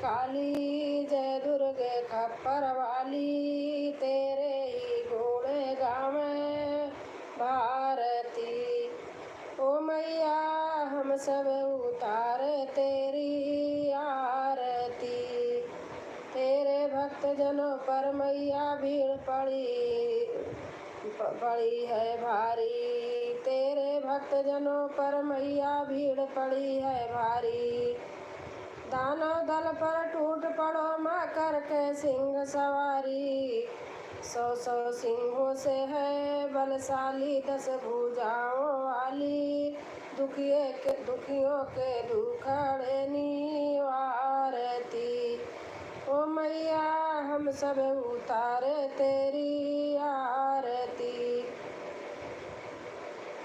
काली, जय दुर्गे खप्पर वाली, तेरे ही गुण गावे भारती। ओ मैया हम सब उतारे तेरी आरती, तेरे भक्त जनों पर मैया भीड़ पड़ी है भारी, तेरे भक्त जनों पर मैया भीड़ पड़ी है भारी। दानव दल पर टूट पड़ो माँ करके सिंह सवारी, 100 सिंहों से है बलशाली 10 भुजाओं वाली, दुखियों के दुखड़े निवारती। ओ मैया हम सब उतारे तेरी आरती।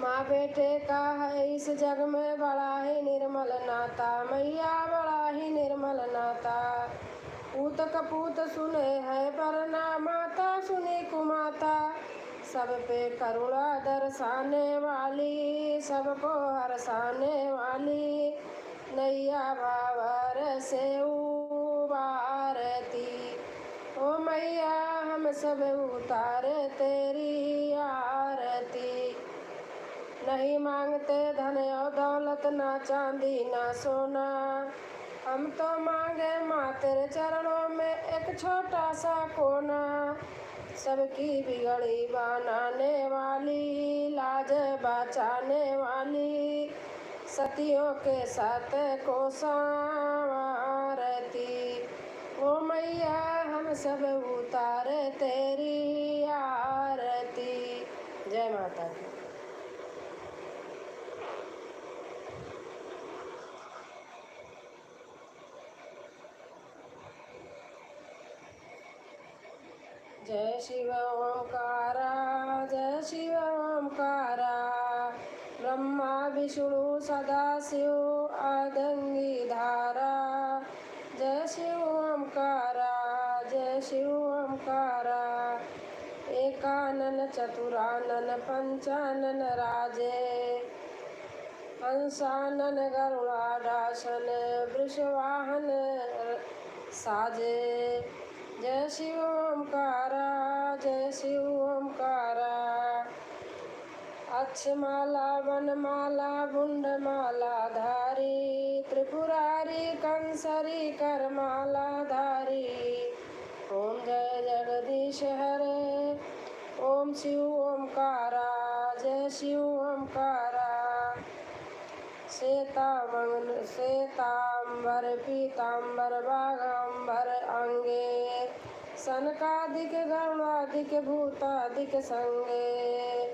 माँ बेटे का है इस जग में बड़ा ही निर्मल नाता, मैया बड़ा ही निर्मल नाता। पूत कपूत सुने है पर ना माता सुनी कुमाता, सब पे करुणा दर्शाने वाली, सबको हरसाने वाली, नैया बाबर से उबारती। ओ मैया हम सब उतारे तेरी आरती। नहीं मांगते धन और दौलत, ना चांदी ना सोना, हम तो मांगे माँ तेरे चरणों में एक छोटा सा कोना। सबकी बिगड़ी बनाने वाली, लाज बचाने वाली, सतियों के साथ को संवारती। ओ मैया हम सब उतारे तेरी आरती। जय माता दी। जय शिव ओंकारा, जय शिव ओंकारा, ब्रह्मा विष्णु सदाशिव आदंगी धारा। जय शिव ओंकारा, जय शिव ओंकारा, एकानन चतुरानन पंचानन राजे, हंसानन गरुड़ासन वृषवाहन साजे। जय शिव ओंकारा, जय शिव ओंकारा, अक्षमाला वनमाला बुंडमाला धारी, त्रिपुरारी कंसरी करमाला धारी। ओम जय जगदीश हरे, ओम शिव ओंकारा, जय शिव ओंकारा। श्वेतांबर पीतांबर बाघांबर अंगे, सनकादिक गरुड़ादिक भूतादिक संगे।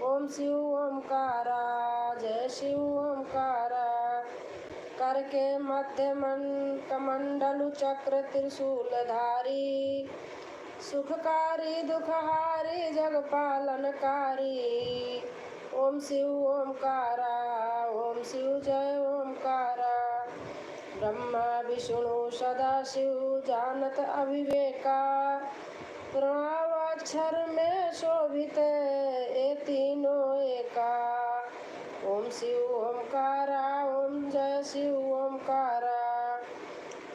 ओम शिव ओंकारा, जय शिव ओंकारा, करके मध्य कमंडलु चक्र त्रिशूलधारी, सुखकारी दुखहारी जगपालनकारी। ओम शिव ओंकारा, ओम शिव जय ओंकारा, ब्रह्मा विष्णु सदाशिव जानत अविवेका, प्रणवाक्षर में शोभित ये तीनों एका। ओम शिव ओंकारा, ओम जय शिव ओंकारा,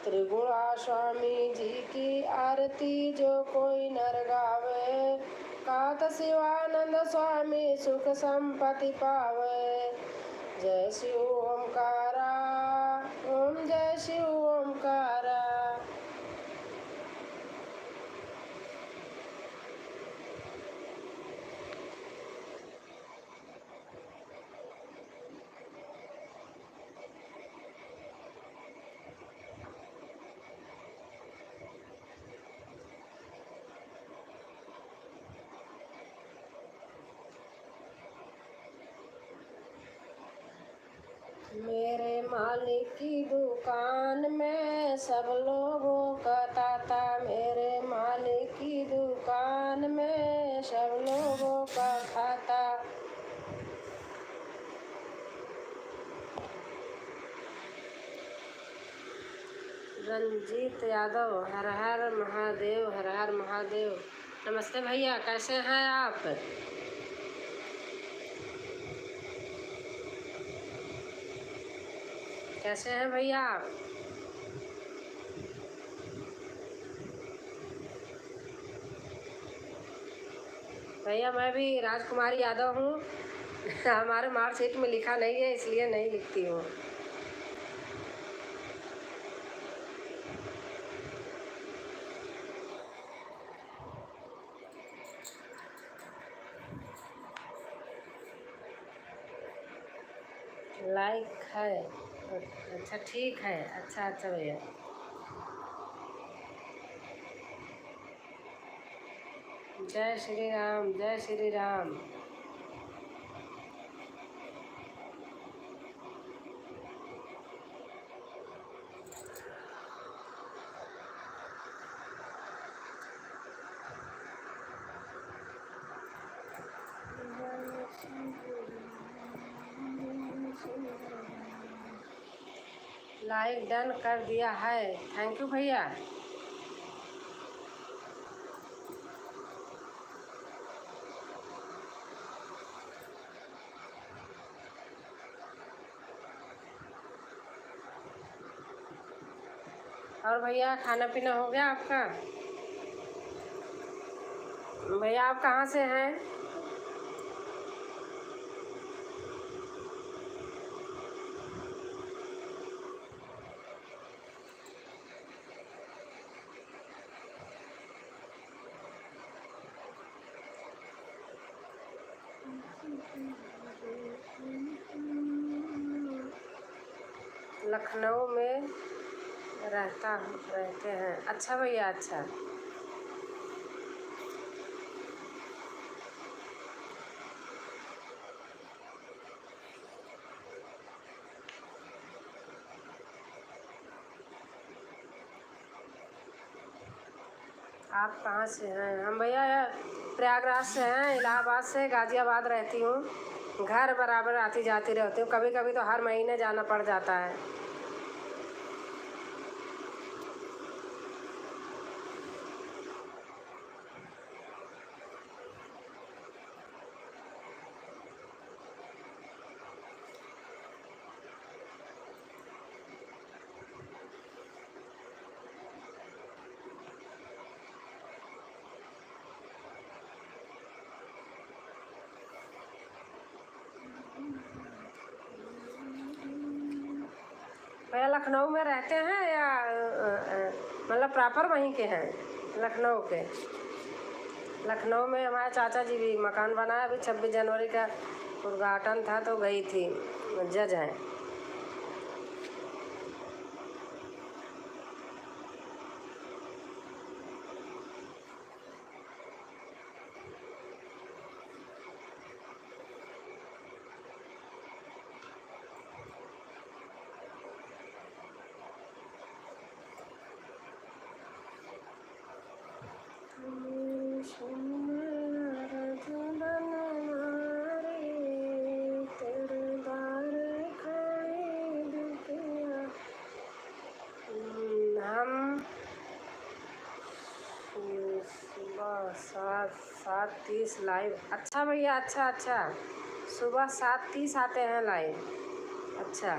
त्रिगुणा स्वामी जी की आरती जो कोई नर गावे, कात शिवानंद स्वामी सुख संपत्ति पावे। जय शिव ओंकारा, ओम जय शिव ओंकारा। मेरे मालिक की दुकान में सब लोगों का ताता, मेरे मालिक की दुकान में सब लोगों का खाता। रंजीत यादव, हर हर महादेव, हर हर महादेव। नमस्ते भैया, कैसे हैं आप? कैसे हैं भैया आप? भैया मैं भी राजकुमारी यादव हूँ। हमारे मार्कशीट में लिखा नहीं है, इसलिए नहीं लिखती हूँ। लाइक है, अच्छा ठीक है, अच्छा अच्छा भैया। जय श्री राम, जय श्री राम। लाइक डन कर दिया है, थैंक यू भैया। और भैया खाना पीना हो गया आपका? भैया आप कहाँ से हैं? लखनऊ में रहते हैं, अच्छा भैया अच्छा। आप कहाँ से हैं? हम भैया प्रयागराज से हैं, इलाहाबाद से, गाज़ियाबाद रहती हूँ। घर बराबर आती जाती रहती हूँ, कभी कभी तो हर महीने जाना पड़ जाता है। भैया लखनऊ में रहते हैं या मतलब प्रॉपर वहीं के हैं? लखनऊ के। लखनऊ में हमारे चाचा जी भी मकान बनाया, अभी 26 जनवरी का उद्घाटन था तो गई थी, जज हैं। हम 7:30 लाइव, अच्छा भैया अच्छा अच्छा। सुबह 7:30 आते हैं लाइव, अच्छा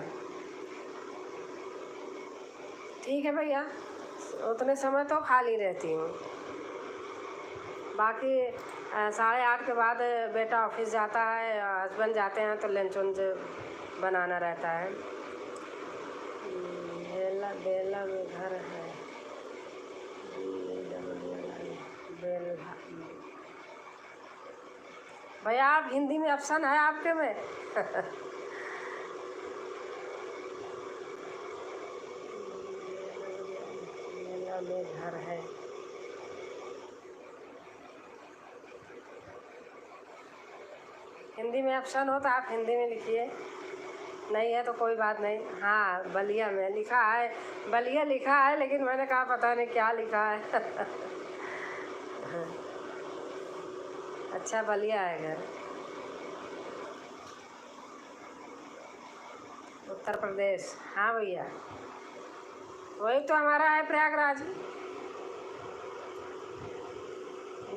ठीक है भैया। उतने समय तो खाली रहती हूँ, बाकी 8:30 के बाद बेटा ऑफिस जाता है, हस्बैंड जाते हैं तो लंच वंच बनाना रहता है। बेला में घर है, भैया आप हिंदी में ऑप्शन है आपके में? बेला में घर है, हिंदी में ऑप्शन हो तो आप हिंदी में लिखिए, नहीं है तो कोई बात नहीं। हाँ बलिया में लिखा है, बलिया लिखा है, लेकिन मैंने कहा पता नहीं क्या लिखा है। अच्छा बलिया है घर, उत्तर प्रदेश। हाँ भैया वही तो हमारा है प्रयागराज,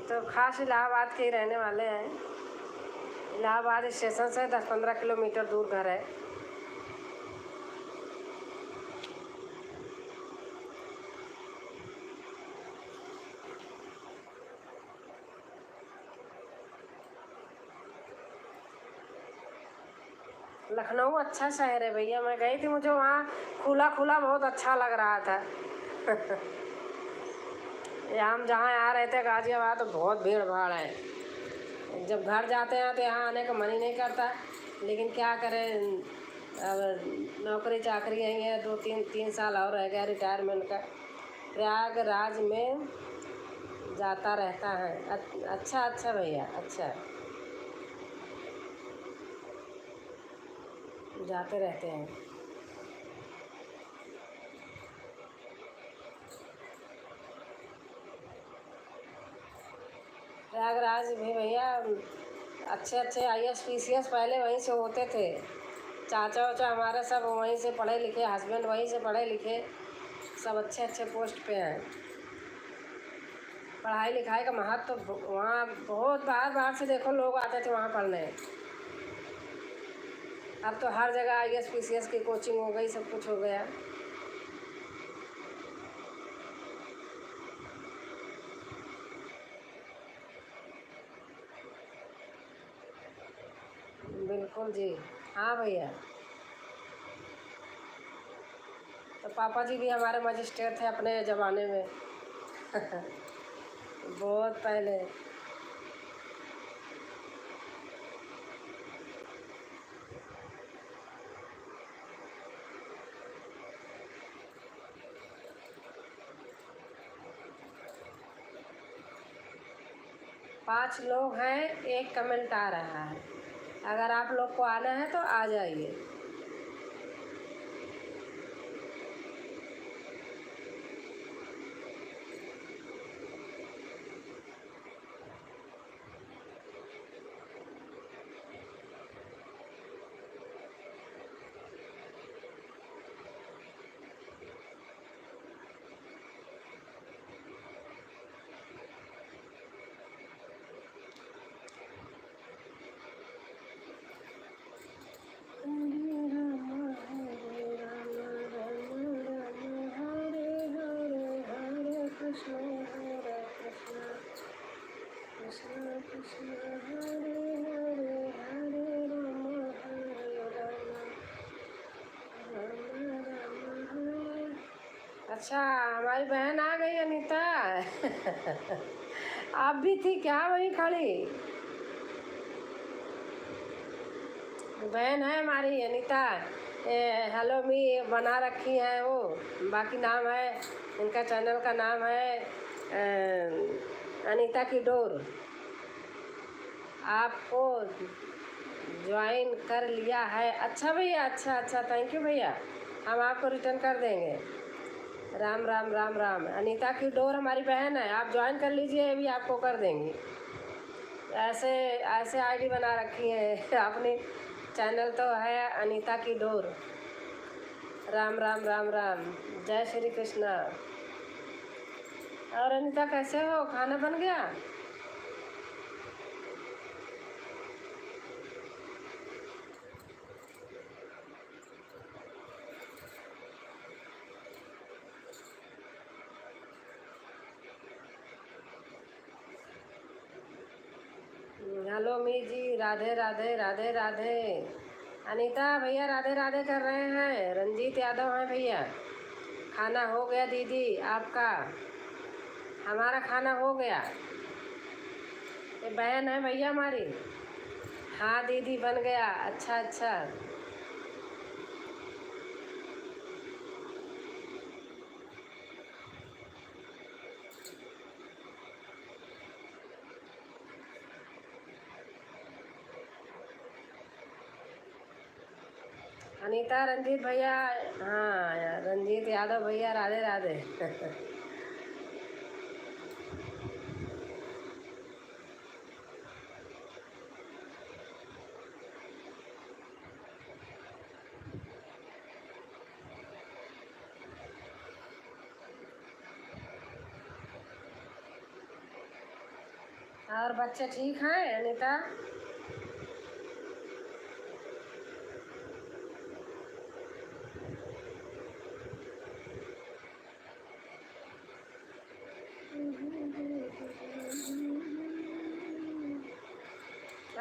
तो खास इलाहाबाद के ही रहने वाले हैं। इलाहाबाद स्टेशन से 10-15 किलोमीटर दूर घर है। लखनऊ अच्छा शहर है भैया, मैं गई थी, मुझे वहाँ खुला खुला बहुत अच्छा लग रहा था। यहाँ हम जहाँ आ रहे थे गाजियाबाद तो बहुत भीड़ भाड़ है। जब घर जाते हैं तो यहाँ आने का मन ही नहीं करता, लेकिन क्या करें, अब नौकरी चाकरी यही है, 2-3 साल और रह गया रिटायरमेंट का। प्रयागराज में जाता रहता है। अच्छा अच्छा भैया, अच्छा, जाते रहते हैं। प्रयागराज भी भैया अच्छे अच्छे IAS PCS पहले वहीं से होते थे। चाचा वाचा हमारे सब वहीं से पढ़े लिखे, हस्बैंड वहीं से पढ़े लिखे, सब अच्छे अच्छे पोस्ट पे हैं। पढ़ाई लिखाई का महत्व तो वहाँ बहुत बाहर बाहर से देखो लोग आते थे वहाँ पढ़ने। अब तो हर जगह IAS PCS की कोचिंग हो गई, सब कुछ हो गया। बिल्कुल जी, हाँ भैया। तो पापा जी भी हमारे मजिस्ट्रेट थे अपने ज़माने में। बहुत पहले। 5 लोग हैं, एक कमेंट आ रहा है, अगर आप लोग को आना है तो आ जाइए। अच्छा, हमारी बहन आ गई अनीता। आप भी थी क्या वहीं खड़ी? बहन है हमारी अनीता, हेलो मी बना रखी है वो, बाकी नाम है इनका, चैनल का नाम है अनीता की डोर। आपको ज्वाइन कर लिया है। अच्छा भैया, अच्छा अच्छा, थैंक यू भैया, हम आपको रिटर्न कर देंगे। राम राम राम राम। अनीता की डोर हमारी बहन है, आप ज्वाइन कर लीजिए, अभी आपको कर देंगी। ऐसे ऐसे ID बना रखी है आपने, चैनल तो है अनीता की डोर। राम राम राम राम, जय श्री कृष्णा। और अनीता कैसे हो, खाना बन गया? हेलो मी जी, राधे राधे राधे राधे। अनीता भैया राधे राधे कर रहे हैं, रंजीत यादव हैं भैया। खाना हो गया दीदी आपका? हमारा खाना हो गया। ये बहन है भैया हमारी। हाँ दीदी बन गया। अच्छा अच्छा। अनीता रंजीत भैया, हाँ रंजीत यादव भैया, राधे राधे। और बच्चे ठीक हैं अनीता?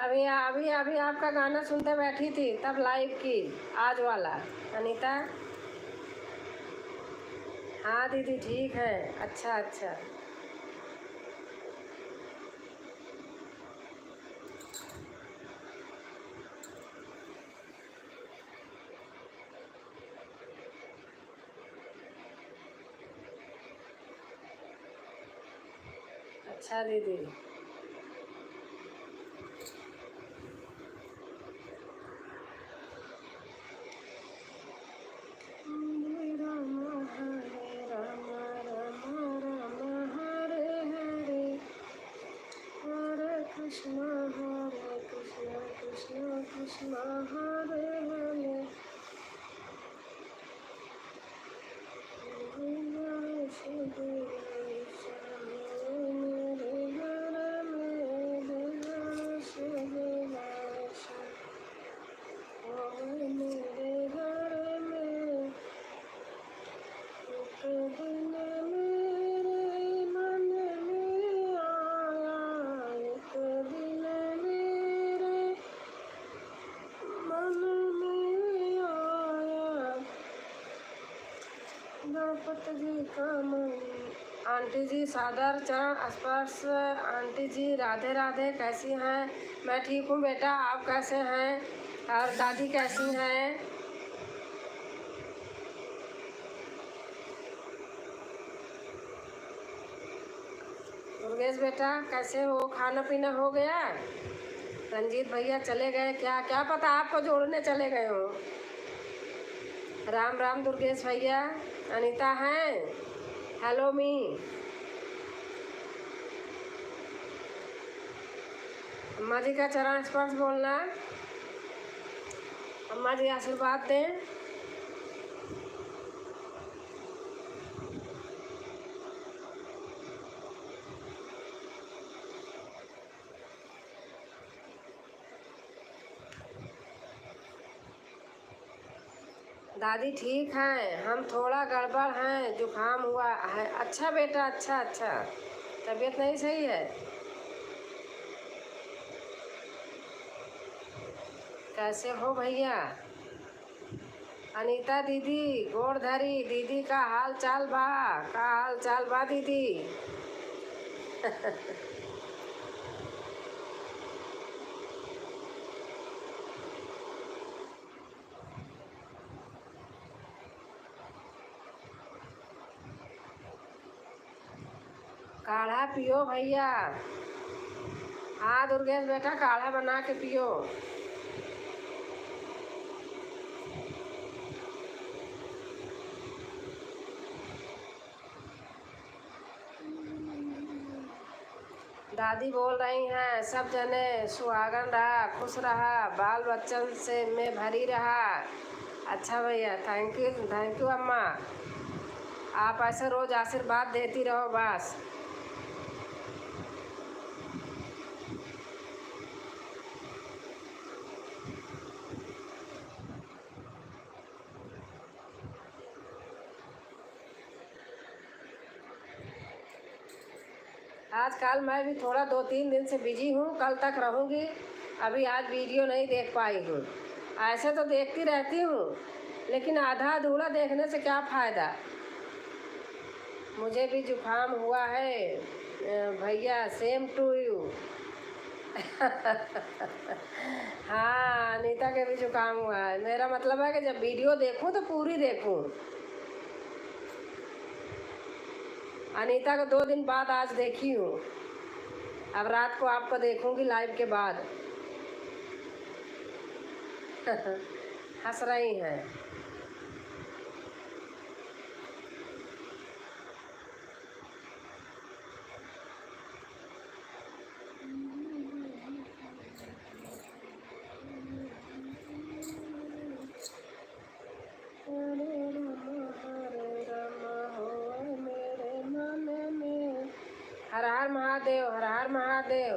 अभी अभी अभी आपका गाना सुनते बैठी थी तब लाइव की आज वाला। अनीता। हाँ दीदी ठीक है। अच्छा अच्छा। अच्छा दीदी। हरे राम राम राम हरे हरे, हरे कृष्ण कृष्ण कृष्ण हरे हरे। गणपति जी का मन। आंटी जी सादर चरण स्पर्श। आंटी जी राधे राधे, कैसी हैं? मैं ठीक हूँ बेटा, आप कैसे हैं? और दादी कैसी हैं? दुर्गेश बेटा कैसे हो? खाना पीना हो गया? रंजीत भैया चले गए क्या? क्या पता आपको जोड़ने चले गए हो। राम राम दुर्गेश भैया। अनीता हैं? हेलो मी। अम्मा जी का चरण स्पर्श बोलना। अम्मा जी आशीर्वाद दें। दादी ठीक हैं, हम थोड़ा गड़बड़ हैं, जुकाम हुआ है। अच्छा बेटा, अच्छा अच्छा। तबीयत नहीं सही है? कैसे हो भैया? अनीता दीदी गोड़ धरी, दीदी का हाल चाल बा? का हाल चाल बा दीदी? काढ़ा पियो भैया। हाँ दुर्गेश बेटा, काढ़ा बना के पियो। दादी बोल रही हैं सब जने सुहागन रहा, खुश रहा, बाल बच्चन से में भरी रहा। अच्छा भैया, थैंक यू अम्मा। आप ऐसे रोज आशीर्वाद देती रहो बस। आजकल मैं भी थोड़ा 2-3 दिन से बिजी हूँ, कल तक रहूँगी। अभी आज वीडियो नहीं देख पाई हूँ। ऐसे तो देखती रहती हूँ, लेकिन आधा अधूरा देखने से क्या फ़ायदा। मुझे भी जुकाम हुआ है भैया, सेम टू यू। हाँ अनीता के भी जुकाम हुआ है। मेरा मतलब है कि जब वीडियो देखूँ तो पूरी देखूँ। अनीता को 2 दिन बाद आज देखी हूँ। अब रात को आपको देखूँगी लाइव के बाद। हंस रही हैं। हरे राम हो मेरे मन में। हर हर महादेव, हर हर महादेव।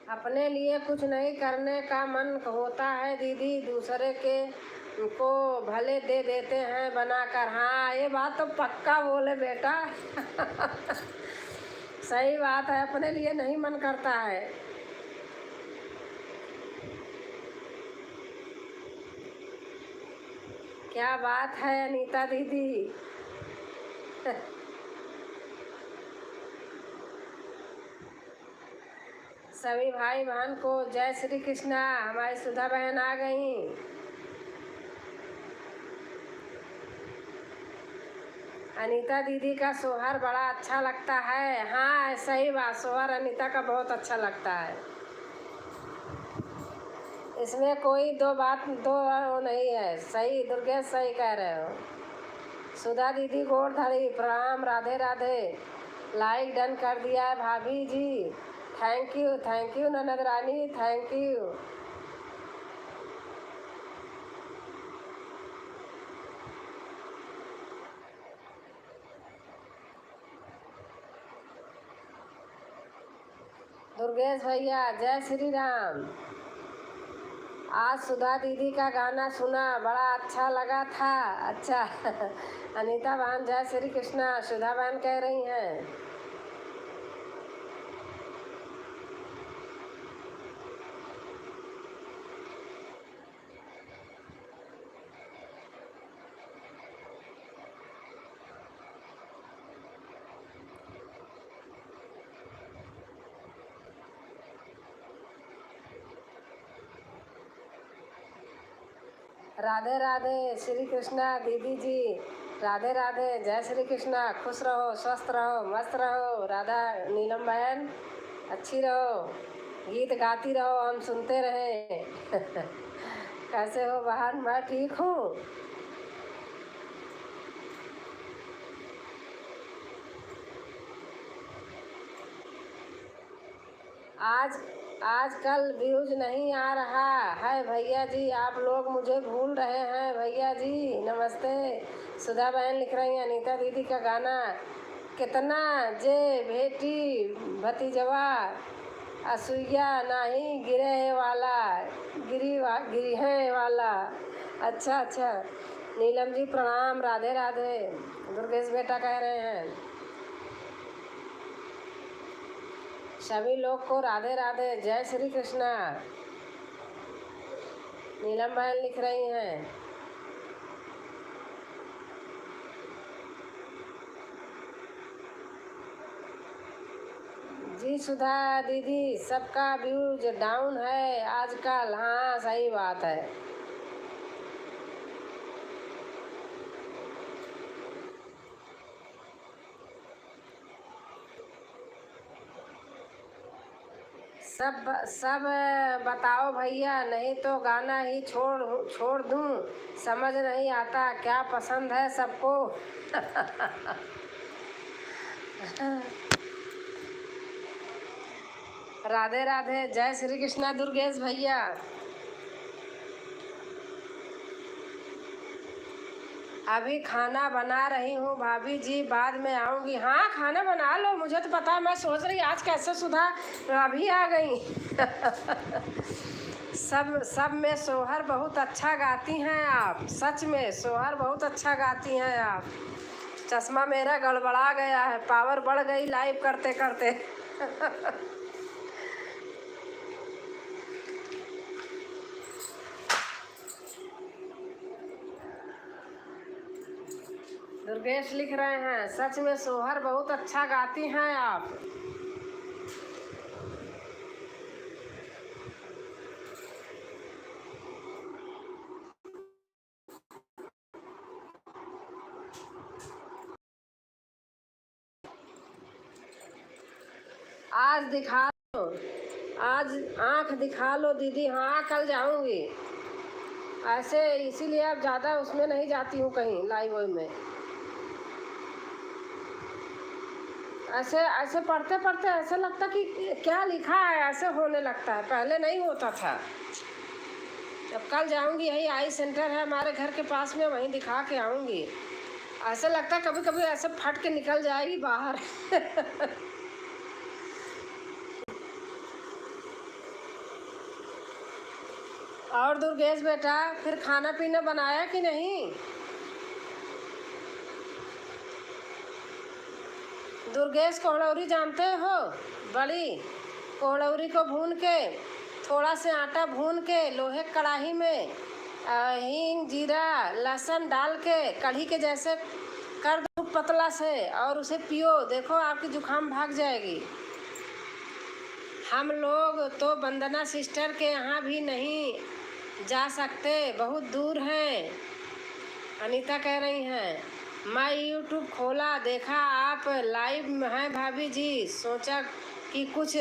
अपने लिए कुछ नहीं करने का मन होता है दीदी, दूसरे के को भले दे देते हैं बनाकर। हाँ, ये बात तो पक्का बोले बेटा। सही बात है, अपने लिए नहीं मन करता है। क्या बात है अनीता दीदी। सभी भाई बहन को जय श्री कृष्णा। हमारी सुधा बहन आ गई। अनीता दीदी का सोहर बड़ा अच्छा लगता है। हाँ, सही बात, सोहर अनीता का बहुत अच्छा लगता है। इसमें कोई दो वो नहीं है। सही दुर्गेश, सही कह रहे हो। सुधा दीदी गोड़ धड़ी प्रणाम, राधे राधे। लाइक डन कर दिया है भाभी जी। थैंक यू ननद रानी, थैंक यू। दुर्गेश भैया जय श्री राम। आज सुधा दीदी का गाना सुना, बड़ा अच्छा लगा था। अच्छा। अनीता बहन जय श्री कृष्णा, सुधा बहन कह रही हैं। राधे राधे श्री कृष्णा दीदी जी, राधे राधे, जय श्री कृष्णा। खुश रहो, स्वस्थ रहो, मस्त रहो। राधा नीलम बहन अच्छी रहो, गीत गाती रहो, हम सुनते रहें। कैसे हो बहन? मैं ठीक हूँ। आज आजकल व्यूज नहीं आ रहा है भैया जी, आप लोग मुझे भूल रहे हैं भैया जी। नमस्ते। सुधा बहन लिख रही हैं अनीता दीदी का गाना कितना जे भेटी भतीजवा असुइया नहीं गिरे वाला, गिरी है वाला। अच्छा अच्छा। नीलम जी प्रणाम, राधे राधे। दुर्गेश बेटा कह रहे हैं सभी लोग को राधे राधे, जय श्री कृष्णा। नीलम बहन लिख रही हैं जी सुधा दीदी सबका व्यूज डाउन है आजकल। हाँ, सही बात है। सब बताओ भैया, नहीं तो गाना ही छोड़ दूं। समझ नहीं आता क्या पसंद है सबको। राधे राधे, जय श्री कृष्णा दुर्गेश भैया। अभी खाना बना रही हूँ भाभी जी, बाद में आऊँगी। हाँ, खाना बना लो, मुझे तो पता है। मैं सोच रही आज कैसे सुधा अभी आ गई। सब में सोहर बहुत अच्छा गाती हैं आप। सच में सोहर बहुत अच्छा गाती हैं आप। चश्मा मेरा गड़बड़ा गया है, पावर बढ़ गई लाइव करते करते। दुर्गेश लिख रहे हैं सच में सोहर बहुत अच्छा गाती हैं आप। आज दिखा लो, आज आंख दिखा लो दीदी। हाँ, कल जाऊंगी। ऐसे इसीलिए अब ज़्यादा उसमें नहीं जाती हूँ कहीं लाइव में। ऐसे ऐसे पढ़ते पढ़ते ऐसे लगता कि क्या लिखा है, ऐसे होने लगता है। पहले नहीं होता था। अब कल जाऊंगी, यही आई सेंटर है हमारे घर के पास में, वहीं दिखा के आऊंगी। ऐसे लगता है कभी कभी ऐसे फट के निकल जाएगी बाहर। और दुर्गेश बेटा, फिर खाना पीना बनाया कि नहीं? दुर्गेश, कोहड़ौरी जानते हो? बड़ी कोहड़ौरी को भून के, थोड़ा से आटा भून के लोहे की कढ़ाई में हींग जीरा लहसुन डाल के कढ़ी के जैसे कर दो पतला से, और उसे पियो, देखो आपकी जुकाम भाग जाएगी। हम लोग तो वंदना सिस्टर के यहाँ भी नहीं जा सकते, बहुत दूर हैं। अनीता कह रही हैं मैं यूट्यूब खोला, देखा आप लाइव हैं भाभी जी, सोचा कि कुछ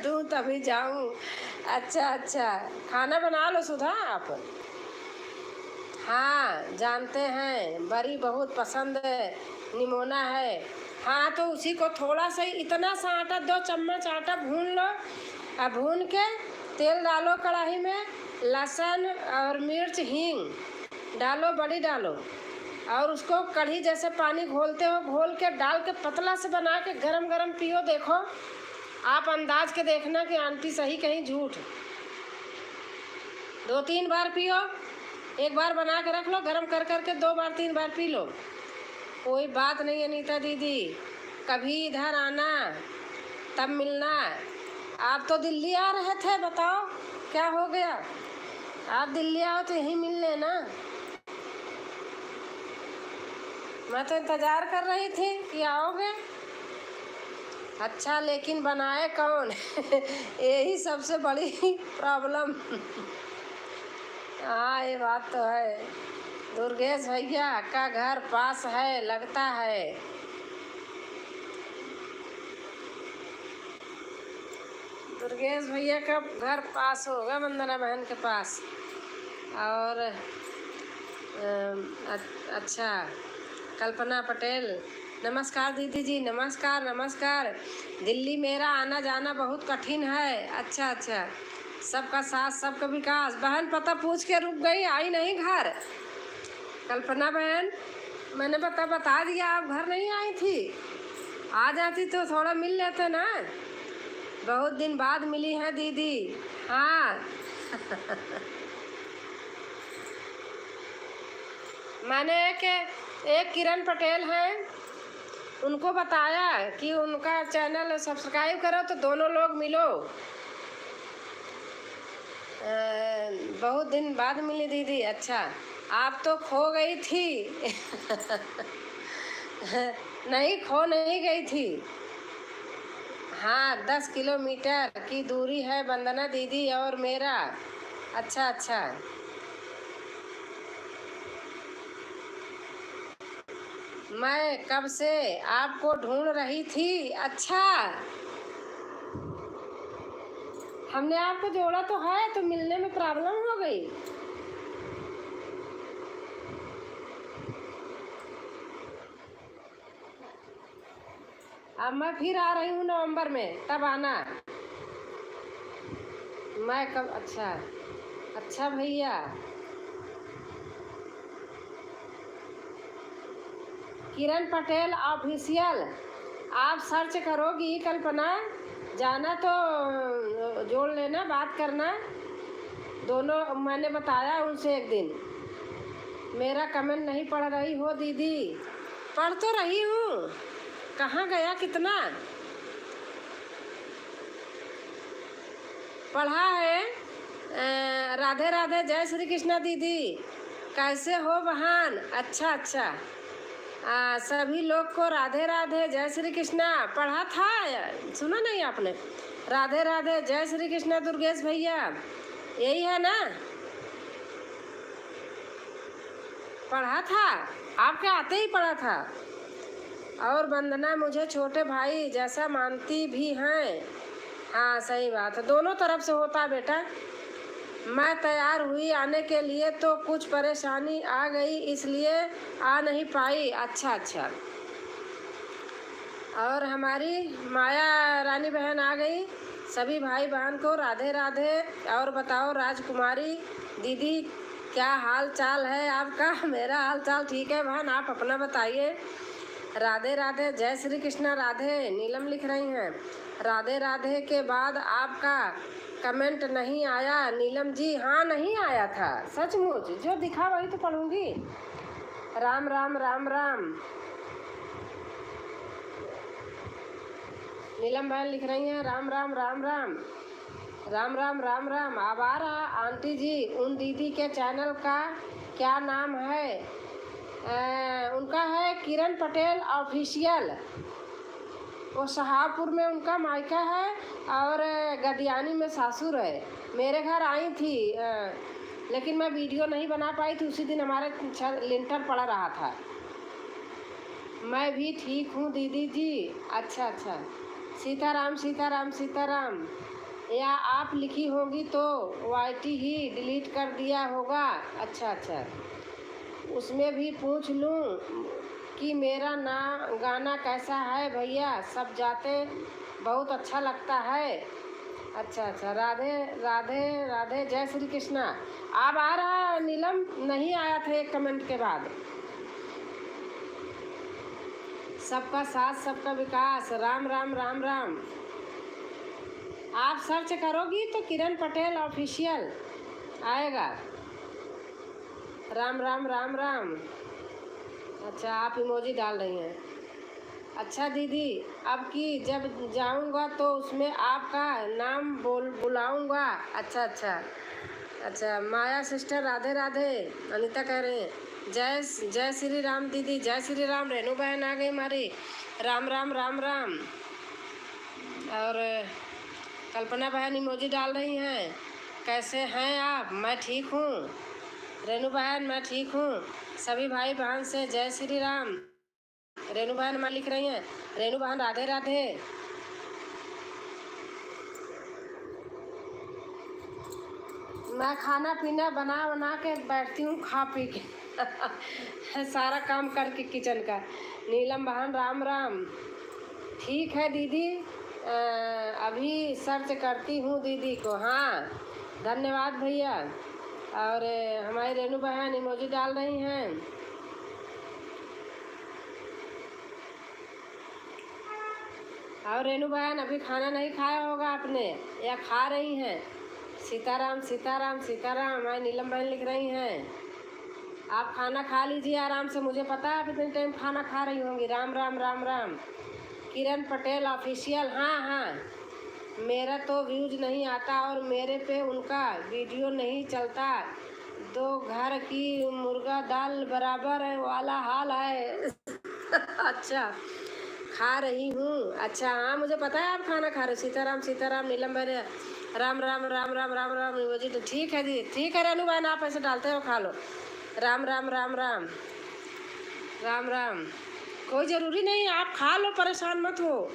दूँ तभी जाऊँ। अच्छा अच्छा, खाना बना लो सुधा आप? हाँ जानते हैं, बड़ी बहुत पसंद निमोना है। हाँ तो उसी को थोड़ा सा इतना सा आटा, 2 चम्मच आटा भून लो, और भून के तेल डालो कढ़ाई में, लहसुन और मिर्च हींग डालो, बड़ी डालो, और उसको कढ़ी जैसे पानी घोलते हो घोल के डाल के पतला से बना के गरम गरम पियो। देखो आप अंदाज के देखना कि आंटी सही कहीं झूठ। 2-3 बार पियो, एक बार बना के रख लो, गरम कर करके 2 बार 3 बार पी लो, कोई बात नहीं अनीता दीदी। कभी इधर आना, तब मिलना। आप तो दिल्ली आ रहे थे, बताओ क्या हो गया? आप दिल्ली आओ तो यहीं मिल लेना। मैं तो इंतज़ार कर रही थी कि आओगे। अच्छा लेकिन बनाए कौन? यही सबसे बड़ी प्रॉब्लम। हाँ ये बात तो है। दुर्गेश भैया का घर पास है लगता है। दुर्गेश भैया का घर पास होगा वंदना बहन के पास। और अच्छा, कल्पना पटेल, नमस्कार दीदी जी, नमस्कार नमस्कार। दिल्ली मेरा आना जाना बहुत कठिन है। अच्छा अच्छा, सबका साथ सबका विकास। बहन पता पूछ के रुक गई, आई नहीं घर। कल्पना बहन, मैंने बता दिया, आप घर नहीं आई थी। आ जाती तो थोड़ा मिल लेते ना, बहुत दिन बाद मिली हैं दीदी। हाँ मैंने एक किरण पटेल हैं, उनको बताया कि उनका चैनल सब्सक्राइब करो तो दोनों लोग मिलो। बहुत दिन बाद मिली दीदी। अच्छा, आप तो खो गई थी। नहीं, खो नहीं गई थी। हाँ 10 किलोमीटर की दूरी है वंदना दीदी और मेरा। अच्छा अच्छा, मैं कब से आपको ढूंढ रही थी। अच्छा, हमने आपको जोड़ा तो है, तो मिलने में प्रॉब्लम हो गई। अब मैं फिर आ रही हूँ नवंबर में, तब आना। मैं कब? अच्छा अच्छा भैया, किरण पटेल ऑफिशियल आप सर्च करोगी कल्पना, जाना तो जोड़ लेना, बात करना दोनों। मैंने बताया उनसे एक दिन। मेरा कमेंट नहीं पढ़ रही हो दीदी? पढ़ तो रही हूँ, कहाँ गया कितना पढ़ा है। राधे राधे, जय श्री कृष्णा दीदी, कैसे हो बहन? अच्छा अच्छा, सभी लोग को राधे राधे जय श्री कृष्णा पढ़ा था, सुना नहीं आपने? राधे राधे जय श्री कृष्णा दुर्गेश भैया, यही है ना? पढ़ा था, आपके आते ही पढ़ा था। और वंदना मुझे छोटे भाई जैसा मानती भी हैं। हाँ सही बात है, दोनों तरफ से होता है बेटा। मैं तैयार हुई आने के लिए तो कुछ परेशानी आ गई, इसलिए आ नहीं पाई। अच्छा अच्छा, और हमारी माया रानी बहन आ गई। सभी भाई बहन को राधे राधे। और बताओ राजकुमारी दीदी, क्या हाल चाल है आपका? मेरा हाल चाल ठीक है बहन, आप अपना बताइए। राधे राधे, जय श्री कृष्णा। राधे नीलम लिख रही हैं। राधे राधे के बाद आपका कमेंट नहीं आया नीलम जी। हाँ नहीं आया था सचमुच, जो दिखा वही तो पढ़ूंगी। राम राम राम राम। नीलम बहन लिख रही हैं राम राम राम राम राम राम राम राम। अब आ रहा आंटी जी, उन दीदी के चैनल का क्या नाम है? उनका है किरण पटेल ऑफिशियल। वो शहापुर में उनका मायका है और गदियानी में सासुर है। मेरे घर आई थी लेकिन मैं वीडियो नहीं बना पाई थी, उसी दिन हमारे लिंटर पड़ा रहा था। मैं भी ठीक हूँ दीदी जी। अच्छा अच्छा, सीताराम सीताराम सीताराम। या आप लिखी होगी तो वाईटी ही डिलीट कर दिया होगा। अच्छा अच्छा, उसमें भी पूछ लूँ कि मेरा गाना कैसा है भैया? सब जाते बहुत अच्छा लगता है। अच्छा अच्छा, राधे राधे राधे, जय श्री कृष्णा। अब आ रहा नीलम, नहीं आया था एक कमेंट के बाद। सबका साथ सबका विकास, राम राम राम राम। आप सर्च करोगी तो किरण पटेल ऑफिशियल आएगा। राम राम राम राम। अच्छा, आप इमोजी डाल रही हैं। अच्छा दीदी, अब की जब जाऊंगा तो उसमें आपका नाम बुलाऊंगा। अच्छा अच्छा अच्छा। माया सिस्टर राधे राधे। अनीता कह रहे हैं जय श्री राम दीदी, जय श्री राम। रेनू बहन आ गई हमारी, राम राम राम राम। और कल्पना बहन इमोजी डाल रही हैं, कैसे हैं आप? मैं ठीक हूँ। रेनू बहन मैं ठीक हूँ। सभी भाई बहन से जय श्री राम। रेनू बहन मैं लिख रही हैं, रेनू बहन राधे राधे। मैं खाना पीना बना के बैठती हूँ, खा पी के सारा काम करके किचन का। नीलम बहन राम राम। ठीक है दीदी, अभी सर्च करती हूँ दीदी को। हाँ धन्यवाद भैया। और हमारी रेनू बहन इमोजी डाल रही हैं। और रेनू बहन अभी खाना नहीं खाया होगा आपने, या खा रही हैं? सीताराम सीताराम सीताराम। हमारी नीलम बहन लिख रही हैं आप खाना खा लीजिए आराम से, मुझे पता है आप इतने टाइम खाना खा रही होंगी। राम राम राम राम। किरण पटेल ऑफिशियल, हाँ हाँ। मेरा तो व्यूज नहीं आता और मेरे पे उनका वीडियो नहीं चलता। दो घर की मुर्गा दाल बराबर है वाला हाल है। अच्छा, खा रही हूँ। अच्छा हाँ, मुझे पता है आप खाना खा रहे हो। सीताराम सीताराम। नीलम बहन राम राम राम राम राम राम। मुझे तो ठीक है जी, ठीक है रेनू बहन, आप ऐसे डालते हो खा लो। राम राम राम राम राम राम। कोई ज़रूरी नहीं, आप खा लो, परेशान मत हो।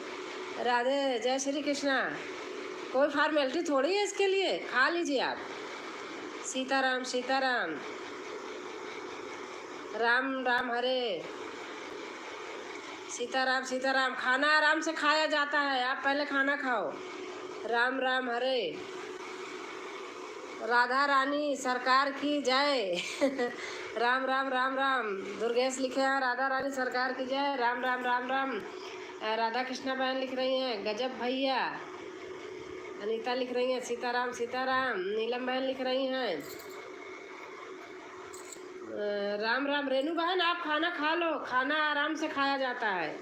राधे, जय श्री कृष्णा। कोई फॉर्मेलिटी थोड़ी है इसके लिए, खा लीजिए आप। सीताराम सीताराम। राम राम हरे। सीताराम सीताराम। खाना आराम से खाया जाता है, आप पहले खाना खाओ। राम राम हरे। राधा रानी सरकार की जय। राम राम राम राम। दुर्गेश लिखे हैं राधा रानी सरकार की जय। राम राम राम राम। राधा कृष्णा बहन लिख रही हैं गजब भैया। अनीता लिख रही हैं सीताराम सीताराम। नीलम बहन लिख रही हैं राम राम। रेनू बहन आप खाना खा लो, खाना आराम से खाया जाता है।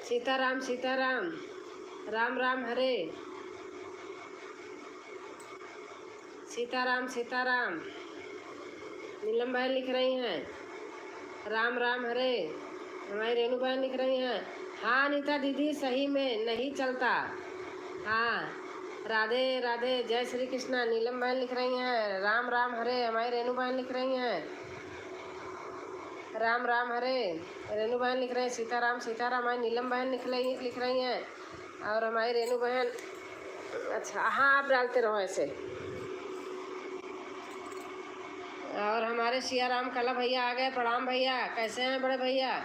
सीताराम सीताराम। राम राम हरे। सीताराम सीताराम। नीलम बहन लिख रही हैं राम राम हरे। हमारी रेनू बहन लिख रही हैं हाँ अनीता दीदी सही में नहीं चलता। हाँ राधे राधे, जय श्री कृष्णा। नीलम बहन लिख रही हैं राम राम हरे। हमारी रेनू बहन लिख रही हैं राम राम हरे। रेनू बहन लिख रहे हैं सीताराम सीताराम। हमारी नीलम बहन लिख रही हैं और हमारी रेनू बहन। अच्छा हाँ, आप डालते रहो ऐसे। और हमारे सियाराम कला भैया आ गए, प्रणाम भैया, कैसे हैं बड़े भैया?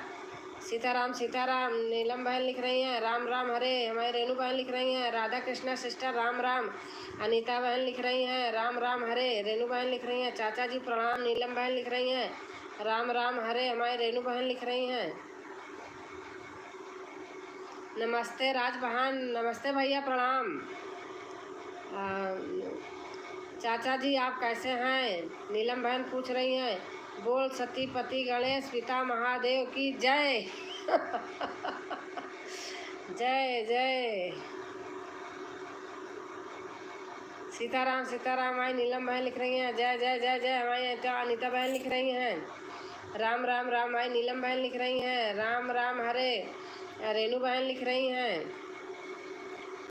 सीताराम सीताराम। नीलम बहन लिख रही हैं राम राम हरे। हमारी रेनू बहन लिख रही हैं राधा कृष्णा सिस्टर राम राम। अनीता बहन लिख रही हैं राम राम हरे। रेनू बहन लिख रही हैं चाचा जी प्रणाम। नीलम बहन लिख रही हैं राम राम हरे। हमारी रेनू बहन लिख रही हैं नमस्ते राज बहन, नमस्ते भैया, प्रणाम। चाचा जी आप कैसे हैं? नीलम बहन पूछ रही हैं। बोल सती पति गणेश पिता महादेव की जय। जय जय सीताराम सीताराम। हमारी नीलम बहन लिख रही हैं जय जय जय जय। हमारी अनीता बहन लिख रही हैं राम राम राम। हमारी नीलम बहन लिख रही हैं राम राम हरे। रेनू बहन लिख रही हैं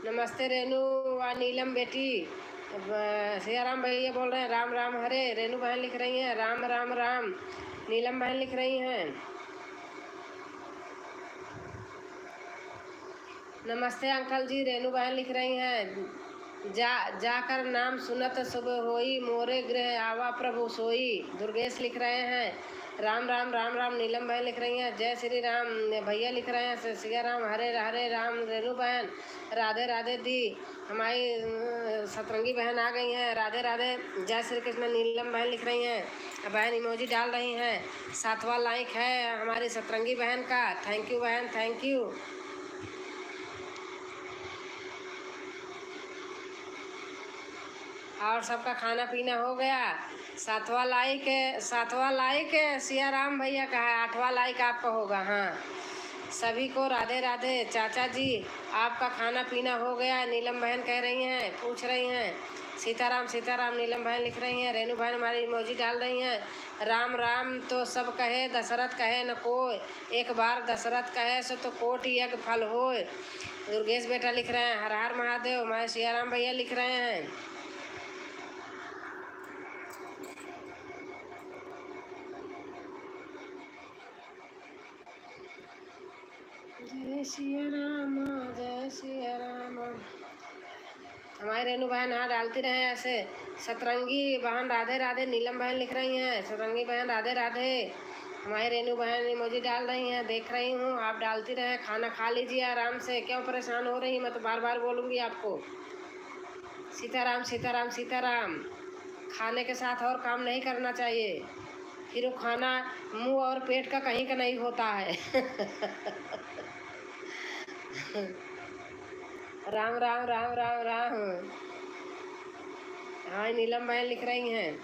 नमस्ते रेनू व नीलम बेटी। सियाराम भैया बोल रहे हैं राम राम हरे। रेनू बहन लिख रही हैं राम राम राम। नीलम बहन लिख रही हैं नमस्ते अंकल जी। रेनू बहन लिख रही हैं जाकर नाम सुनत शुभ होई, मोरे गृह आवा प्रभु सोई। दुर्गेश लिख रहे हैं राम राम राम राम। नीलम बहन लिख रही हैं जय श्री राम। भैया लिख रहे हैं सिया राम हरे हरे राम। रेनू बहन राधे राधे दी। हमारी सतरंगी बहन आ गई हैं राधे राधे जय श्री कृष्ण। नीलम बहन लिख रही हैं बहन इमोजी डाल रही हैं। 7वां लाइक है हमारी सतरंगी बहन का। थैंक यू बहन, थैंक यू। और सबका खाना पीना हो गया। 7वां लाइक सिया राम भैया का है। 8वां लाइक आपका होगा। हाँ, सभी को राधे राधे। चाचा जी आपका खाना पीना हो गया? नीलम बहन कह रही हैं, पूछ रही हैं। सीताराम सीताराम नीलम बहन लिख रही हैं। रेनू बहन हमारी इमोजी डाल रही हैं राम राम तो सब कहे, दशरथ कहे न कोई, एक बार दशरथ कहे सो तो कोटि यज्ञ फल होए। दुर्गेश बेटा लिख रहे हैं हर हर महादेव। हमारे सियाराम भैया लिख रहे हैं जय सिया राम जय सिया राम। हमारी रेनू बहन हाँ डालती रहे ऐसे। सतरंगी बहन राधे राधे। नीलम बहन लिख रही हैं सतरंगी बहन राधे राधे। हमारी रेनू बहन इमोजी डाल रही हैं, देख रही हूँ। आप डालती रहे। खाना खा लीजिए आराम से, क्यों परेशान हो रही? मैं तो बार बार बोलूँगी आपको। सीताराम सीताराम सीताराम। खाने के साथ और काम नहीं करना चाहिए, फिर वो खाना मुंह और पेट का कहीं का नहीं होता है। राम राम राम राम राम। हाँ, नीलम बहन लिख रही हैं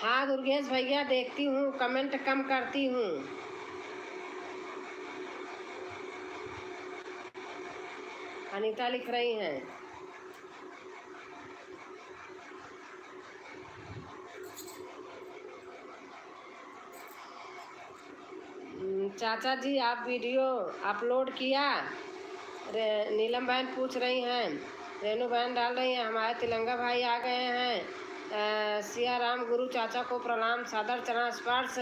हाँ दुर्गेश भैया देखती हूँ, कमेंट कम करती हूँ। अनीता लिख रही हैं चाचा जी आप वीडियो अपलोड किया? नीलम बहन पूछ रही हैं। रेनू बहन डाल रही हैं हमारे तिलंगा भाई आ गए हैं। सिया राम गुरु चाचा को प्रणाम, सादर चरण स्पर्श।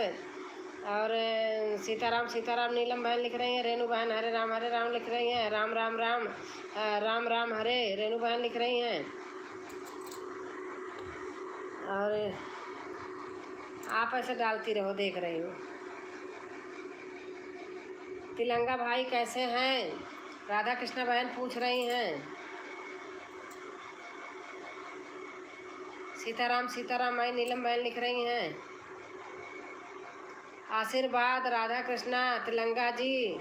और सीताराम सीताराम नीलम बहन लिख रही हैं। रेनू बहन हरे राम लिख रही हैं राम राम राम। राम राम हरे रेनू बहन लिख रही हैं। और आप ऐसे डालती रहो, देख रही हूँ। तिलंगा भाई कैसे हैं? राधा कृष्णा बहन पूछ रही हैं। सीताराम सीताराम आई नीलम बहन लिख रही हैं। आशीर्वाद राधा कृष्णा तिलंगा जी।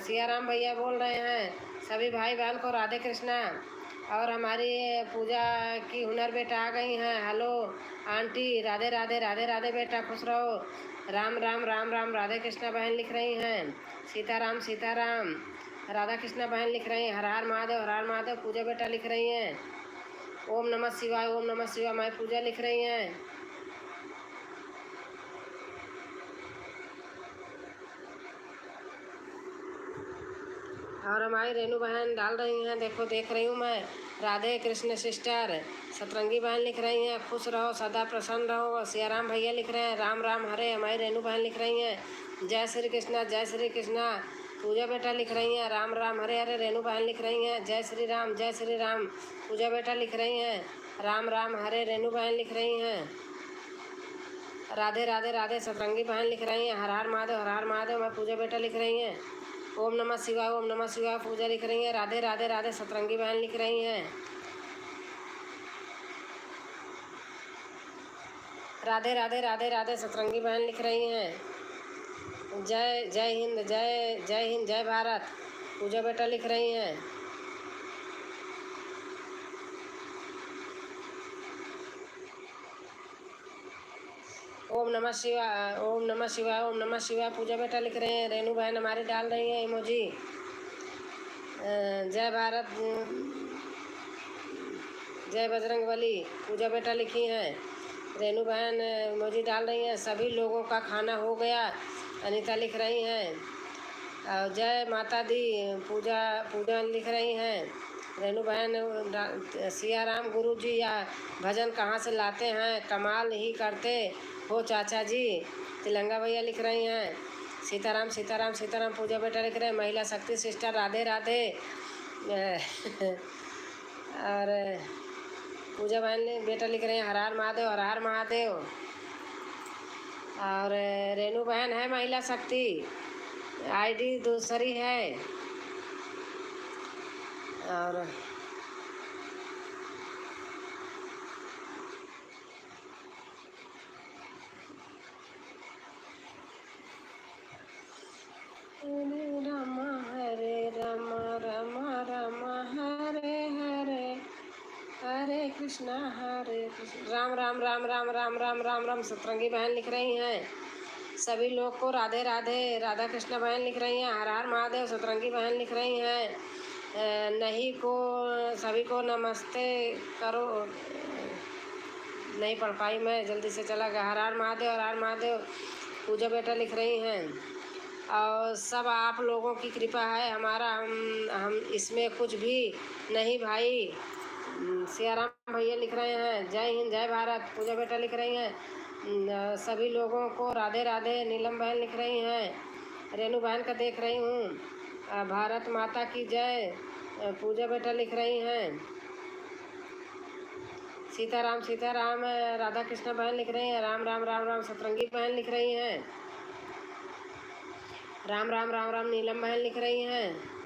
सियाराम भैया बोल रहे हैं सभी भाई बहन को राधे कृष्णा। और हमारी पूजा की हुनर बेटा आ गई हैं। हेलो आंटी, राधे राधे राधे राधे बेटा, खुश रहो। राम राम राम राम राधे कृष्णा बहन लिख रही हैं। सीताराम सीताराम राधा कृष्णा बहन लिख रही हैं। हर हर महादेव पूजा बेटा लिख रही हैं। ओम नमः शिवाय मैं पूजा लिख रही हैं। और हमारी रेनू बहन डाल रही हैं, देखो देख रही हूँ मैं। राधे कृष्ण सिस्टर। सतरंगी बहन लिख रही हैं खुश रहो सदा प्रसन्न रहो। सियाराम भैया लिख रहे हैं राम राम हरे। हमारी रेनू बहन लिख रही हैं जय श्री कृष्णा जय श्री कृष्णा। पूजा बेटा लिख रही हैं राम राम हरे हरे। रेनू बहन लिख रही हैं जय श्री राम। पूजा बेटा लिख रही हैं राम राम हरे। रेनू बहन लिख रही हैं राधे राधे राधे। सतरंगी बहन लिख रही हैं हर हर महादेव मैं पूजा बेटा लिख रही हैं। ओम नमः शिवाय पूजा लिख रही हैं। राधे राधे राधे। सतरंगी बहन लिख रही हैं। राधे राधे राधे राधे सतरंगी बहन लिख रही हैं। जय जय हिंद, जय जय हिंद, जय भारत, पूजा बेटा लिख रही हैं। ओम नमः शिवाय, ओम नमः शिवाय, ओम नमः शिवाय, पूजा बेटा लिख रहे हैं। रेनू बहन हमारी डाल रही हैं इमोजी। जय भारत, जय बजरंगबली, पूजा बेटा लिखी हैं। रेनू बहन इमोजी डाल रही हैं। सभी लोगों का खाना हो गया, अनीता लिख रही हैं। और जय माता दी, पूजा पूजा लिख रही हैं। रेनू बहन सिया राम गुरु जी या भजन कहाँ से लाते हैं, कमाल ही करते हो चाचा जी, तिलंगा भैया लिख रही हैं। सीताराम सीताराम सीताराम, पूजा बेटा लिख रहे हैं। महिला शक्ति सिस्टर राधे राधे। और पूजा बहन बेटा लिख रहे हैं हर हर महादेव, हर हर महादेव। और रेनू बहन है महिला शक्ति, आईडी दूसरी है। और राम हरे राम राम राम हरे हरे, हरे कृष्णा राम राम राम राम राम राम राम राम, सतरंगी बहन लिख रही हैं। सभी लोग को राधे राधे, राधा कृष्णा बहन लिख रही हैं। हर हर महादेव, सतरंगी बहन लिख रही हैं। नहीं को सभी को नमस्ते करो, नहीं पढ़ पाई मैं, जल्दी से चला गया। हर हर महादेव, हर हर महादेव, पूजा बेटा लिख रही हैं। और सब आप लोगों की कृपा है, हमारा हम इसमें कुछ भी नहीं भाई। सियाराम भैया लिख रहे हैं। जय हिंद, जय भारत, पूजा बेटा लिख रही हैं। सभी लोगों को राधे राधे, नीलम बहन लिख रही हैं। रेनू बहन का देख रही हूँ। भारत माता की जय, पूजा बेटा लिख रही हैं। सीताराम सीताराम, राधा कृष्णा बहन लिख रही हैं। राम राम राम राम, सतरंगी बहन लिख रही हैं। राम राम राम राम, नीलम बहन लिख रही हैं।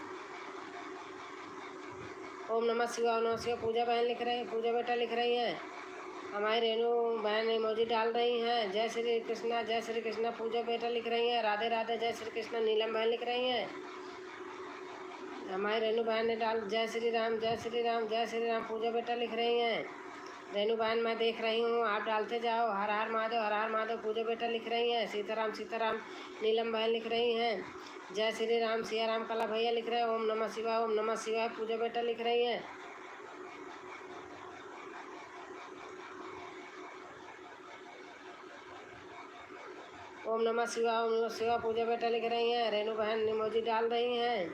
ओम नमः शिवाय, ओम नमः शिवाय, पूजा बहन लिख रही हैं, पूजा बेटा लिख रही हैं। हमारी रेनू बहन इमोजी डाल रही हैं। जय श्री कृष्णा, जय श्री कृष्णा, पूजा बेटा लिख रही हैं। राधे राधे, जय श्री कृष्णा, नीलम बहन लिख रही हैं। हमारी रेनू बहन ने डाल जय श्री राम, जय श्री राम, जय श्री राम, पूजा बेटा लिख रही हैं। रेनू बहन मैं देख रही हूँ, आप डालते जाओ। हर हर महादेव, हर हर महादेव, पूजा बेटा लिख रही हैं। सीताराम सीताराम, नीलम बहन लिख रही हैं। जय श्री राम, सिया राम, कला भैया लिख रहे हैं। ओम नमः शिवाय, ओम नमः शिवाय, पूजा बेटा लिख रही हैं। ओम नमः शिवाय, ओम नमः शिवाय, पूजा बेटा लिख रही हैं। रेनू बहन इमोजी डाल रही हैं।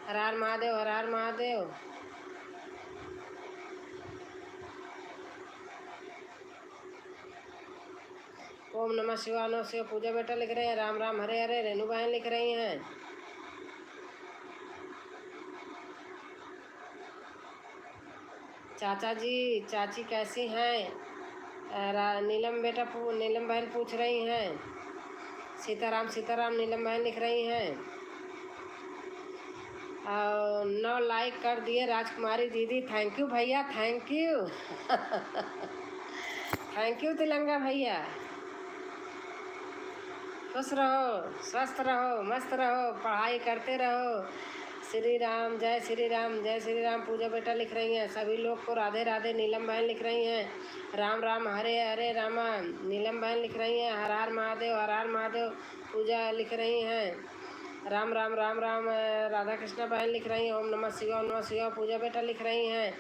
हर हर महादेव, हर हर महादेव। ओम नमः शिवाय, नमः शिवाय, पूजा बेटा लिख रहे हैं। राम राम हरे हरे, रेनू बहन लिख रही हैं। चाचा जी चाची कैसी हैं? नीलम बेटा नीलम बहन पूछ रही हैं। सीताराम सीताराम, नीलम बहन लिख रही हैं। 9 लाइक कर दिए राजकुमारी दीदी, थैंक यू भैया, थैंक यू। थैंक यू तिलंगा भैया। खुश रहो, स्वस्थ रहो, मस्त रहो, पढ़ाई करते रहो। श्री राम, जय श्री राम, जय श्री राम, पूजा बेटा लिख रही हैं। सभी लोग को राधे राधे, नीलम बहन लिख रही हैं। राम राम हरे हरे रामा, नीलम बहन लिख रही हैं। हर हर महादेव, हर हर महादेव, पूजा लिख रही हैं। राम राम राम राम, राधा कृष्णा बहन लिख रही हैं। ओम नमः शिवाय, ओम नमः शिवाय, पूजा बेटा लिख रही हैं।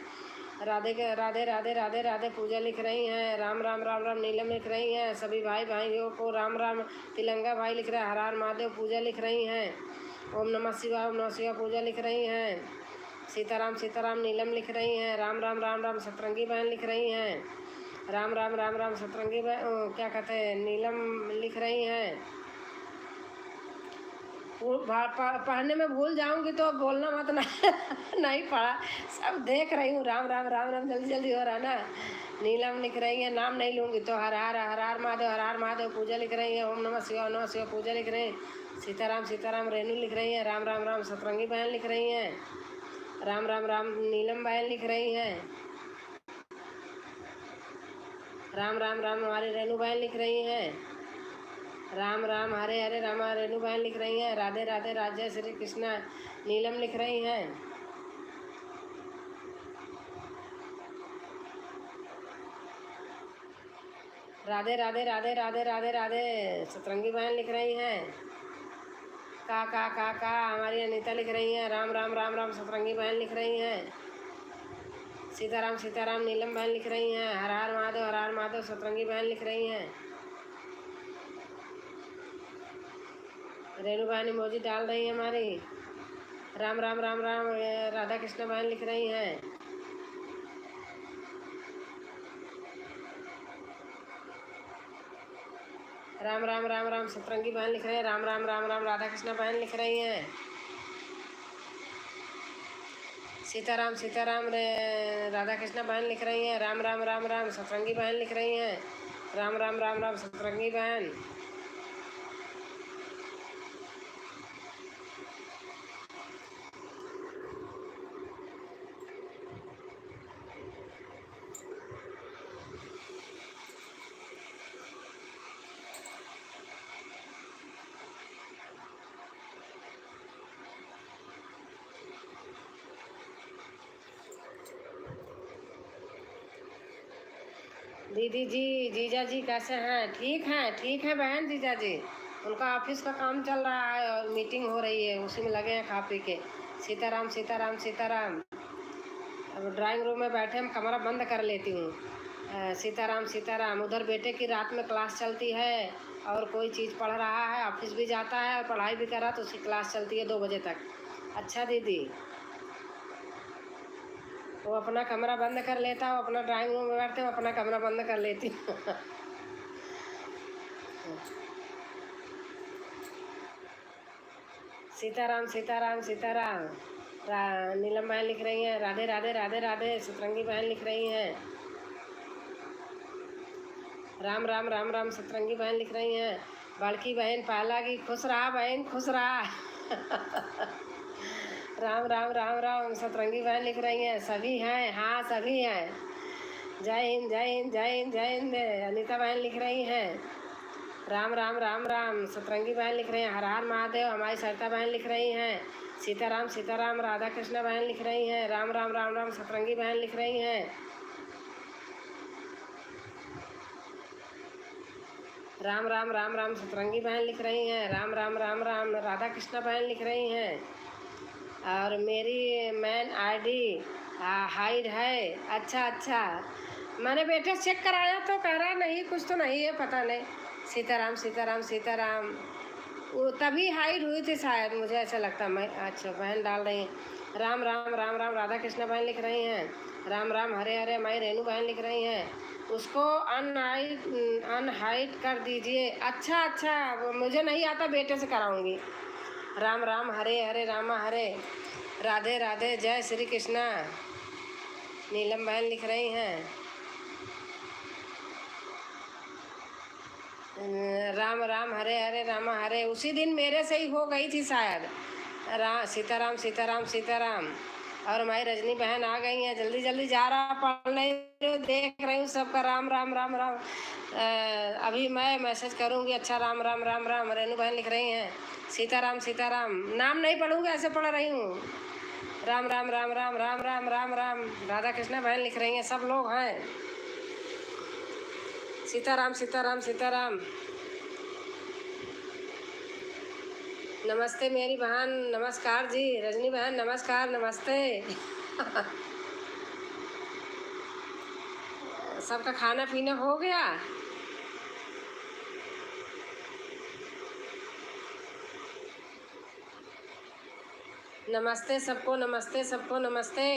राधे राधे राधे राधे राधे, पूजा लिख रही हैं। राम राम राम राम, नीलम लिख रही हैं। सभी भाई भाइयों को राम राम, तिलंगा भाई लिख रहे हैं। हर हर महादेव, पूजा लिख रही हैं। ओम नमः शिवाय, ओम नमः शिवाय, पूजा लिख रही हैं। सीताराम सीताराम, नीलम लिख रही हैं। राम राम राम राम, सतरंगी बहन लिख रही हैं। राम राम राम राम, सतरंगी बहन क्या कहते हैं, नीलम लिख रही हैं। पढ़ने में भूल जाऊंगी तो बोलना मत ना। नहीं पढ़ा, सब देख रही हूँ। राम राम राम राम, जल्दी जल्दी हो रहा ना। नीलम लिख रही है, नाम नहीं लूँगी तो हर हर हर हर महादेव, हर हर महादेव, पूजा लिख रही है। ओम नमः शिवाय, नमः शिवाय, पूजा लिख रहे हैं। सीताराम सीताराम, रेनू लिख रही हैं। राम राम राम, सतरंगी बहन लिख रही हैं। राम राम राम, नीलम बहन लिख रही हैं। राम राम राम हमारी रेणु बहन लिख रही हैं। राम राम हरे हरे रामा रेणु बहन लिख रही हैं। राधे राधे राजय श्री कृष्णा नीलम लिख रही हैं। राधे राधे राधे राधे राधे राधे सतरंगी बहन लिख रही हैं। का हमारी अनीता लिख रही हैं। राम राम राम राम सतरंगी बहन लिख रही हैं। सीताराम नीलम बहन लिख रही हैं। हर हर महादेव सतरंगी बहन लिख रही हैं। रेणु बहन इमोजी डाल रही है हमारी। राम राम राम राम राधा कृष्ण बहन लिख रही हैं। राम राम राम राम सतरंगी बहन लिख रहे हैं। राम राम राम राम राधा कृष्ण बहन लिख रही हैं। सीताराम राधा कृष्ण बहन लिख रही हैं। राम राम राम राम सतरंगी बहन लिख रही हैं। राम राम राम राम सतरंगी बहन। दीदी जी जीजा जी कैसे हैं? ठीक हैं बहन जीजा जी। उनका ऑफिस का काम चल रहा है और मीटिंग हो रही है, उसी में लगे हैं खा पी के। सीताराम सीताराम सीताराम। अब ड्राइंग रूम में बैठे हम कमरा बंद कर लेती हूँ। सीताराम सीताराम। उधर बेटे की रात में क्लास चलती है और कोई चीज़ पढ़ रहा है, ऑफिस भी जाता है और पढ़ाई भी कर रहा, तो उसकी क्लास चलती है 2 बजे तक। अच्छा दीदी, वो अपना कमरा बंद कर लेता है, वो अपना ड्राइंग रूम में बैठते हैं, अपना कमरा बंद कर लेती हूँ। सीताराम सीताराम सीताराम। नीलम बहन लिख रही हैं। राधे राधे राधे राधे सतरंगी बहन लिख रही हैं। राम राम राम राम सतरंगी बहन लिख रही हैं। बड़की बहन पाला की खुश रहा बहन खुश रहा। राम राम राम राम सतरंगी बहन लिख रही हैं। सभी हैं, हाँ सभी हैं। जय हिंद जय हिंद जय हिंद जय हिंद। अनीता बहन लिख रही हैं। राम राम राम राम सतरंगी बहन लिख रही हैं। हर हर महादेव हमारी सरिता बहन लिख रही हैं। सीताराम राधा कृष्ण बहन लिख रही हैं। राम राम राम राम सतरंगी बहन लिख रही हैं। राम राम राम राम सतरंगी बहन लिख रही हैं। राम राम राम राम राधा कृष्ण बहन लिख रही हैं। और मेरी मैन आईडी हाइड है। अच्छा, मैंने बेटे चेक कराया तो कह रहा नहीं, कुछ तो नहीं है, पता नहीं। सीताराम। वो तभी हाइड हुई थी शायद, मुझे ऐसा लगता। मैं अच्छा बहन डाल रही हैं। राम राम राम राम राधा कृष्ण बहन लिख रही हैं। राम राम हरे हरे माई रेणु बहन लिख रही हैं। उसको अनहाइड कर दीजिए। अच्छा, मुझे नहीं आता, बेटे से कराऊंगी। राम राम हरे हरे रामा हरे। राधे राधे जय श्री कृष्णा नीलम बहन लिख रही हैं। राम राम हरे हरे रामा हरे। उसी दिन मेरे से ही हो गई थी शायद। सीताराम। और हमारी रजनी बहन आ गई हैं। जल्दी जल्दी जा रहा, पढ़ नहीं रही, देख रही हूँ सबका राम राम राम राम। अभी मैं मैसेज करूँगी। अच्छा राम राम राम राम रेणु बहन लिख रही हैं। सीताराम। नाम नहीं पढ़ूँगी, ऐसे पढ़ रही हूँ। राम राम राम राम राम राम राम राम राधा कृष्ण बहन लिख रही हैं। सब लोग हैं। सीताराम। नमस्ते मेरी बहन, नमस्कार जी। रजनी बहन नमस्कार, नमस्ते। सबका खाना पीना हो गया? नमस्ते सबको, नमस्ते।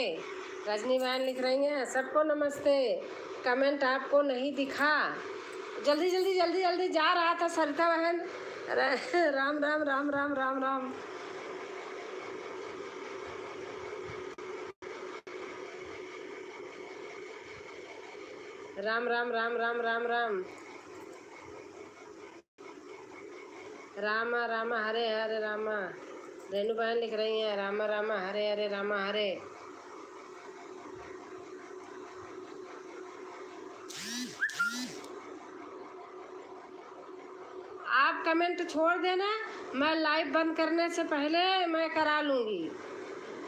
रजनी बहन लिख रही हैं। सबको नमस्ते। कमेंट आपको नहीं दिखा। जल्दी जा रहा था सरिता बहन। राम राम राम राम राम राम। राम राम राम राम राम राम। रामा हरे हरे रामा। रेणु बहन लिख रही हैं। रामा हरे हरे रामा हरे। आप कमेंट छोड़ देना, मैं लाइव बंद करने से पहले मैं करा लूँगी।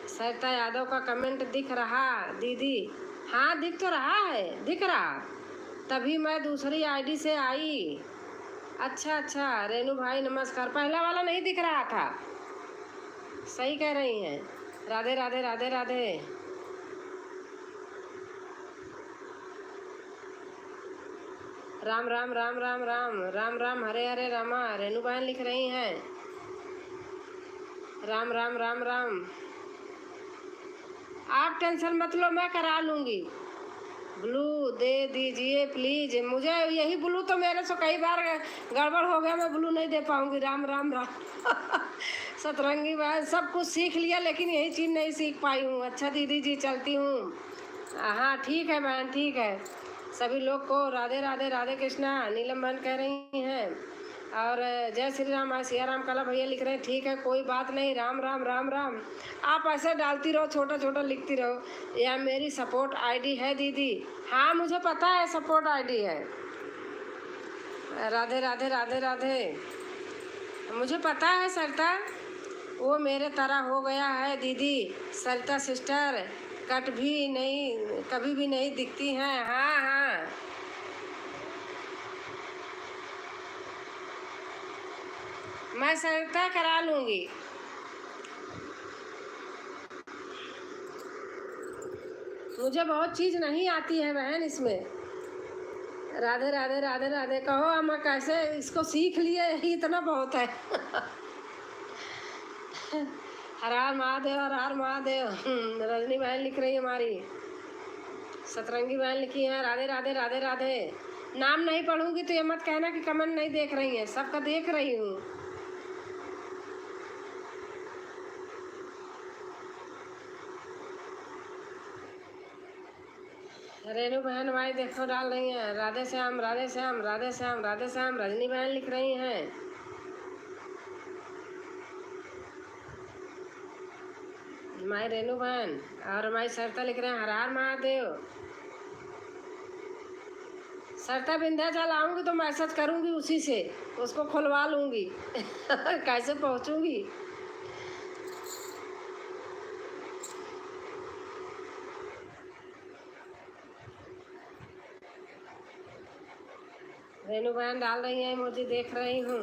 सरिता यादव का कमेंट दिख रहा दीदी? हाँ दिख तो रहा है, दिख रहा, तभी मैं दूसरी आईडी से आई। अच्छा अच्छा रेनू भाई नमस्कार, पहला वाला नहीं दिख रहा था, सही कह रही हैं। राधे राधे राधे राधे। राम राम राम राम राम राम राम हरे हरे रामा, रेनू बहन लिख रही हैं। राम राम राम राम। आप टेंशन मत लो, मैं करा लूँगी। ब्लू दे दीजिए प्लीज मुझे, यही ब्लू तो मेरे से कई बार गड़बड़ हो गया, मैं ब्लू नहीं दे पाऊँगी। राम राम राम। सतरंगी बात सब कुछ सीख लिया, लेकिन यही चीज़ नहीं सीख पाई हूँ। अच्छा दीदी जी चलती हूँ। हाँ ठीक है बहन, ठीक है। सभी लोग को राधे राधे राधे कृष्णा। नीलम बहन कह रही हैं, और जय श्री राम सिया राम कला भैया लिख रहे हैं। ठीक है कोई बात नहीं, राम राम राम राम। आप ऐसे डालती रहो, छोटा छोटा लिखती रहो। यह मेरी सपोर्ट आईडी है दीदी। हाँ मुझे पता है सपोर्ट आईडी है। राधे राधे राधे राधे। मुझे पता है सरिता, वो मेरे तरह हो गया है दीदी। सरिता सिस्टर कट भी नहीं, कभी भी नहीं दिखती हैं। हाँ हाँ मैं सरिता करा लूँगी। मुझे बहुत चीज़ नहीं आती है बहन इसमें। राधे राधे राधे राधे कहो, हम कैसे इसको सीख लिए, यही इतना बहुत है। हर हर महादेव हर हर महादेव। रजनी बहन लिख रही है हमारी। सतरंगी बहन लिखी है राधे राधे राधे राधे। नाम नहीं पढ़ूंगी तो ये मत कहना कि कमेंट नहीं देख रही हैं, सबका देख रही हूँ। रेनू बहन भाई देखो डाल रही हैं राधे श्याम राधे श्याम राधे श्याम राधे श्याम। रजनी बहन लिख रही हैं। हमारी रेनू बहन और हमारी सरिता लिख रहे हैं हर हर महादेव। सरिता विंध्याचल आऊँगी तो मैसेज करूँगी उसी से, उसको खुलवा लूँगी। कैसे पहुँचूँगी? रेनू बहन डाल रही हैं, मुझे देख रही हूँ।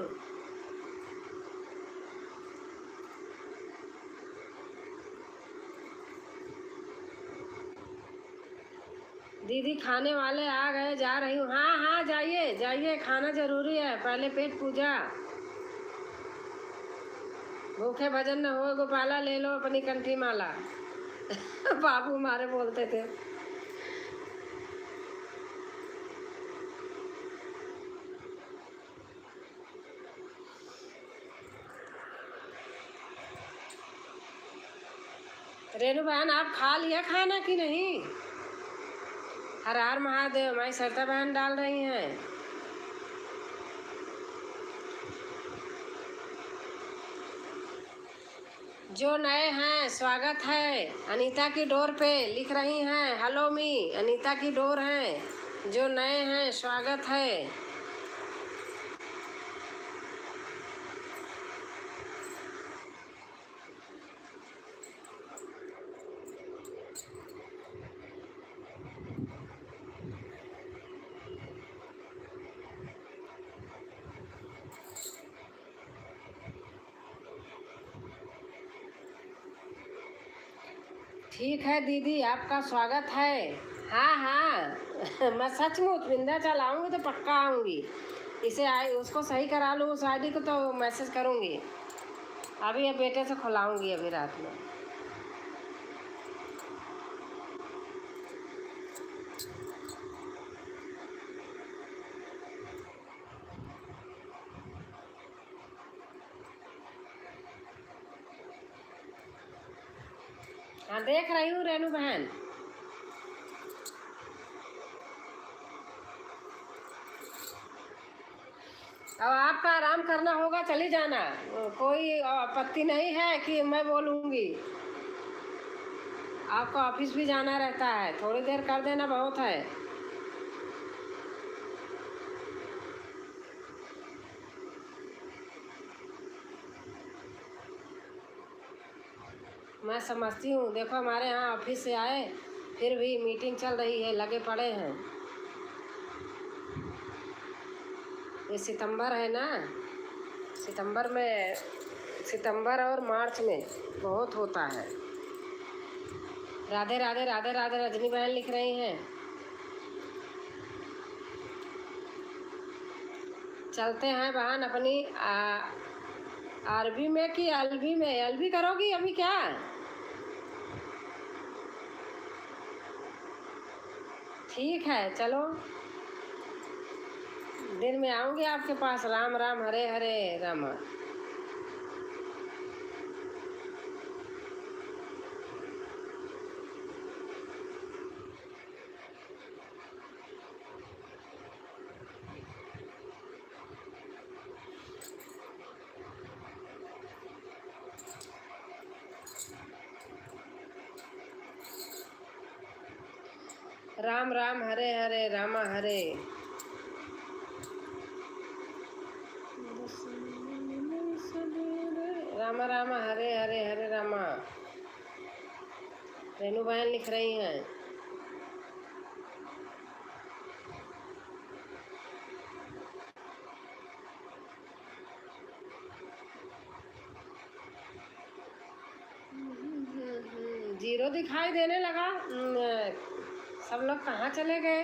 दीदी खाने वाले आ गए, जा रही हूँ। हाँ हाँ जाइए जाइए, खाना जरूरी है, पहले पेट पूजा। भूखे भजन न हो गोपाला, ले लो अपनी कंठी माला। बाबू हमारे बोलते थे। रेनू बहन आप खा लिया खाना कि नहीं? हर हर महादेव। हमारी सरिता बहन डाल रही हैं। जो नए हैं स्वागत है। अनीता की डोर पे लिख रही हैं हेलो मी। अनीता की डोर हैं, जो नए हैं स्वागत है। ठीक है दीदी आपका स्वागत है। हाँ हाँ। मैं सचमुच विंध्याचल आऊँगी तो पक्का आऊँगी। इसे उसको सही करा लूँ, उस आईडी को तो मैसेज करूँगी। अभी ये बेटे से खुलाऊँगी अभी रात में। हाँ देख रही हूँ रेनू बहन। अब आपका आराम करना होगा, चली जाना, कोई आपत्ति नहीं है कि मैं बोलूँगी। आपको ऑफिस भी जाना रहता है, थोड़ी देर कर देना बहुत है। मैं समझती हूँ। देखो हमारे यहाँ ऑफिस से आए फिर भी मीटिंग चल रही है, लगे पड़े हैं। ये सितंबर है ना, सितंबर में, सितंबर और मार्च में बहुत होता है। राधे राधे राधे राधे, रजनी बहन लिख रही हैं। चलते हैं बहन अपनी अरबी में कि अलवी में? अलवी करोगी अभी क्या? ठीक है चलो, दिन में आऊँगी आपके पास। राम राम, हरे हरे राम। राम राम, हरे हरे रामा हरे। रामा रामा, हरे हरे हरे रामा। रेनू बहन लिख रही हैं। जीरो दिखाई देने लगा। सब लोग कहाँ चले गए?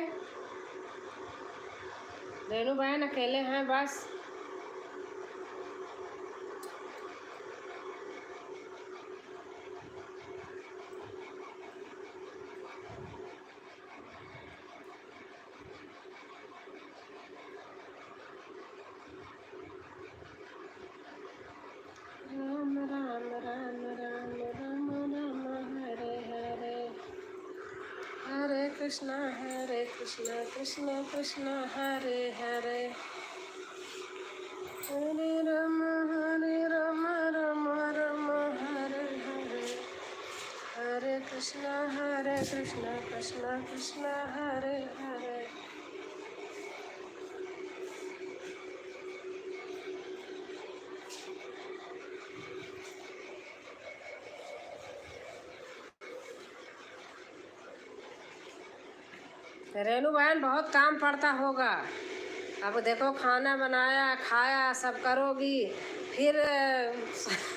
रेनू बहन अकेले हैं बस। राम राम राम राम राम राम, हरे हरे, हरे कृष्णा कृष्णा कृष्णा हरे हरे, हरे राम राम राम हरे हरे, हरे कृष्णा कृष्णा कृष्णा हरे हरे। रेनू बहन बहुत काम पड़ता होगा। अब देखो खाना बनाया, खाया, सब करोगी, फिर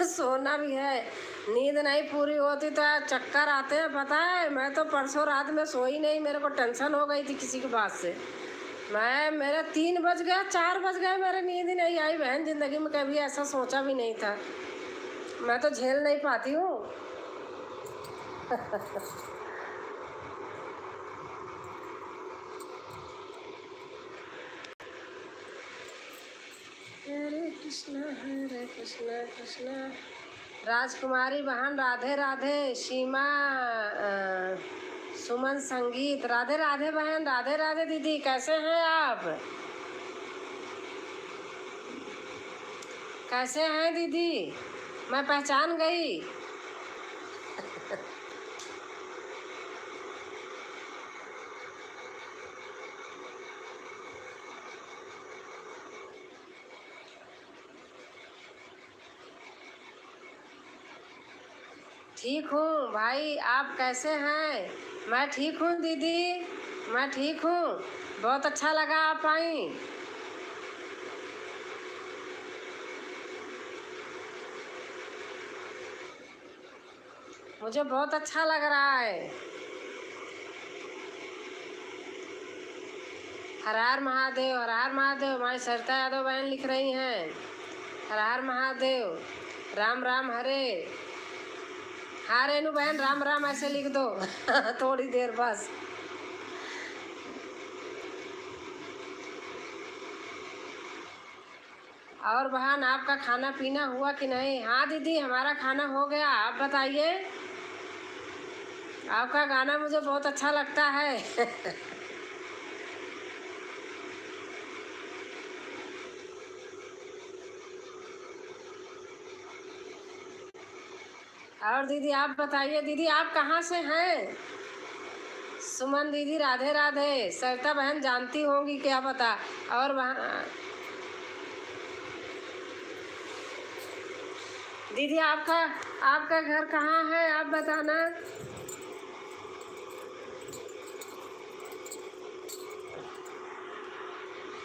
सोना भी है। नींद नहीं पूरी होती तो चक्कर आते हैं, पता है। मैं तो परसों रात में सोई नहीं, मेरे को टेंशन हो गई थी किसी की बात से। मेरे 3 बज गए, 4 बज गए, मेरे नींद ही नहीं आई बहन। ज़िंदगी में कभी ऐसा सोचा भी नहीं था। मैं तो झेल नहीं पाती हूँ। हरे कृष्णा कृष्णा। राजकुमारी बहन राधे राधे। सीमा, सुमन संगीत, राधे राधे बहन, राधे राधे दीदी, कैसे हैं आप? कैसे हैं दीदी? मैं पहचान गई। ठीक हूँ भाई, आप कैसे हैं? मैं ठीक हूँ दीदी, मैं ठीक हूँ। बहुत अच्छा लगा आप आई। मुझे बहुत अच्छा लग रहा है। हर हर महादेव, हर हर महादेव। हमारी सरिता यादव बहन लिख रही हैं, हर हर महादेव, राम राम हरे। हाँ रेनू बहन, राम राम ऐसे लिख दो। थोड़ी देर बस। और बहन आपका खाना पीना हुआ कि नहीं? हाँ दीदी, हमारा खाना हो गया। आप बताइए। आपका गाना मुझे बहुत अच्छा लगता है। और दीदी आप बताइए, दीदी आप कहाँ से हैं? सुमन दीदी राधे राधे। सरिता बहन जानती होंगी, क्या पता। और वहाँ दीदी आपका आपका घर कहाँ है, आप बताना।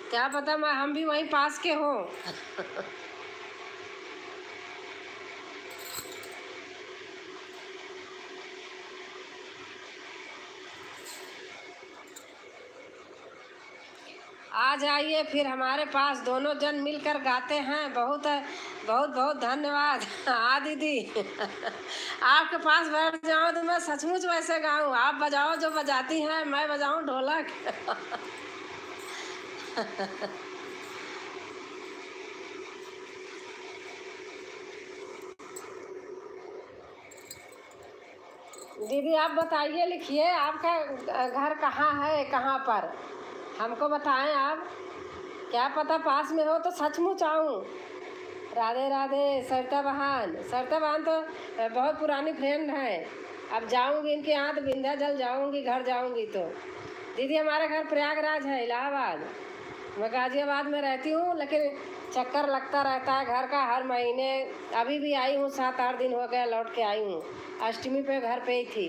क्या पता मैं हम भी वहीं पास के हों। आ जाइए फिर हमारे पास, दोनों जन मिलकर गाते हैं। बहुत बहुत बहुत धन्यवाद। हाँ दीदी। आपके पास बैठ जाऊँ तो मैं सचमुच वैसे गाऊँ। आप बजाओ जो बजाती हैं, मैं बजाऊँ ढोलक। दीदी आप बताइए, लिखिए आपका घर कहाँ है, कहाँ पर, हमको बताएं आप। क्या पता पास में हो तो सचमुच आऊँ। राधे राधे सरिता बहन। सरिता बहन तो बहुत पुरानी फ्रेंड है। अब जाऊंगी इनके यहाँ तो विंध्याचल जाऊंगी, घर जाऊंगी तो। दीदी हमारा घर प्रयागराज है, इलाहाबाद। मैं गाजियाबाद में रहती हूँ, लेकिन चक्कर लगता रहता है घर का हर महीने। अभी भी आई हूँ, 7-8 दिन हो गया लौट के आई हूँ। अष्टमी पे घर पे ही थी।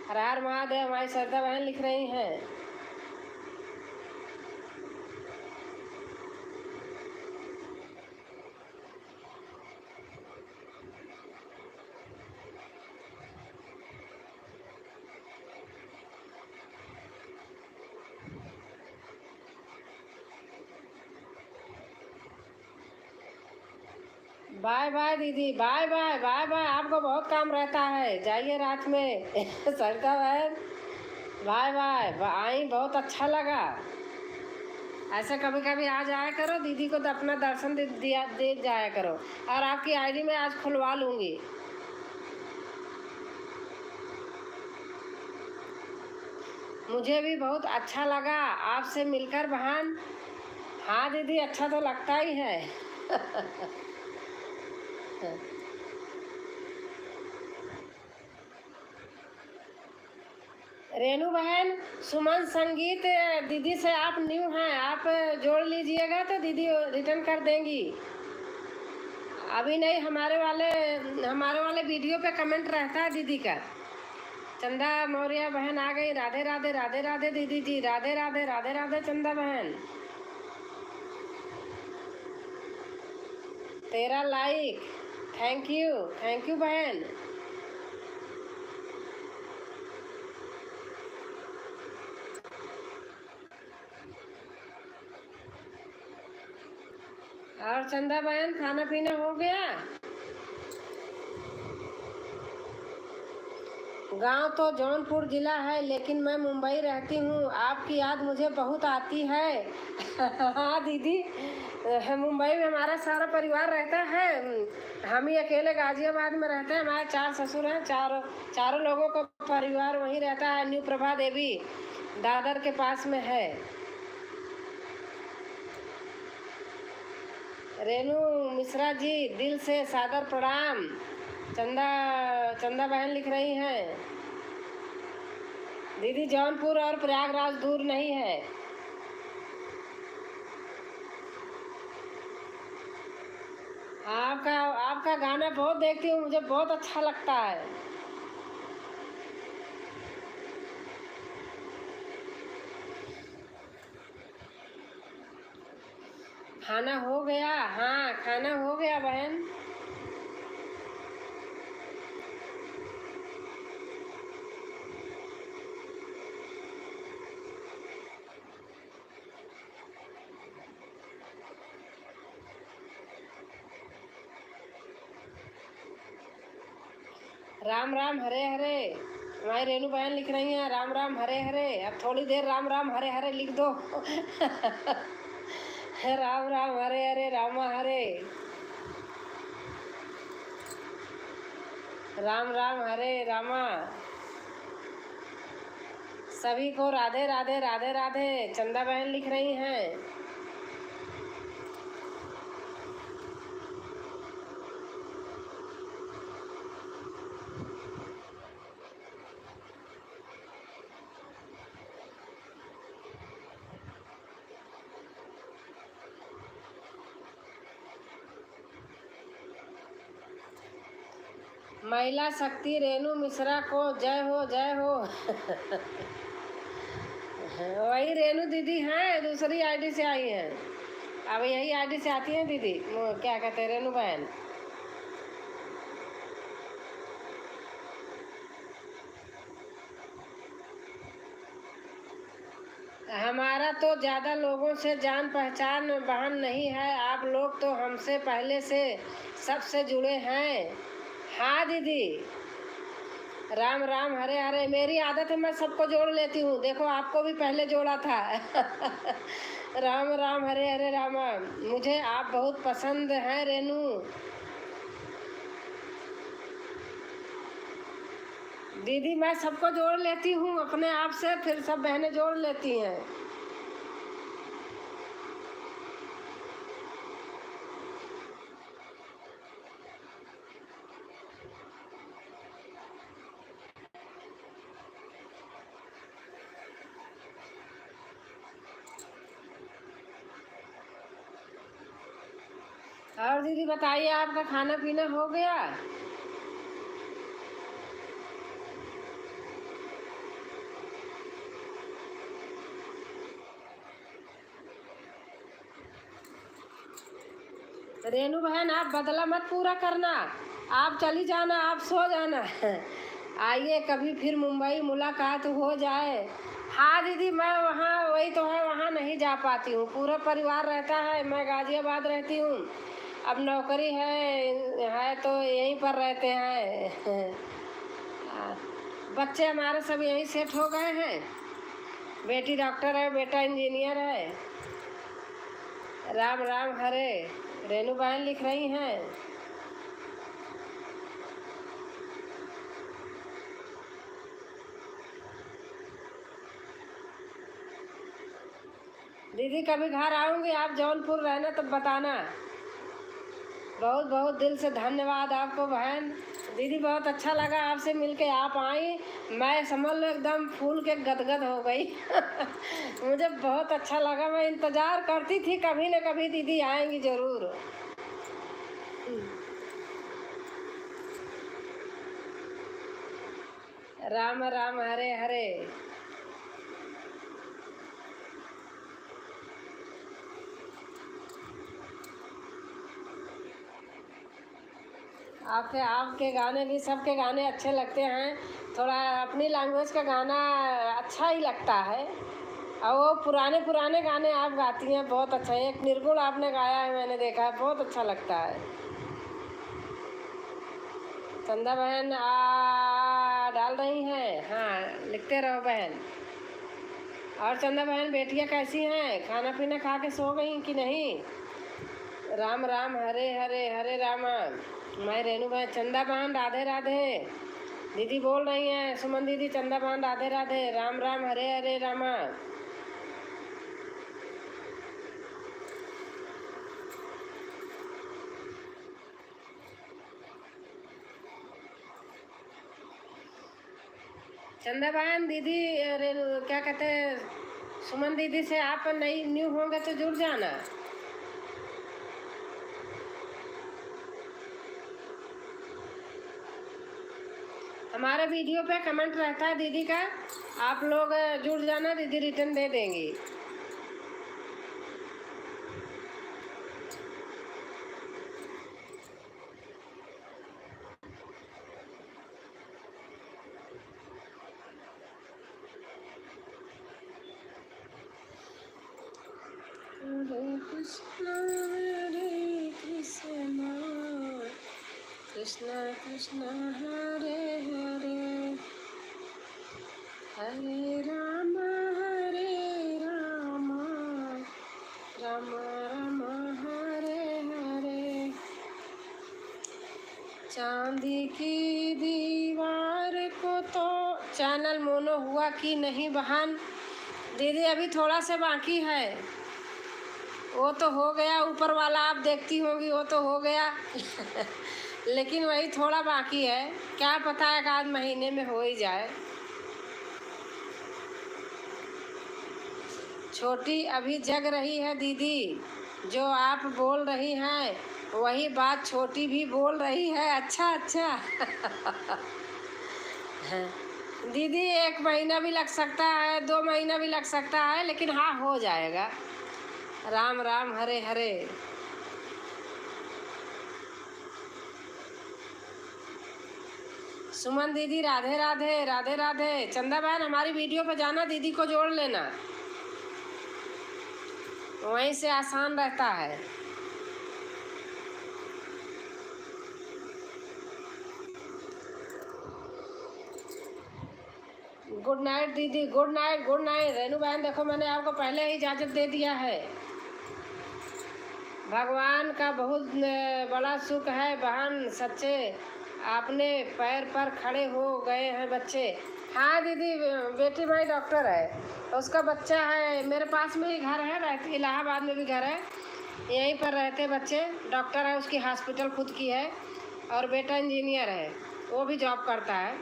हर हर महादेव, हमारी सरिता बहन लिख रही हैं। बाय बाय दीदी, बाय बाय बाय बाय। आपको बहुत काम रहता है, जाइए रात में। सरिता बहन बाय बाय। आई बहुत अच्छा लगा। ऐसे कभी कभी आ जाया करो, दीदी को तो अपना दर्शन दे जाया करो। और आपकी आईडी में आज खुलवा लूँगी। मुझे भी बहुत अच्छा लगा आपसे मिलकर बहन। हाँ दीदी, अच्छा तो लगता ही है। रेनू बहन, सुमन संगीत दीदी से आप न्यू हैं, आप जोड़ लीजिएगा तो दीदी रिटर्न कर देंगी। अभी नहीं, हमारे वाले वीडियो पे कमेंट रहता है दीदी का। चंदा मौर्य बहन आ गई। राधे राधे राधे राधे दीदी जी, राधे राधे राधे राधे चंदा बहन। तेरा लाइक, थैंक यू बहन। और चंदा बहन, खाना पीना हो गया? गांव तो जौनपुर जिला है, लेकिन मैं मुंबई रहती हूँ। आपकी याद मुझे बहुत आती है। हाँ दीदी, मुंबई में हमारा सारा परिवार रहता है। हम ही अकेले गाजियाबाद में रहते हैं। हमारे 4 ससुर हैं, चारों लोगों का परिवार वहीं रहता है। न्यू प्रभा देवी दादर के पास में है। रेनू मिश्रा जी, दिल से सादर प्रणाम। चंदा चंदा बहन लिख रही हैं, दीदी जौनपुर और प्रयागराज दूर नहीं है। आपका आपका गाना बहुत देखती हूँ, मुझे बहुत अच्छा लगता है। खाना हो गया? हाँ खाना हो गया बहन। राम राम हरे हरे। हमारी रेनू बहन लिख रही हैं, राम राम हरे हरे। अब थोड़ी देर राम राम हरे हरे लिख दो। राम राम हरे हरे रामा हरे। राम राम हरे रामा। सभी को राधे राधे राधे राधे। चंदा बहन लिख रही हैं। महिला शक्ति रेणु मिश्रा को जय हो जय हो। वही रेणु दीदी हैं, दूसरी आईडी से आई हैं। अब यही आईडी से आती हैं दीदी, क्या कहते हैं, रेणु बहन। हमारा तो ज़्यादा लोगों से जान पहचान बहन नहीं है, आप लोग तो हमसे पहले से सबसे जुड़े हैं। हाँ दीदी, राम राम हरे हरे। मेरी आदत है मैं सबको जोड़ लेती हूँ, देखो आपको भी पहले जोड़ा था। राम राम हरे हरे रामा। मुझे आप बहुत पसंद हैं रेनू दीदी। मैं सबको जोड़ लेती हूँ अपने आप से, फिर सब बहनें जोड़ लेती हैं। और दीदी बताइए, आपका खाना पीना हो गया? रेनू बहन, आप बदला मत पूरा करना, आप चली जाना, आप सो जाना। आइए कभी फिर मुंबई मुलाकात हो जाए। हाँ दीदी, मैं वहाँ, वही तो है, वहाँ नहीं जा पाती हूँ, पूरा परिवार रहता है, मैं गाजियाबाद रहती हूँ। अब नौकरी है तो यहीं पर रहते हैं। बच्चे हमारे सब यहीं सेट हो गए हैं, बेटी डॉक्टर है, बेटा इंजीनियर है। राम राम हरे। रेनू बहन लिख रही हैं। दीदी कभी घर आऊँगी, आप जौनपुर रहना तब बताना। बहुत बहुत दिल से धन्यवाद आपको बहन। दीदी बहुत अच्छा लगा आपसे मिलके, आप आई, मैं समझ लो एकदम फूल के गदगद हो गई। मुझे बहुत अच्छा लगा, मैं इंतज़ार करती थी कभी न कभी दीदी आएंगी ज़रूर। राम राम हरे हरे। आपके गाने भी, सबके गाने अच्छे लगते हैं। थोड़ा अपनी लैंग्वेज का गाना अच्छा ही लगता है, और वो पुराने पुराने गाने आप गाती हैं, बहुत अच्छा है। एक निर्गुण आपने गाया है, मैंने देखा है, बहुत अच्छा लगता है। चंदा बहन डाल रही हैं, हाँ लिखते रहो बहन। और चंदा बहन, बेटियाँ कैसी हैं, खाना पीना खा के सो गई कि नहीं? राम राम हरे हरे हरे रामा। मैं रेनू बहन, चंदा बहन राधे राधे। दीदी बोल रही हैं, सुमन दीदी, चंदा बहन राधे राधे, राम राम हरे हरे रामा। चंदा बहन दीदी, अरे क्या कहते हैं, सुमन दीदी से आप नई न्यू होंगे तो जुड़ जाना। हमारे वीडियो पे कमेंट रहता है दीदी का, आप लोग जुड़ जाना, दीदी रिटर्न दे देंगी। हरे कृष्णा कृष्णा कृष्णा हरे हरे, हरे राम राम राम हरे हरे। चांदी की दीवार को तो चैनल मोनो हुआ कि नहीं बहन? दीदी अभी थोड़ा सा बाकी है, वो तो हो गया, ऊपर वाला आप देखती होंगी, वो तो हो गया। लेकिन वही थोड़ा बाकी है, क्या पता एक आध महीने में हो ही जाए। छोटी अभी जग रही है दीदी, जो आप बोल रही हैं वही बात छोटी भी बोल रही है, अच्छा अच्छा। हाँ, दीदी 1 महीना भी लग सकता है, 2 महीना भी लग सकता है, लेकिन हाँ हो जाएगा। राम राम हरे हरे। सुमन दीदी राधे राधे, राधे राधे। चंदा बहन हमारी वीडियो पे जाना, दीदी को जोड़ लेना, वहीं से आसान रहता है। गुड नाइट दीदी, good night good night. Renu बहन देखो मैंने आपको पहले ही इजाज़त दे दिया है। भगवान का बहुत बड़ा सुख है बहन, सच्चे आपने पैर पर खड़े हो गए हैं बच्चे। हाँ दीदी, बेटी भाई डॉक्टर है, उसका बच्चा है मेरे पास में ही घर है, रहती इलाहाबाद में भी घर है, यहीं पर रहते बच्चे। डॉक्टर है, उसकी हॉस्पिटल खुद की है, और बेटा इंजीनियर है, वो भी जॉब करता है,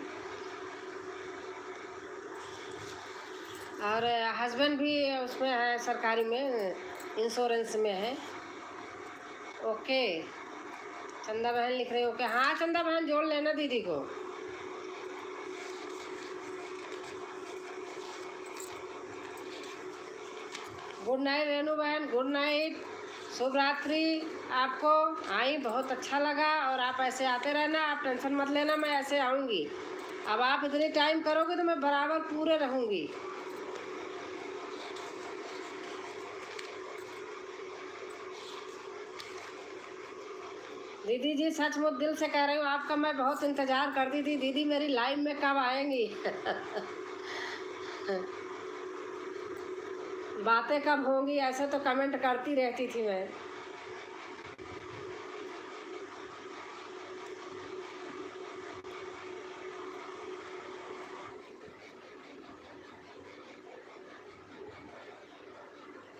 और हस्बैंड भी उसमें है, सरकारी में इंश्योरेंस में है। ओके, चंदा बहन लिख रही हो ओके। हाँ चंदा बहन जोड़ लेना दीदी को। गुड नाइट रेनू बहन, गुड नाइट, शुभ रात्रि आपको। आई बहुत अच्छा लगा, और आप ऐसे आते रहना, आप टेंशन मत लेना, मैं ऐसे आऊँगी। अब आप इतनी टाइम करोगे तो मैं बराबर पूरे रहूँगी। दीदी जी सचमुच दिल से कह रही हूँ, आपका मैं बहुत इंतज़ार करती थी दीदी, मेरी लाइफ में कब आएंगी। बातें कब होंगी, ऐसे तो कमेंट करती रहती थी मैं।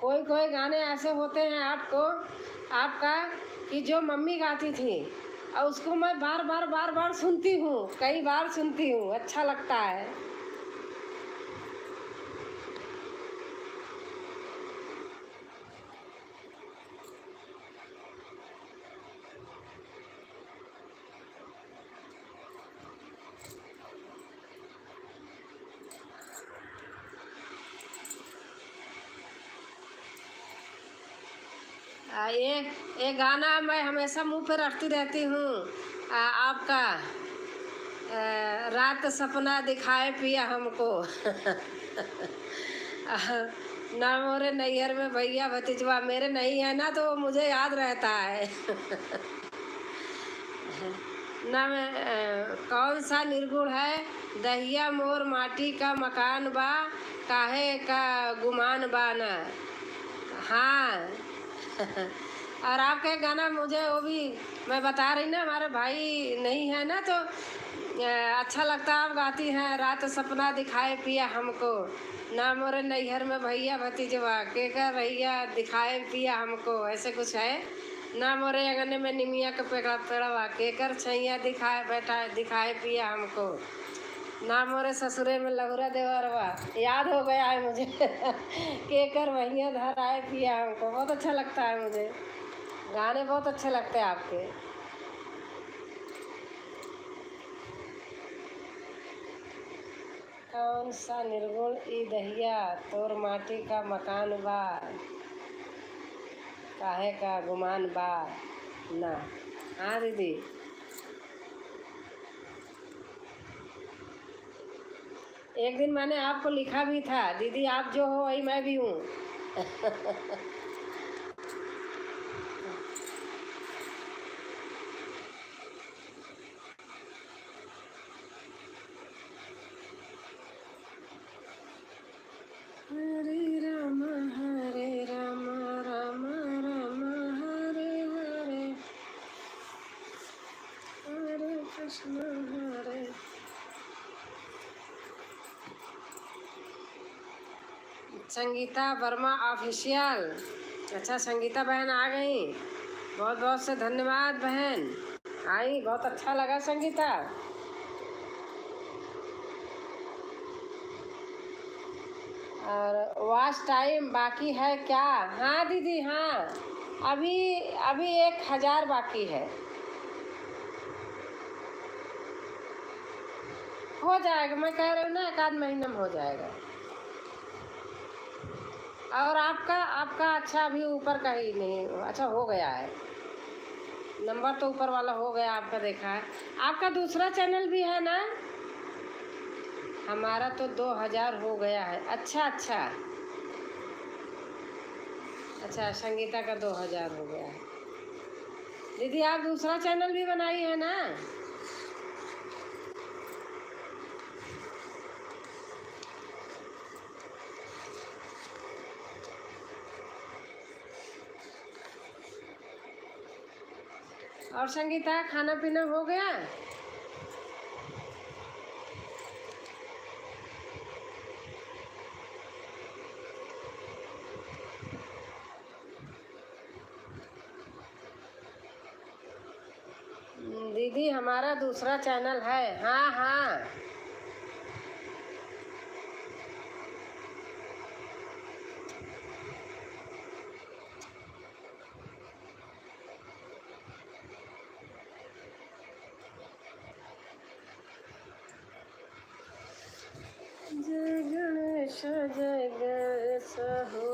कोई कोई गाने ऐसे होते हैं आपको, आपका, कि जो मम्मी गाती थी, और उसको मैं बार बार बार बार सुनती हूँ, कई बार सुनती हूँ, अच्छा लगता है। ये गाना मैं हमेशा मुंह पे रखती रहती हूँ। आपका रात सपना दिखाए पिया हमको। ना मोरे नैहर में भैया भतीजवा, मेरे नहीं है ना, तो मुझे याद रहता है। ना मैं कौन सा निर्गुण है, दहिया मोर माटी का मकान बा, काहे का गुमान बा ना। हाँ। और आपका एक गाना मुझे वो भी, मैं बता रही ना, हमारे भाई नहीं है ना, तो अच्छा लगता, आप गाती हैं, रात सपना दिखाए पिया हमको, ना मोरे नैहर में भैया भतीजवा, के कर रैया दिखाए पिया हमको, ऐसे कुछ है। ना मोरे अंगने में निमिया का पेड़वा, के कर छैया दिखाए बैठा दिखाए पिया हमको, ना मोरे ससुरे में लहुरा देवरवा, याद हो गया है मुझे। के कर वहिया धर आए पिया हमको, बहुत अच्छा लगता है मुझे, गाने बहुत अच्छे लगते हैं आपके। कौन सा निर्गुण ई दहिया तोर माटी का मकान बा, काहे का गुमान बा ना। हाँ दीदी, एक दिन मैंने आपको लिखा भी था, दीदी आप जो हो वही मैं भी हूँ। हरे राम राम राम हरे हरे, हरे कृष्ण हरे। संगीता वर्मा ऑफिशियल, अच्छा संगीता बहन आ गई, बहुत बहुत से धन्यवाद बहन, आई बहुत अच्छा लगा संगीता। और वॉच टाइम बाकी है क्या? हाँ दीदी हाँ, अभी अभी 1000 बाकी है। हो जाएगा, मैं कह रही हूँ ना, 1 आध महीने में हो जाएगा। और आपका आपका अच्छा अभी ऊपर का ही नहीं, अच्छा हो गया है, नंबर तो ऊपर वाला हो गया आपका, देखा है। आपका दूसरा चैनल भी है ना? हमारा तो 2000 हो गया है। अच्छा अच्छा अच्छा, संगीता का 2000 हो गया है। दीदी आप दूसरा चैनल भी बनाई है ना? और संगीता खाना पीना हो गया? दीदी हमारा दूसरा चैनल है। हाँ हाँ, जय गणेश जय गणेश हो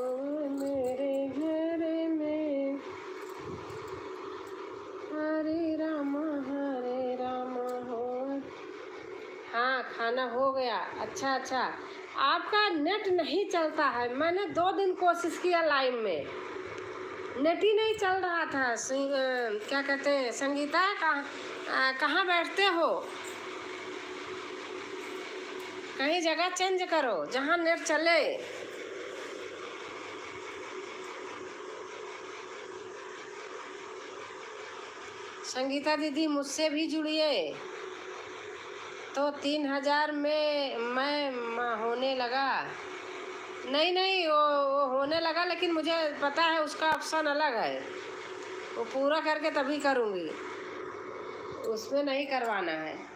मेरे घर में, हरे राम हो। हाँ खाना हो गया। अच्छा अच्छा, आपका नेट नहीं चलता है। मैंने 2 दिन कोशिश किया लाइव में, नेट ही नहीं चल रहा था। क्या कहते हैं संगीता, कहाँ बैठते हो? कहीं जगह चेंज करो जहाँ नेट चले। संगीता दीदी मुझसे भी जुड़िए, तो 3000 में मैं होने लगा। नहीं नहीं, वो होने लगा, लेकिन मुझे पता है उसका ऑप्शन अलग है, वो पूरा करके तभी करूँगी, उसमें नहीं करवाना है।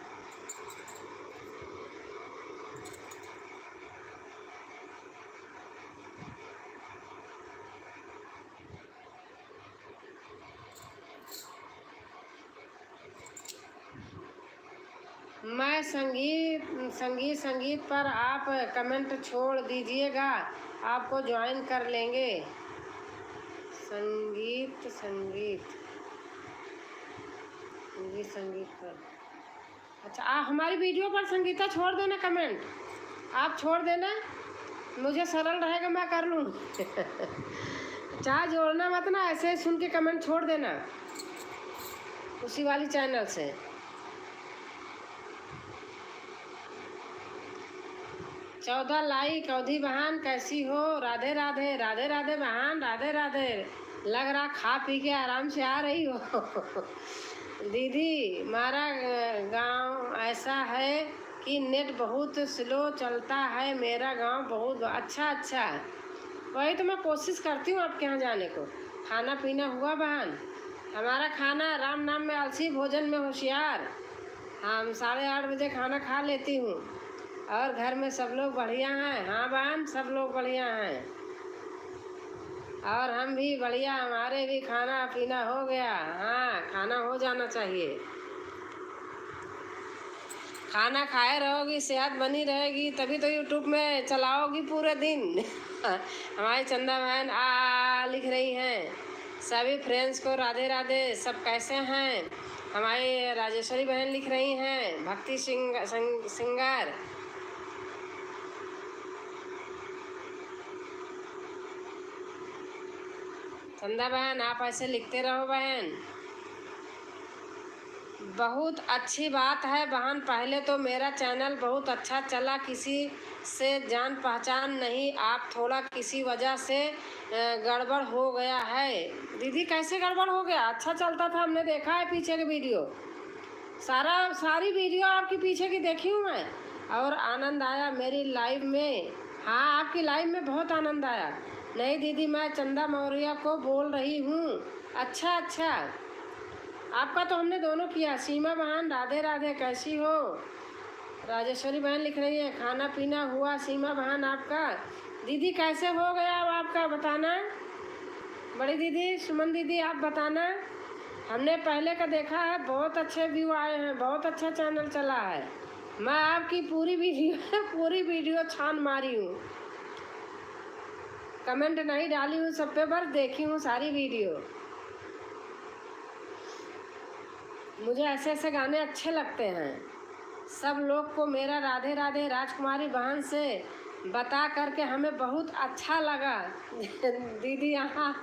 मैं संगीत पर आप कमेंट छोड़ दीजिएगा, आपको ज्वाइन कर लेंगे। संगीत पर अच्छा, आप हमारी वीडियो पर संगीता छोड़ देना कमेंट, आप छोड़ देना, मुझे सरल रहेगा, मैं कर लूँ। चाहे जोड़ना मत ना, ऐसे ही सुन के कमेंट छोड़ देना उसी वाली चैनल से। चौदह लाइक। अवधि बहन कैसी हो? राधे राधे। राधे राधे बहन, राधे राधे। लग रहा खा पी के आराम से आ रही हो। दीदी हमारा गांव ऐसा है कि नेट बहुत स्लो चलता है, मेरा गांव बहुत अच्छा अच्छा। वही तो मैं कोशिश करती हूँ आपके यहाँ जाने को। खाना पीना हुआ बहन? हमारा खाना राम नाम में आलसी, भोजन में होशियार। हम 8:30 बजे खाना खा लेती हूँ। और घर में सब लोग बढ़िया हैं? हाँ बहन, सब लोग बढ़िया हैं, और हम भी बढ़िया, हमारे भी खाना पीना हो गया। हाँ खाना हो जाना चाहिए, खाना खाए रहोगी, सेहत बनी रहेगी, तभी तो यूट्यूब में चलाओगी पूरे दिन। हमारी चंदा बहन लिख रही हैं। सभी फ्रेंड्स को राधे राधे। सब कैसे हैं? हमारी राजेश्वरी बहन लिख रही हैं, भक्ति सिंगर। चंदा बहन आप ऐसे लिखते रहो बहन, बहुत अच्छी बात है बहन। पहले तो मेरा चैनल बहुत अच्छा चला, किसी से जान पहचान नहीं, आप थोड़ा किसी वजह से गड़बड़ हो गया है। दीदी कैसे गड़बड़ हो गया? अच्छा चलता था, हमने देखा है पीछे की वीडियो, सारी वीडियो आपकी पीछे की देखी हूँ मैं, और आनंद आया मेरी लाइव में। हाँ आपकी लाइव में बहुत आनंद आया। नहीं दीदी, मैं चंदा मौर्य को बोल रही हूँ। अच्छा अच्छा, आपका तो हमने दोनों किया। सीमा बहन राधे राधे, कैसी हो? राजेश्वरी बहन लिख रही है खाना पीना हुआ। सीमा बहन आपका? दीदी कैसे हो गया अब आपका, बताना बड़ी दीदी सुमन दीदी आप बताना, हमने पहले का देखा है, बहुत अच्छे व्यू आए हैं, बहुत अच्छा चैनल चला है। मैं आपकी पूरी वीडियो छान मारी हूँ, कमेंट नहीं डाली हूँ सब पे, बस देखी हूँ सारी वीडियो। मुझे ऐसे ऐसे गाने अच्छे लगते हैं। सब लोग को मेरा राधे राधे राजकुमारी बहन से बता करके हमें बहुत अच्छा लगा। दीदी यहाँ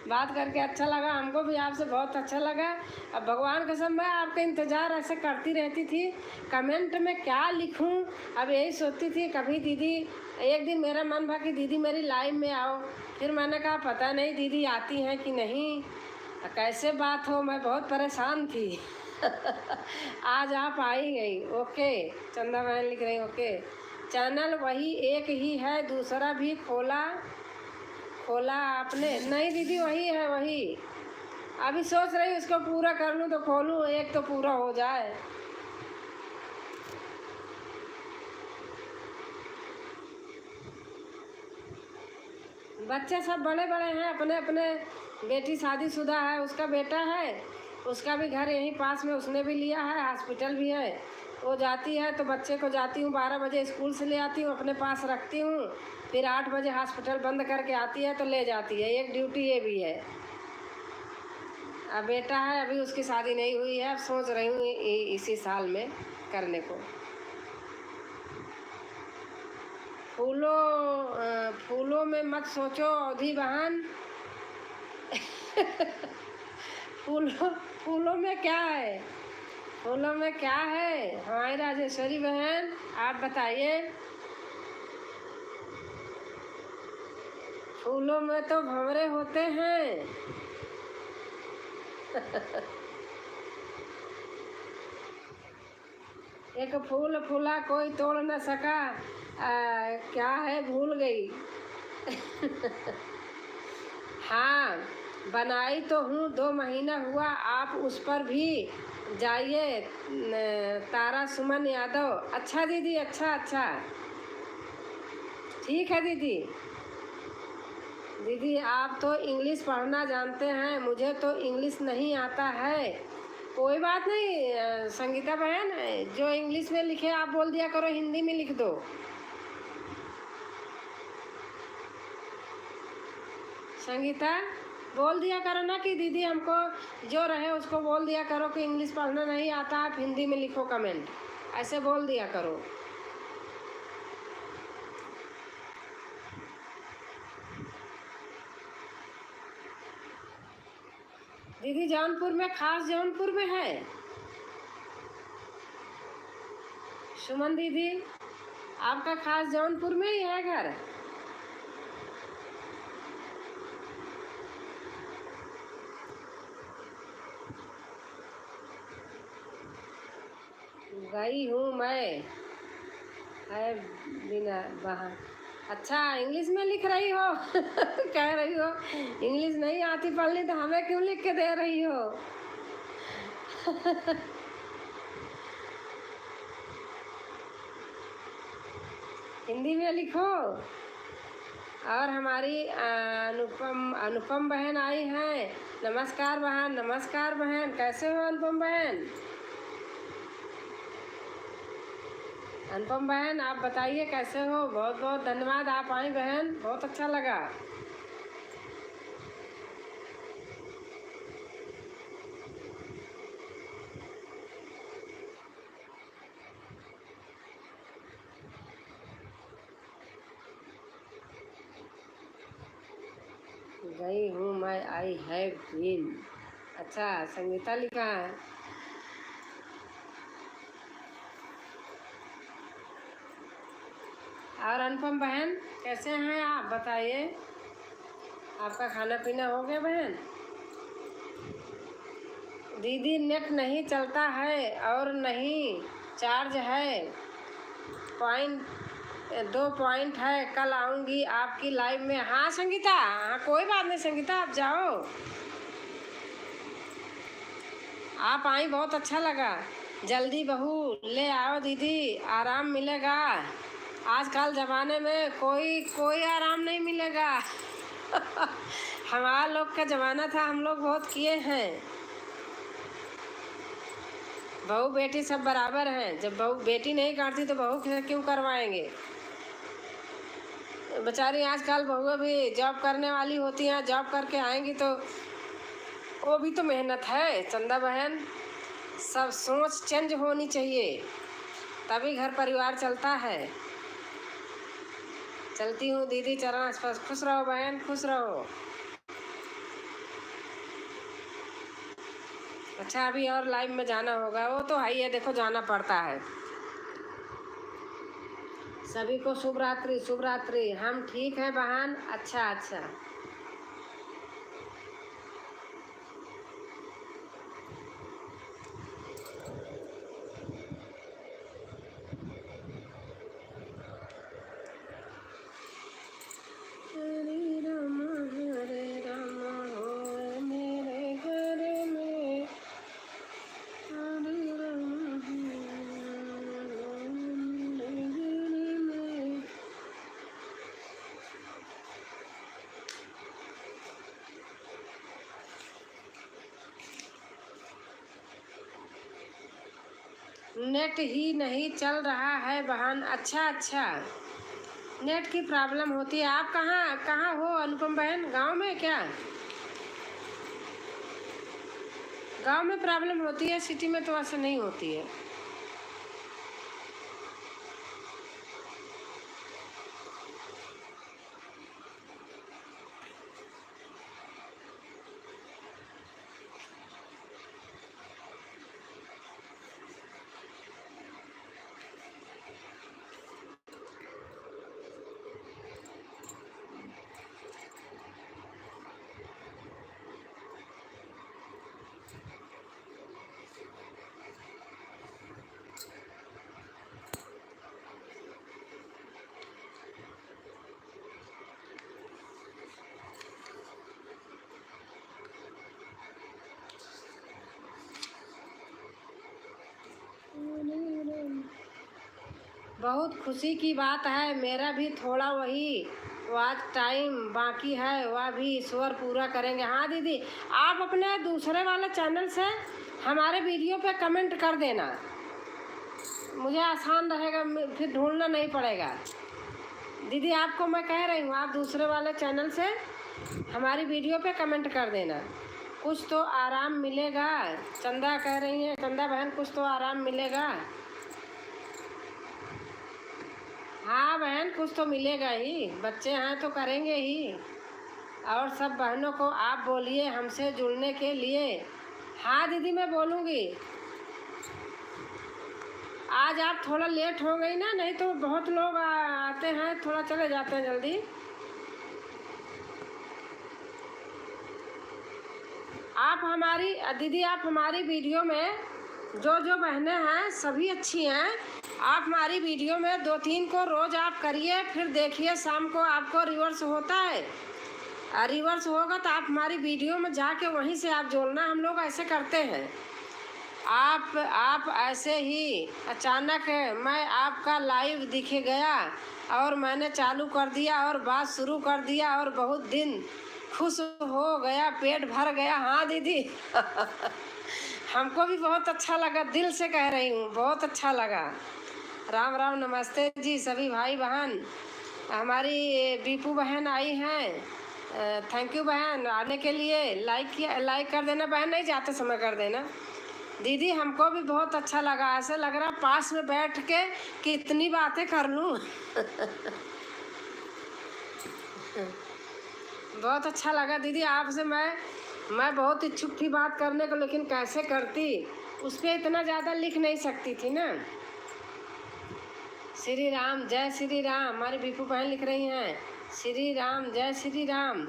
बात करके अच्छा लगा, हमको भी आपसे बहुत अच्छा लगा। अब भगवान कसम मैं आपका इंतज़ार ऐसे करती रहती थी, कमेंट में क्या लिखूं, अब यही सोचती थी। कभी दीदी, एक दिन मेरा मन भा कि दीदी मेरी लाइव में आओ, फिर मैंने कहा पता नहीं दीदी आती हैं कि नहीं, कैसे बात हो, मैं बहुत परेशान थी। आज आप आई गई। ओके, चंदा बहन लिख रही ओके। चैनल वही एक ही है, दूसरा भी खोला आपने? नहीं दीदी वही है, वही। अभी सोच रही उसको पूरा कर लूँ तो खोलूँ, एक तो पूरा हो जाए। बच्चे सब बड़े बड़े हैं, अपने अपने। बेटी शादीशुदा है, उसका बेटा है, उसका भी घर यहीं पास में, उसने भी लिया है, हॉस्पिटल भी है। वो जाती है तो बच्चे को जाती हूँ 12 बजे स्कूल से ले आती हूँ, अपने पास रखती हूँ, फिर 8 बजे हॉस्पिटल बंद करके आती है तो ले जाती है। एक ड्यूटी ये भी है। अब बेटा है, अभी उसकी शादी नहीं हुई है, अब सोच रही हूँ इसी साल में करने को। फूलों में मत सोचो अवधि बहन। फूलों में क्या है? फूलों में क्या है हमारी राजेश्वरी बहन, आप बताइए। फूलों में तो भंवरे होते हैं। एक फूल फूला कोई तोड़ न सका, क्या है भूल गई। हाँ, बनाई तो हूँ 2 महीना हुआ, आप उस पर भी जाइए। तारा सुमन यादव। अच्छा दीदी, अच्छा अच्छा, ठीक है दीदी। दीदी आप तो इंग्लिश पढ़ना जानते हैं, मुझे तो इंग्लिश नहीं आता है। कोई बात नहीं संगीता बहन, जो इंग्लिश में लिखे आप बोल दिया करो, हिंदी में लिख दो। संगीता बोल दिया करो ना कि दीदी हमको जो रहे उसको बोल दिया करो कि इंग्लिश पढ़ना नहीं आता, आप हिंदी में लिखो कमेंट, ऐसे बोल दिया करो। दीदी जौनपुर में, खास जौनपुर में है? सुमन दीदी आपका खास जौनपुर में ही है घर? गई हूँ मैं, है बिना बहार। अच्छा इंग्लिश में लिख रही हो। कह रही हो इंग्लिश नहीं आती पढ़नी तो हमें क्यों लिख के दे रही हो? हिंदी में लिखो। और हमारी अनुपम बहन आई हैं। नमस्कार बहन, नमस्कार बहन, कैसे हो अनुपम बहन? अनुपम बहन आप बताइए कैसे हो? बहुत बहुत धन्यवाद, आप आई बहन, बहुत अच्छा लगा। गई हूँ मैं, आई हैव बीन। अच्छा संगीता लिखा है। और अनुपम बहन कैसे हैं आप बताइए? आपका खाना पीना हो गया बहन? दीदी नेट नहीं चलता है और नहीं चार्ज है, पॉइंट 2 पॉइंट है, कल आऊँगी आपकी लाइव में। हाँ संगीता, हाँ कोई बात नहीं संगीता, आप जाओ, आप आई बहुत अच्छा लगा। जल्दी बहू ले आओ दीदी, आराम मिलेगा। आजकल ज़माने में कोई आराम नहीं मिलेगा। हमारा लोग का ज़माना था, हम लोग बहुत किए हैं। बहू बेटी सब बराबर हैं। जब बहू बेटी नहीं काटती तो बहू से क्यों करवाएंगे? बेचारी आजकल बहुएं भी जॉब करने वाली होती हैं, जॉब करके आएंगी तो वो भी तो मेहनत है चंदा बहन। सब सोच चेंज होनी चाहिए, तभी घर परिवार चलता है। चलती हूँ दीदी चरण स्पर्श। खुश रहो बहन, खुश रहो। अच्छा, अभी और लाइव में जाना होगा, वो तो है ही है, देखो जाना पड़ता है। सभी को शुभ रात्रि, शुभ रात्रि। हम ठीक हैं बहन। अच्छा अच्छा। हरे राम होए मेरे घर में, हरे राम होए मेरे घर में। नेट ही नहीं चल रहा है बहन। अच्छा अच्छा, नेट की प्रॉब्लम होती है। आप कहाँ कहाँ हो अनुपम बहन? गांव में क्या? गांव में प्रॉब्लम होती है, सिटी में तो ऐसा नहीं होती है। बहुत खुशी की बात है। मेरा भी थोड़ा वही आज टाइम बाकी है, वह भी ईश्वर पूरा करेंगे। हाँ दीदी, आप अपने दूसरे वाले चैनल से हमारे वीडियो पे कमेंट कर देना, मुझे आसान रहेगा, फिर ढूंढना नहीं पड़ेगा। दीदी आपको मैं कह रही हूँ, आप दूसरे वाले चैनल से हमारी वीडियो पे कमेंट कर देना, कुछ तो आराम मिलेगा। चंदा कह रही है, चंदा बहन कुछ तो आराम मिलेगा। हाँ बहन, कुछ तो मिलेगा ही, बच्चे हैं तो करेंगे ही। और सब बहनों को आप बोलिए हमसे जुड़ने के लिए। हाँ दीदी मैं बोलूँगी। आज आप थोड़ा लेट हो गई ना, नहीं तो बहुत लोग आते हैं, थोड़ा चले जाते हैं जल्दी। आप हमारी दीदी, आप हमारी वीडियो में जो बहनें हैं सभी अच्छी हैं। आप हमारी वीडियो में 2-3 को रोज़ आप करिए, फिर देखिए शाम को आपको रिवर्स होता है। रिवर्स होगा तो आप हमारी वीडियो में जाके वहीं से आप जोड़ना, हम लोग ऐसे करते हैं। आप ऐसे ही अचानक मैं आपका लाइव दिखे गया और मैंने चालू कर दिया और बात शुरू कर दिया और बहुत दिन खुश हो गया, पेट भर गया। हाँ दीदी हमको भी बहुत अच्छा लगा, दिल से कह रही हूँ, बहुत अच्छा लगा। राम राम, नमस्ते जी सभी भाई बहन। हमारी बीपू बहन आई हैं, थैंक यू बहन आने के लिए। लाइक कर देना बहन, नहीं जाते समय कर देना। दीदी हमको भी बहुत अच्छा लगा, ऐसा लग रहा पास में बैठ के कितनी बातें कर लूँ बहुत अच्छा लगा दीदी आपसे। मैं बहुत इच्छुक थी बात करने को, लेकिन कैसे करती, उस पर इतना ज़्यादा लिख नहीं सकती थी ना। श्री राम, जय श्री राम। हमारी बीपू बहन लिख रही हैं श्री राम, जय श्री राम,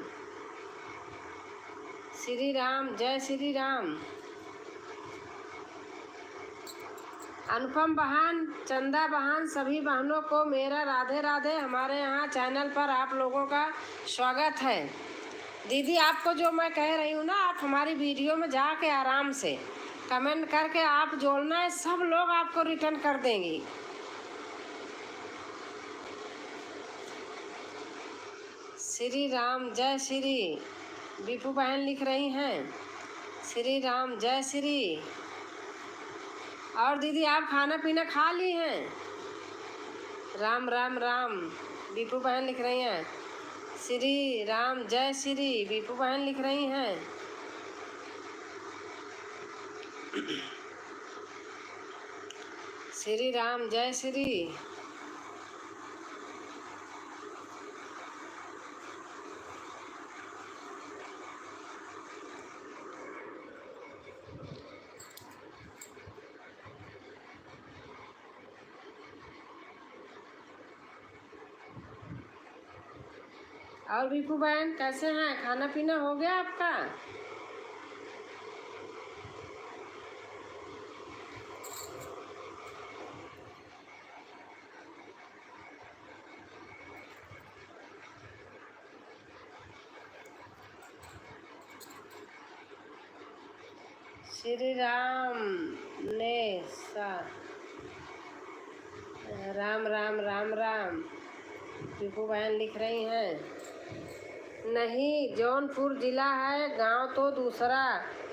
श्री राम, जय श्री राम। अनुपम बहन, चंदा बहन, सभी बहनों को मेरा राधे राधे। हमारे यहाँ चैनल पर आप लोगों का स्वागत है। दीदी आपको जो मैं कह रही हूँ ना, आप हमारी वीडियो में जाके आराम से कमेंट करके आप जोड़ना है, सब लोग आपको रिटर्न कर देंगी। श्री राम जय श्री। बीपू बहन लिख रही हैं श्री राम जय श्री। और दीदी आप खाना पीना खा ली हैं? राम राम राम। बीपू बहन लिख रही हैं श्री राम जय श्री। बीपू बहन लिख रही हैं श्री राम जय श्री। और बीपू बहन कैसे हैं? खाना पीना हो गया आपका? श्री राम ने सा राम राम राम राम। बीपू बहन लिख रही हैं नहीं, जौनपुर जिला है, गांव तो दूसरा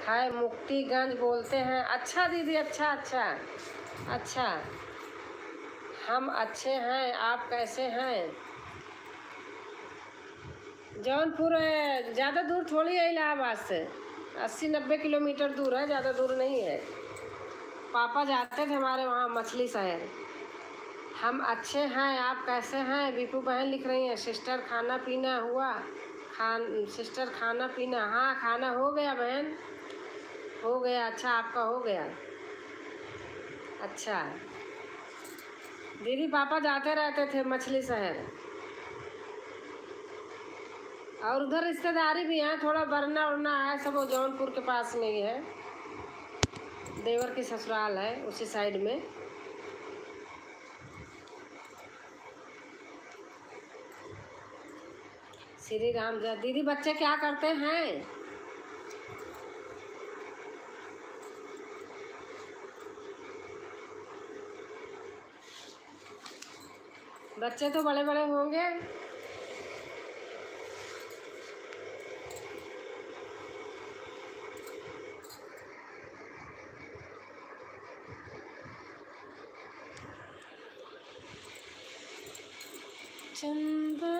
है, मुक्तिगंज बोलते हैं। अच्छा दीदी, अच्छा अच्छा अच्छा। हम अच्छे हैं, आप कैसे हैं? जौनपुर है, ज़्यादा दूर थोड़ी है इलाहाबाद से, 80-90 किलोमीटर दूर है, ज़्यादा दूर नहीं है। पापा जाते थे हमारे वहाँ मछली शहर। हम अच्छे हैं, आप कैसे हैं? बीपू बहन लिख रही हैं सिस्टर खाना पीना हुआ? सिस्टर खाना पीना, हाँ खाना हो गया बहन, हो गया। अच्छा आपका हो गया? अच्छा दीदी, पापा जाते रहते थे मछली शहर। और उधर रिश्तेदारी भी है, थोड़ा बरना उड़ना है, सब वो जौनपुर के पास में ही है, देवर की ससुराल है उसी साइड में। श्री राम जय। दीदी बच्चे क्या करते हैं? बच्चे तो बड़े बड़े होंगे। चंदा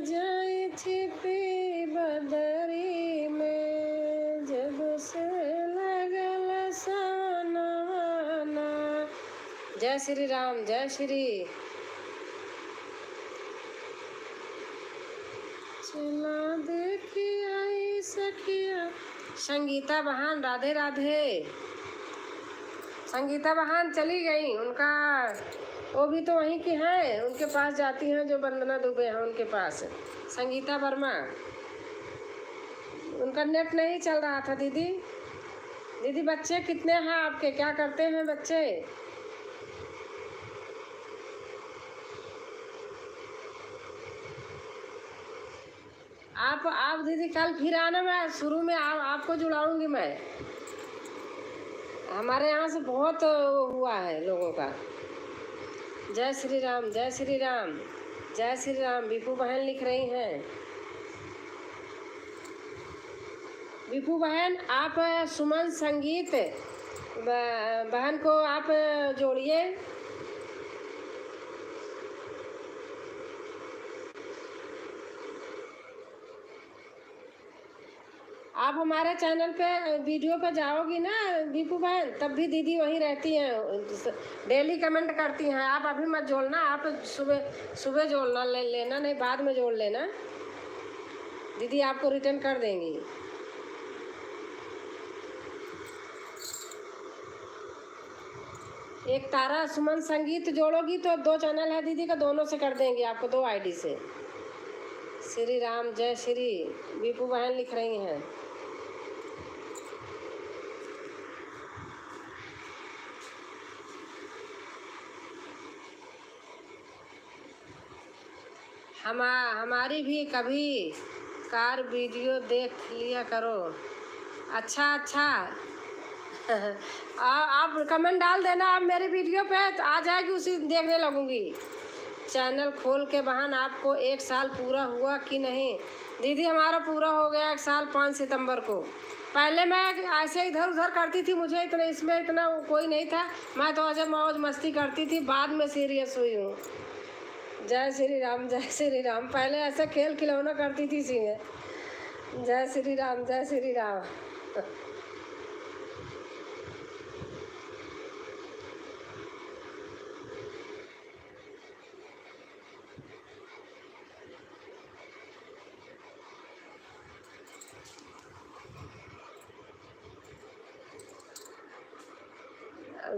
जाए छिपी बदरी में, जब से लगल सनवाना। जय श्री राम जय श्री। चला देखी आई सखिया। संगीता बहन राधे राधे। संगीता बहन चली गई, उनका वो भी तो वहीं की हैं, उनके पास जाती हैं जो वंदना दुबे हैं उनके पास। संगीता वर्मा, उनका नेट नहीं चल रहा था दीदी। दीदी बच्चे कितने हैं आपके? क्या करते हैं बच्चे? आप दीदी कल फिर आना, मैं शुरू में आपको जुड़ाऊंगी मैं। हमारे यहाँ से बहुत हुआ है लोगों का। जय श्री राम जय श्री राम जय श्री राम। बीपू बहन लिख रही हैं। बीपू बहन आप सुमन संगीत बहन को आप जोड़िए। आप हमारे चैनल पे वीडियो पे जाओगी ना बीपू बहन, तब भी दीदी वहीं रहती हैं, डेली कमेंट करती हैं। आप अभी मत जोड़ना, आप सुबह जोड़ना, ले लेना, नहीं बाद में जोड़ लेना, दीदी आपको रिटर्न कर देंगी। एक तारा सुमन संगीत जोड़ोगी तो 2 चैनल है दीदी का, दोनों से कर देंगे आपको, 2 आईडी से। श्री राम जय श्री। बीपू बहन लिख रही हैं। हमारी भी कभी कार वीडियो देख लिया करो। अच्छा अच्छा आप कमेंट डाल देना, आप मेरी वीडियो पे तो आ जाएगी, उसी देखने लगूंगी। चैनल खोल के बहन आपको 1 साल पूरा हुआ कि नहीं? दीदी हमारा पूरा हो गया 1 साल 5 सितंबर को। पहले मैं ऐसे इधर उधर करती थी, मुझे इतना इसमें इतना कोई नहीं था, मैं तो ऐसे मौज मस्ती करती थी, बाद में सीरियस हुई हूँ। जय श्री राम, जय श्री राम। पहले ऐसे खेल खिलौना करती थी इसी में। जय श्री राम, जय श्री राम।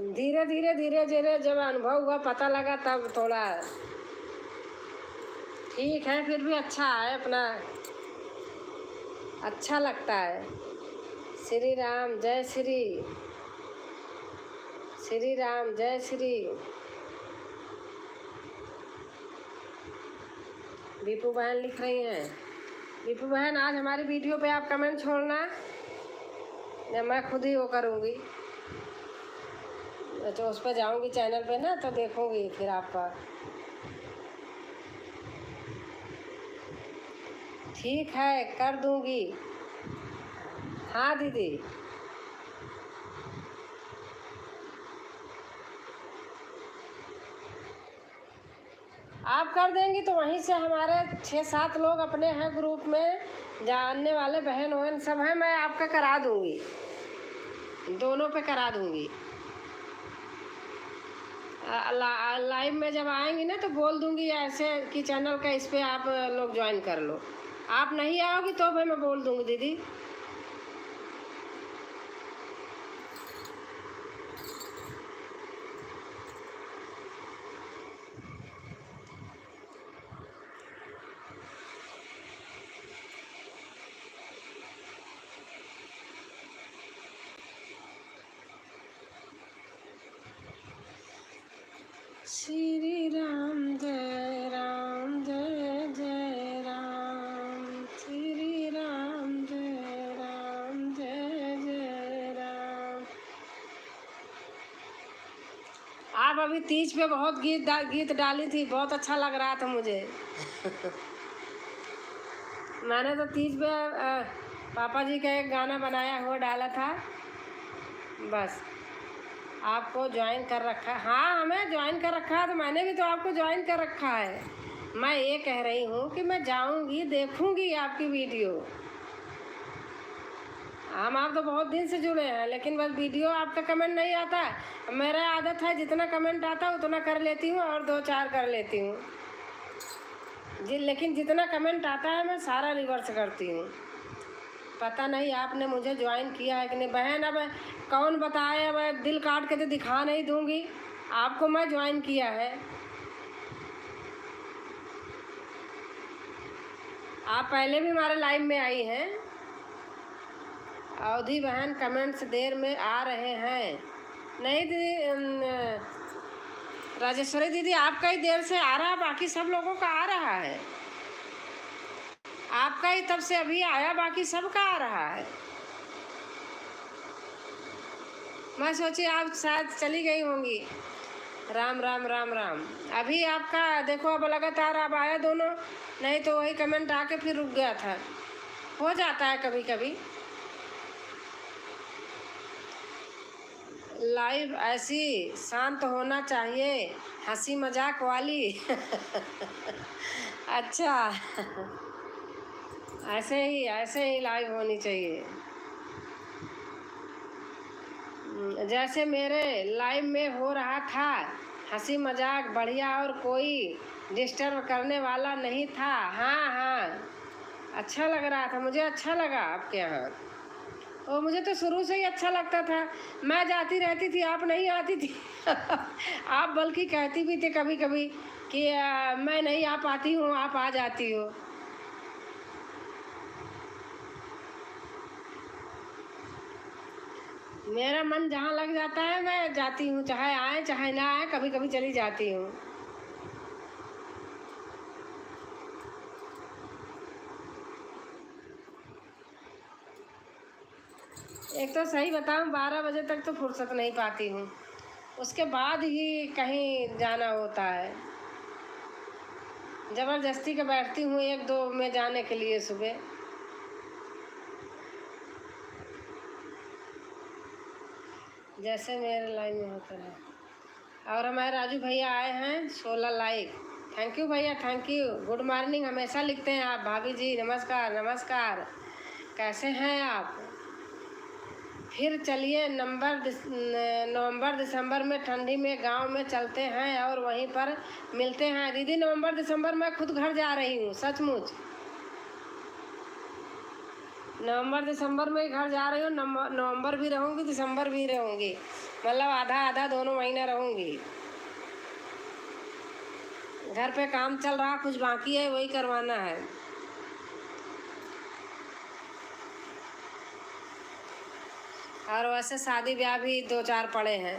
धीरे धीरे धीरे धीरे जब अनुभव हुआ, पता लगा, तब थोड़ा ठीक है, फिर भी अच्छा है अपना, अच्छा लगता है। श्री राम, जय श्री राम, जय श्री। बीपू बहन लिख रही हैं। बीपू बहन आज हमारी वीडियो पे आप कमेंट छोड़ना, या मैं खुद ही वो करूँगी, तो उस पर जाऊँगी चैनल पे ना, तो देखूँगी फिर आपका। ठीक है, कर दूँगी। हाँ दीदी, आप कर देंगी तो वहीं से हमारे 6-7 लोग अपने हैं ग्रुप में, जानने वाले बहन वहन सब हैं, मैं आपका करा दूँगी, दोनों पे करा दूँगी। लाइव में जब आएंगी ना तो बोल दूँगी ऐसे कि चैनल का इस पे आप लोग ज्वाइन कर लो। आप नहीं आओगी तो भाई मैं बोल दूँगी दीदी। श्री राम जय राम, जय जय राम। श्री राम जय राम, जय जय राम। आप अभी तीज पे बहुत गीत डाली थी, बहुत अच्छा लग रहा था मुझे। मैंने तो तीज पे पापा जी का एक गाना बनाया हुआ डाला था, बस। आपको ज्वाइन कर रखा है? हाँ, हमें ज्वाइन कर रखा है, तो मैंने भी तो आपको ज्वाइन कर रखा है। मैं ये कह रही हूँ कि मैं जाऊँगी, देखूँगी आपकी वीडियो। हम आप तो बहुत दिन से जुड़े हैं, लेकिन बस वीडियो आपका कमेंट नहीं आता है। मेरा आदत है जितना कमेंट आता है उतना कर लेती हूँ, और 2-4 कर लेती हूँ जी, लेकिन जितना कमेंट आता है मैं सारा रिवर्स करती हूँ। पता नहीं आपने मुझे ज्वाइन किया है कि नहीं बहन। अब कौन बताए, अब दिल काट के तो दिखा नहीं दूँगी आपको मैं ज्वाइन किया है। आप पहले भी हमारे लाइव में आई हैं। अवधि बहन कमेंट्स देर में आ रहे हैं। नहीं दीदी, राजेश्वरी दीदी आपका ही देर से आ रहा है, बाकी सब लोगों का आ रहा है। आपका ही तब से अभी आया, बाकी सबका आ रहा है। मैं सोची आप शायद चली गई होंगी। राम राम राम राम। अभी आपका देखो, अब लगातार अब आया दोनों, नहीं तो वही कमेंट आके फिर रुक गया था। हो जाता है कभी कभी। लाइव ऐसी शांत होना चाहिए, हंसी मजाक वाली। अच्छा, ऐसे ही लाइव होनी चाहिए। जैसे मेरे लाइव में हो रहा था, हंसी मजाक बढ़िया, और कोई डिस्टर्ब करने वाला नहीं था। हाँ हाँ, अच्छा लग रहा था, मुझे अच्छा लगा आपके यहाँ। और मुझे तो शुरू से ही अच्छा लगता था। मैं जाती रहती थी, आप नहीं आती थी। आप बल्कि कहती भी थे कभी कभी कि मैं नहीं आ पाती हूँ, आप आ जाती हो। मेरा मन जहाँ लग जाता है मैं जाती हूँ, चाहे आए चाहे ना आए, कभी कभी चली जाती हूँ। एक तो सही बताऊँ, 12 बजे तक तो फुर्सत नहीं पाती हूँ, उसके बाद ही कहीं जाना होता है। ज़बरदस्ती के बैठती हूँ 1-2 में जाने के लिए सुबह। जैसे मेरे लाइन में होता है। और हमारे राजू भैया आए हैं 16 लाइक। थैंक यू भैया, थैंक यू। गुड मॉर्निंग हमेशा लिखते हैं आप। भाभी जी नमस्कार नमस्कार, कैसे हैं आप? फिर चलिए नवंबर दिसंबर में ठंडी में गांव में चलते हैं और वहीं पर मिलते हैं। दीदी नवंबर दिसंबर में खुद घर जा रही हूँ, सचमुच नवंबर दिसंबर में घर जा रही हूँ। नवंबर भी रहूँगी, दिसंबर भी रहूँगी, मतलब आधा आधा दोनों महीने रहूँगी। घर पे काम चल रहा, कुछ बाकी है, वही करवाना है। और वैसे शादी ब्याह भी 2-4 पड़े हैं।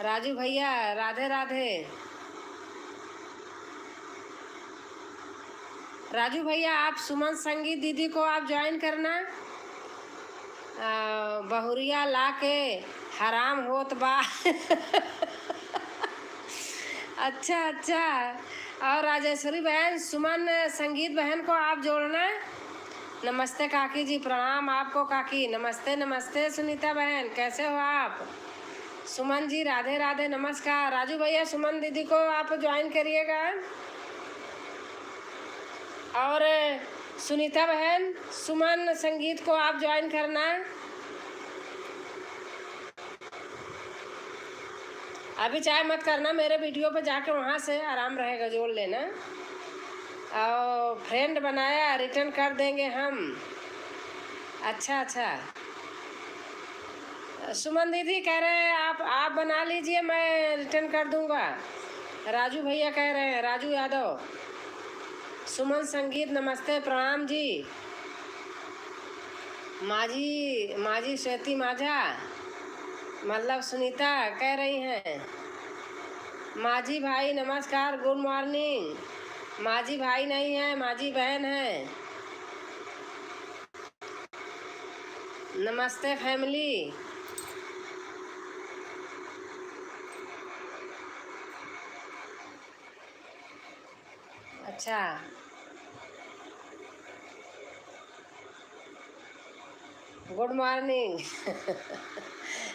राजू भैया राधे राधे। राजू भैया आप सुमन संगीत दीदी को आप ज्वाइन करना। बहुरिया ला के हराम होत बा। अच्छा अच्छा। और राजेश्वरी बहन सुमन संगीत बहन को आप जोड़ना। नमस्ते काकी जी, प्रणाम आपको काकी। नमस्ते नमस्ते सुनीता बहन, कैसे हो आप? सुमन जी राधे राधे नमस्कार। राजू भैया सुमन दीदी को आप ज्वाइन करिएगा। और सुनीता बहन सुमन संगीत को आप ज्वाइन करना। अभी चाहे मत करना, मेरे वीडियो पे जाके वहाँ से आराम रहेगा, जोड़ लेना। और फ्रेंड बनाया, रिटर्न कर देंगे हम। अच्छा अच्छा। सुमन दीदी कह रहे हैं आप बना लीजिए, मैं रिटर्न कर दूंगा। राजू भैया कह रहे हैं, राजू यादव। सुमन संगीत नमस्ते प्रणाम जी। माजी श्वेती माझा, मतलब सुनीता कह रही हैं। माजी भाई नमस्कार, गुड मॉर्निंग। माजी भाई नहीं है, माजी बहन है। नमस्ते फैमिली। अच्छा गुड मॉर्निंग।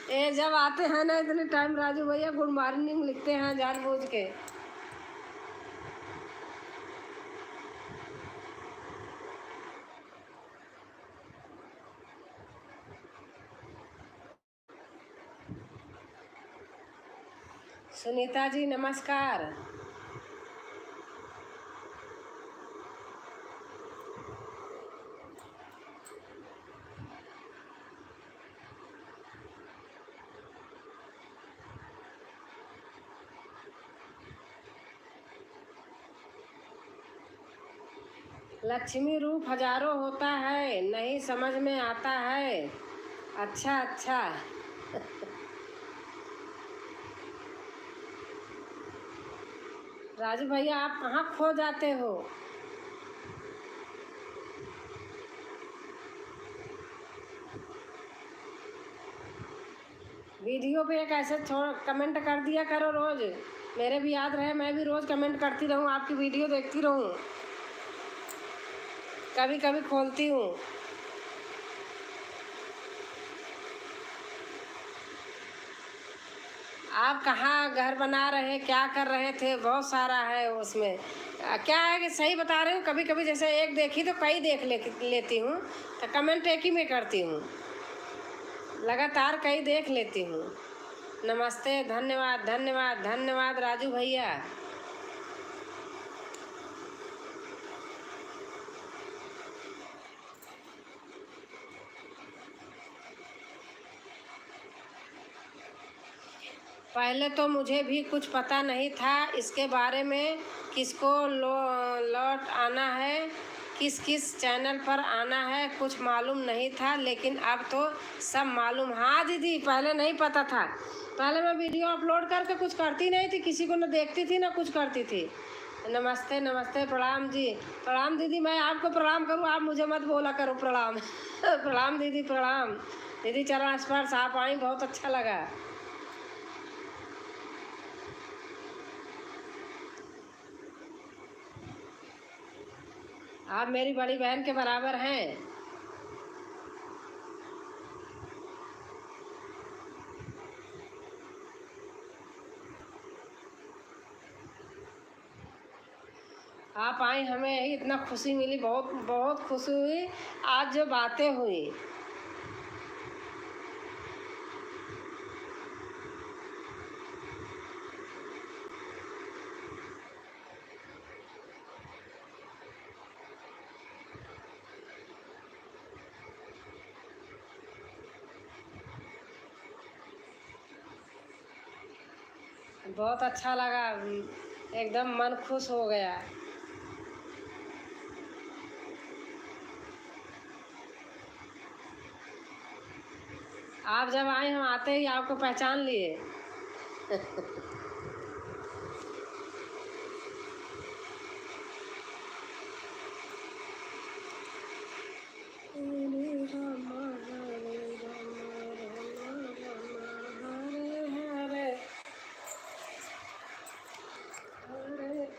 ये जब आते हैं ना इतने टाइम राजू भैया गुड मॉर्निंग लिखते हैं जानबूझ के। सुनीता जी नमस्कार। लक्ष्मी रूप हजारों होता है, नहीं समझ में आता है। अच्छा अच्छा। राजू भैया आप कहाँ खो जाते हो? वीडियो पे एक ऐसे कमेंट कर दिया करो रोज, मेरे भी याद रहे, मैं भी रोज कमेंट करती रहूँ, आपकी वीडियो देखती रहूँ, कभी कभी खोलती हूँ। आप कहाँ घर बना रहे, क्या कर रहे थे? बहुत सारा है उसमें। क्या है कि सही बता रही हूँ, कभी कभी जैसे एक देखी तो कई लेती हूँ, तो कमेंट एक ही में करती हूँ, लगातार कई देख लेती हूँ। नमस्ते, धन्यवाद धन्यवाद धन्यवाद राजू भैया। पहले तो मुझे भी कुछ पता नहीं था इसके बारे में, किसको लौट आना है, किस किस चैनल पर आना है, कुछ मालूम नहीं था, लेकिन अब तो सब मालूम। हाँ दीदी, पहले नहीं पता था। पहले मैं वीडियो अपलोड करके कुछ करती नहीं थी, किसी को न देखती थी ना कुछ करती थी। नमस्ते नमस्ते, प्रणाम जी। प्रणाम दीदी, मैं आपको प्रणाम करूँ, आप मुझे मत बोला करो प्रणाम। प्रणाम दीदी प्रणाम। दीदी चरण स्पर्श आप आई, बहुत अच्छा लगा। आप मेरी बड़ी बहन के बराबर हैं। आप आई, हमें यही इतना खुशी मिली, बहुत बहुत खुशी हुई आज जो बातें हुई। बहुत अच्छा लगा, एकदम मन खुश हो गया। आप जब आए हम आते ही आपको पहचान लिए।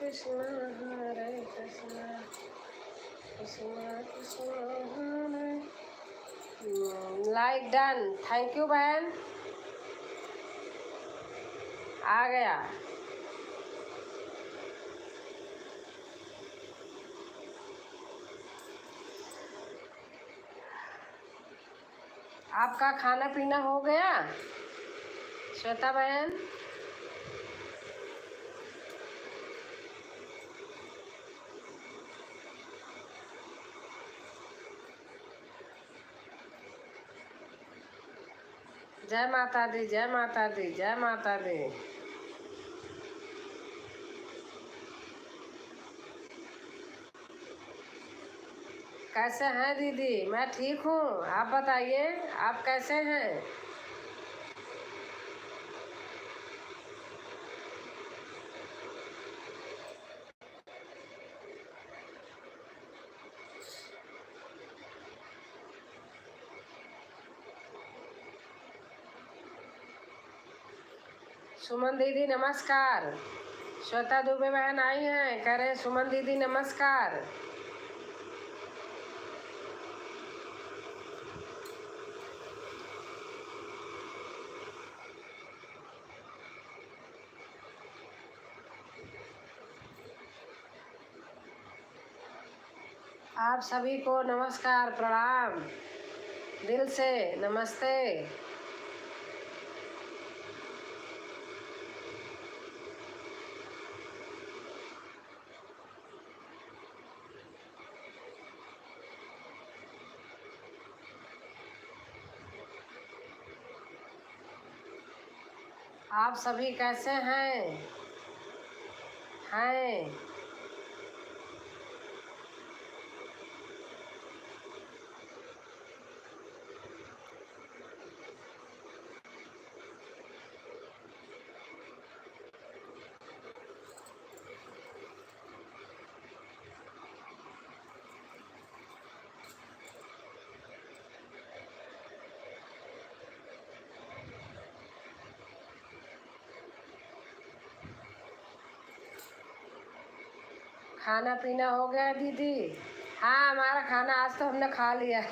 कृष्ण हरे कृष्ण कृष्ण कृष्ण हरे। लाइक डन, थैंक यू बहन। आ गया। आपका खाना पीना हो गया श्वेता बहन? जय माता दी, जय माता दी, जय माता दी। कैसे हैं दीदी? मैं ठीक हूँ, आप बताइए आप कैसे हैं? सुमन दीदी नमस्कार। श्वेता दुबे बहन आई हैं, कह रहे हैं सुमन दीदी नमस्कार। आप सभी को नमस्कार, प्रणाम, दिल से नमस्ते। आप सभी कैसे हैं? खाना पीना हो गया दीदी? हाँ, हमारा खाना आज तो हमने खा लिया।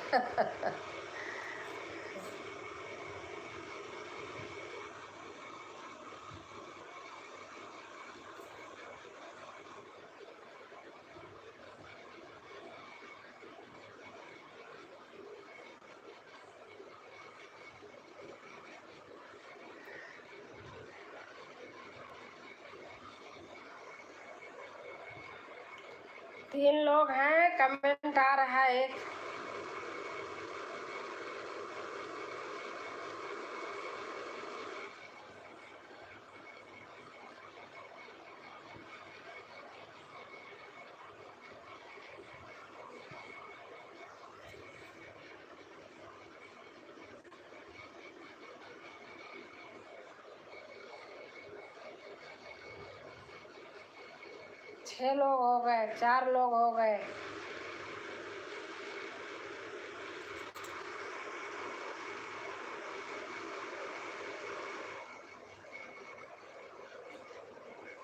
3 लोग हैं, कमेंट आ रहा है एक। छह लोग हो गए, 4 लोग हो गए।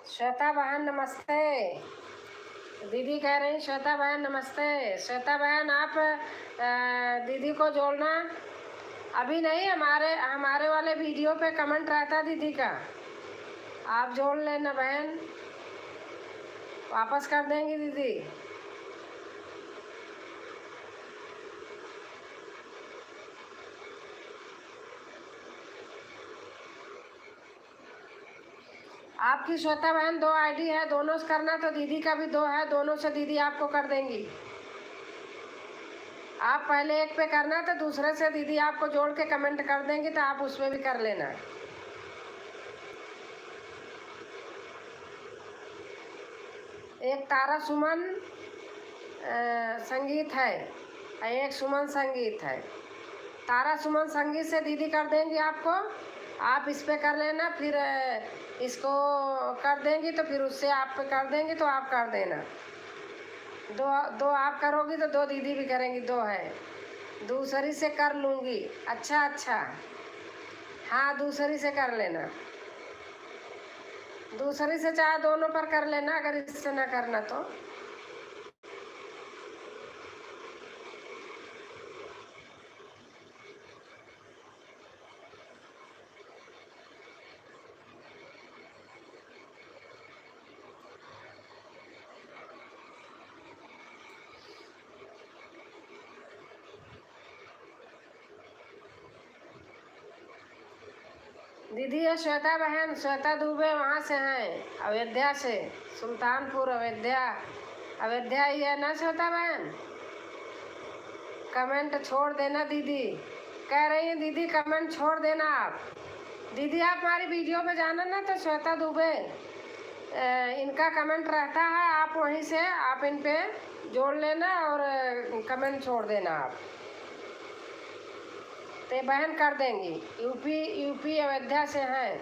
श्वेता बहन नमस्ते। दीदी कह रही श्वेता बहन नमस्ते। श्वेता बहन आप दीदी को जोड़ना अभी नहीं, हमारे हमारे वाले वीडियो पे कमेंट रहता दीदी का, आप जोड़ लेना बहन, वापस कर देंगी दीदी। आपकी श्वेता बहन 2 आईडी है, दोनों से करना, तो दीदी का भी 2 है, दोनों से दीदी आपको कर देंगी। आप पहले एक पे करना तो दूसरे से दीदी आपको जोड़ के कमेंट कर देंगी, तो आप उसमें भी कर लेना। एक तारा सुमन संगीत है, एक सुमन संगीत है। तारा सुमन संगीत से दीदी कर देंगी आपको, आप इस पे कर लेना, फिर इसको कर देंगी तो फिर उससे आप पे कर देंगी, तो आप कर देना। 2 आप करोगी तो 2 दीदी भी करेंगी, 2 है। दूसरी से कर लूँगी। अच्छा, हाँ दूसरी से कर लेना, दूसरी से चाहे दोनों पर कर लेना, अगर इससे ना करना तो। दीदी है श्वेता बहन, श्वेता दुबे वहाँ से हैं, अयोध्या से, सुल्तानपुर अयोध्या ही है ना श्वेता बहन। कमेंट छोड़ देना दीदी, कह रही हैं दीदी कमेंट छोड़ देना आप। दीदी आप हमारी वीडियो पे जाना ना, तो श्वेता दुबे इनका कमेंट रहता है, आप वहीं से आप इन पे जोड़ लेना और कमेंट छोड़ देना आप, तो बहन कर देंगी। यूपी अयोध्या से हैं।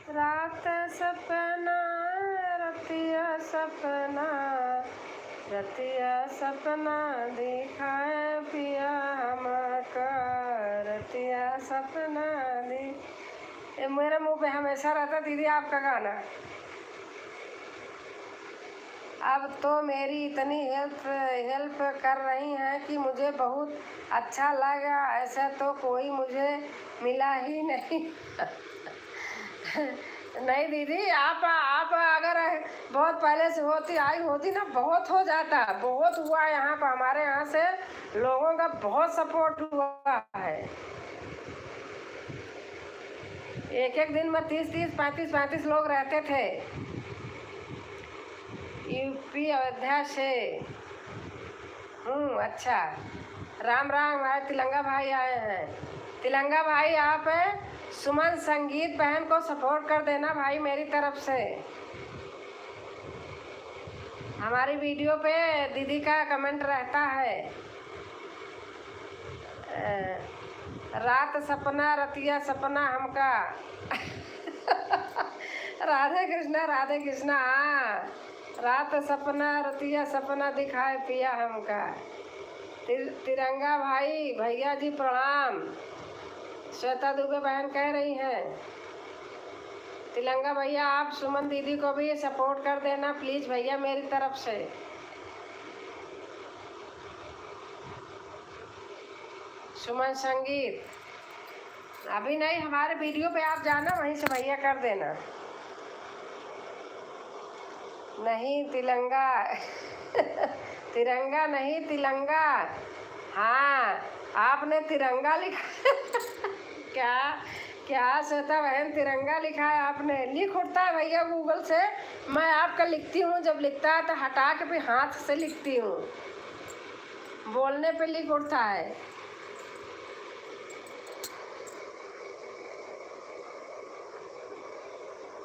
रात सपना रतिया सपना, रतिया सपना दिखाए पिया हमका, रतिया सपना दी। ये मेरे मुंह पे हमेशा रहता दीदी आपका गाना। अब तो मेरी इतनी हेल्प कर रही हैं कि मुझे बहुत अच्छा लगा, ऐसा तो कोई मुझे मिला ही नहीं। नहीं दीदी, आप अगर बहुत पहले से आई होती ना, बहुत हो जाता, बहुत हुआ यहाँ पर, हमारे यहाँ से लोगों का बहुत सपोर्ट हुआ है। एक दिन में 30 35 लोग रहते थे। यूपी अयोध्या से हूँ। अच्छा, राम हमारे तिलंगा भाई आए हैं। तिलंगा भाई आप सुमन संगीत बहन को सपोर्ट कर देना भाई, मेरी तरफ से। हमारी वीडियो पे दीदी का कमेंट रहता है, रात सपना रतिया सपना हमका। राधे कृष्णा, हाँ, रात सपना रतिया सपना दिखाए पिया हमका। तिरंगा भाई भैया जी प्रणाम। श्वेता दुबे बहन कह रही हैं, तिलंगा भैया आप सुमन दीदी को भी सपोर्ट कर देना प्लीज़ भैया, मेरी तरफ से। सुमन संगीत अभी नहीं, हमारे वीडियो पे आप जाना, वहीं से भैया कर देना। नहीं तिलंगा तिरंगा नहीं तिलंगा, हाँ आपने तिरंगा लिखा। क्या क्या श्वेता बहन, तिरंगा लिखा है आपने? लिख उठता है भैया गूगल से, मैं आपका लिखती हूँ, जब लिखता है तो हटा के भी हाथ से लिखती हूँ, बोलने पे लिख उठता है।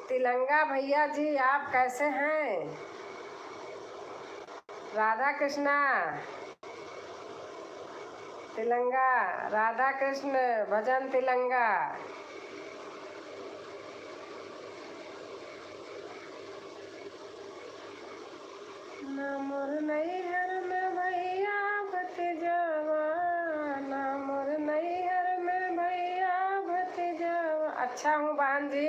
तिलंगा भैया जी आप कैसे हैं? राधा कृष्णा तिलंगा, राधा कृष्ण भजन तिलंगा। ना मोर नैहर में भैया भतीजवा, ना मोर नैहर में भैया अच्छा हूँ बहन जी।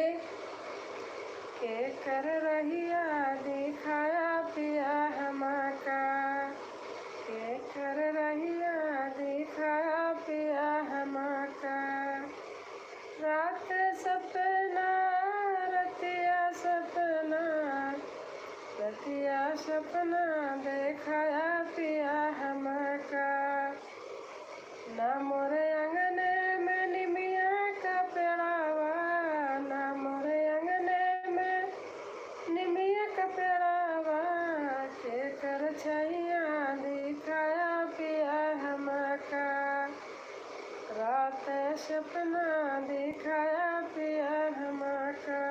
के कर रहिया दिखाया पिया हमका, के कर रहिया दिखाया पिया हमका। रात सपना रतिया सपना, रतिया सपना देखाया पिया हमका। ना मोरे अंगने में निमिया का पेड़ावा, ना मोरे अंगने में निमिया का पेड़ावा। के कर छैया दिखाया पिया हमका, रात सपना दिखाया पिया हमका।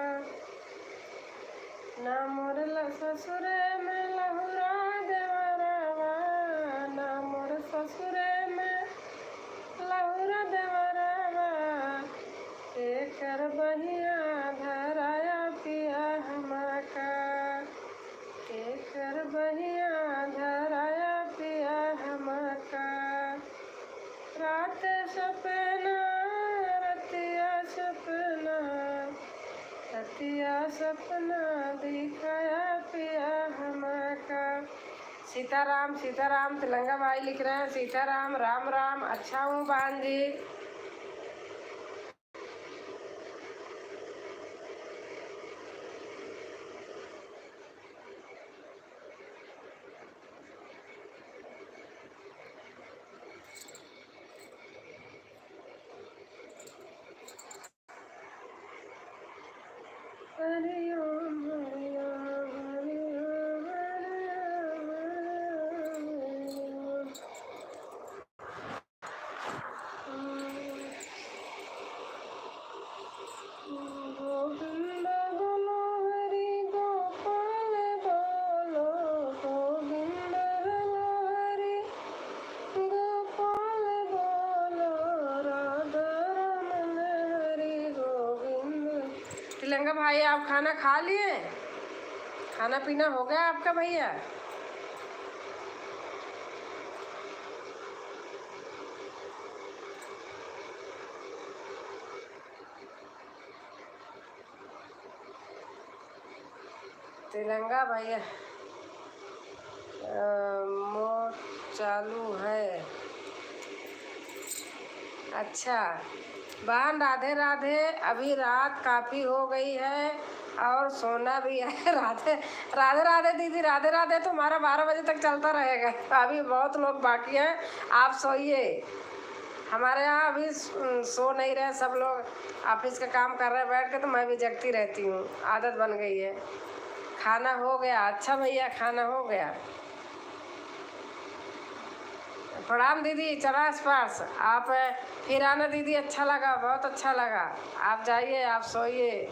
ना मोर ससुरे में लहुरा देवरवा, ना मोर ससुरे में लहुरा देवरवा। के कर बहिया धराया पिया हमका, के कर बहिया धराया पिया हमका। रात सपना रतिया सपना, रतिया सपना दिखाया पिया हमका। सीताराम सीताराम तिलंगा भाई लिख रहे हैं सीताराम राम राम। अच्छा हूँ बहन जी। हरि ओम हरि ओम हरि ओम हरि ओम। गोविंद बोलो हरि गोपाल बोलो, गोविंद बोलो हरि गोपाल बोलो। राधा रमन हरि गोविंद। तिलंगा भाई आप खाना खा लिए? खाना पीना हो गया आपका भैया? तिलंगा भैया मोड चालू है। अच्छा बहन राधे राधे। अभी रात काफ़ी हो गई है और सोना भी है। राधे राधे राधे दीदी, राधे राधे। तुम्हारा 12 बजे तक चलता रहेगा। अभी बहुत लोग बाकी हैं, आप सोइए। हमारे यहाँ अभी सो नहीं रहे सब लोग, ऑफिस का काम कर रहे हैं बैठ के, तो मैं भी जगती रहती हूँ, आदत बन गई है। खाना हो गया? अच्छा भैया खाना हो गया। प्रणाम दीदी, चला स्पर्श। आप फिर आना दीदी, अच्छा लगा, बहुत अच्छा लगा। आप जाइए, आप सोइए।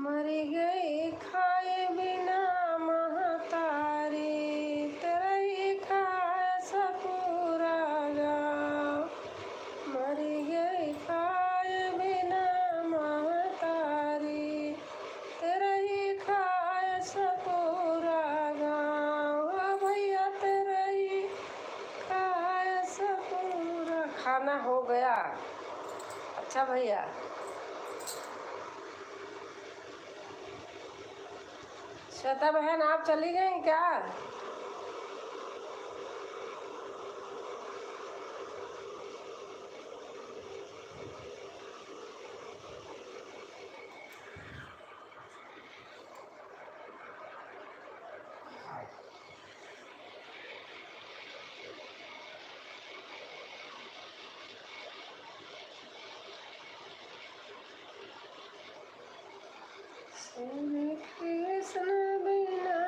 मरी गई खाए बिना महतारी, तेरा ही खाए सपूरा गाँव। मरी गई खाए बिना महतारी, तेरा ही खाए सपूरा गाँव। भैया तेरा ही खाए सपूरा। खाना हो गया? अच्छा भैया। श्वेता बहन आप चली गई क्या? श्री कृष्ण बिना,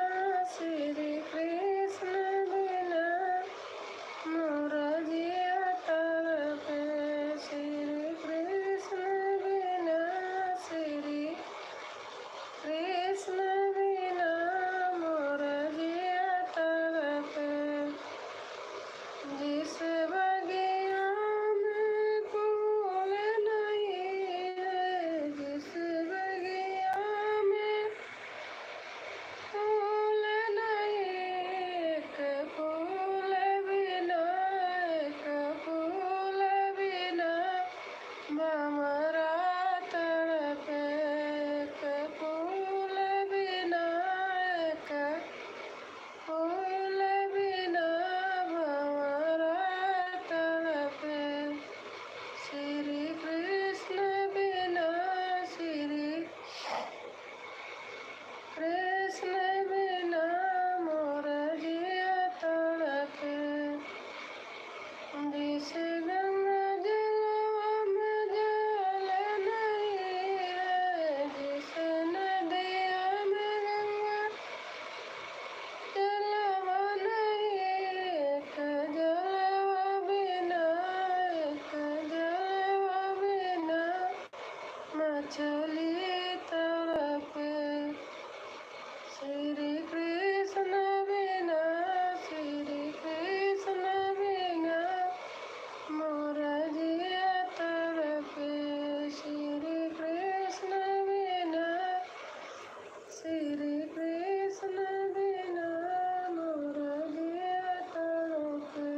श्री कृष्ण बिना मोर जिया तड़पे। श्री कृष्ण बिना, श्री कृष्ण बिना मोर जिया तड़पे। मुरली तड़पे श्री कृष्ण बिना श्री कृष्ण बिना मोर जिया तड़पे श्री कृष्ण बिना श्री कृष्ण बिना मोर जिया तड़पे।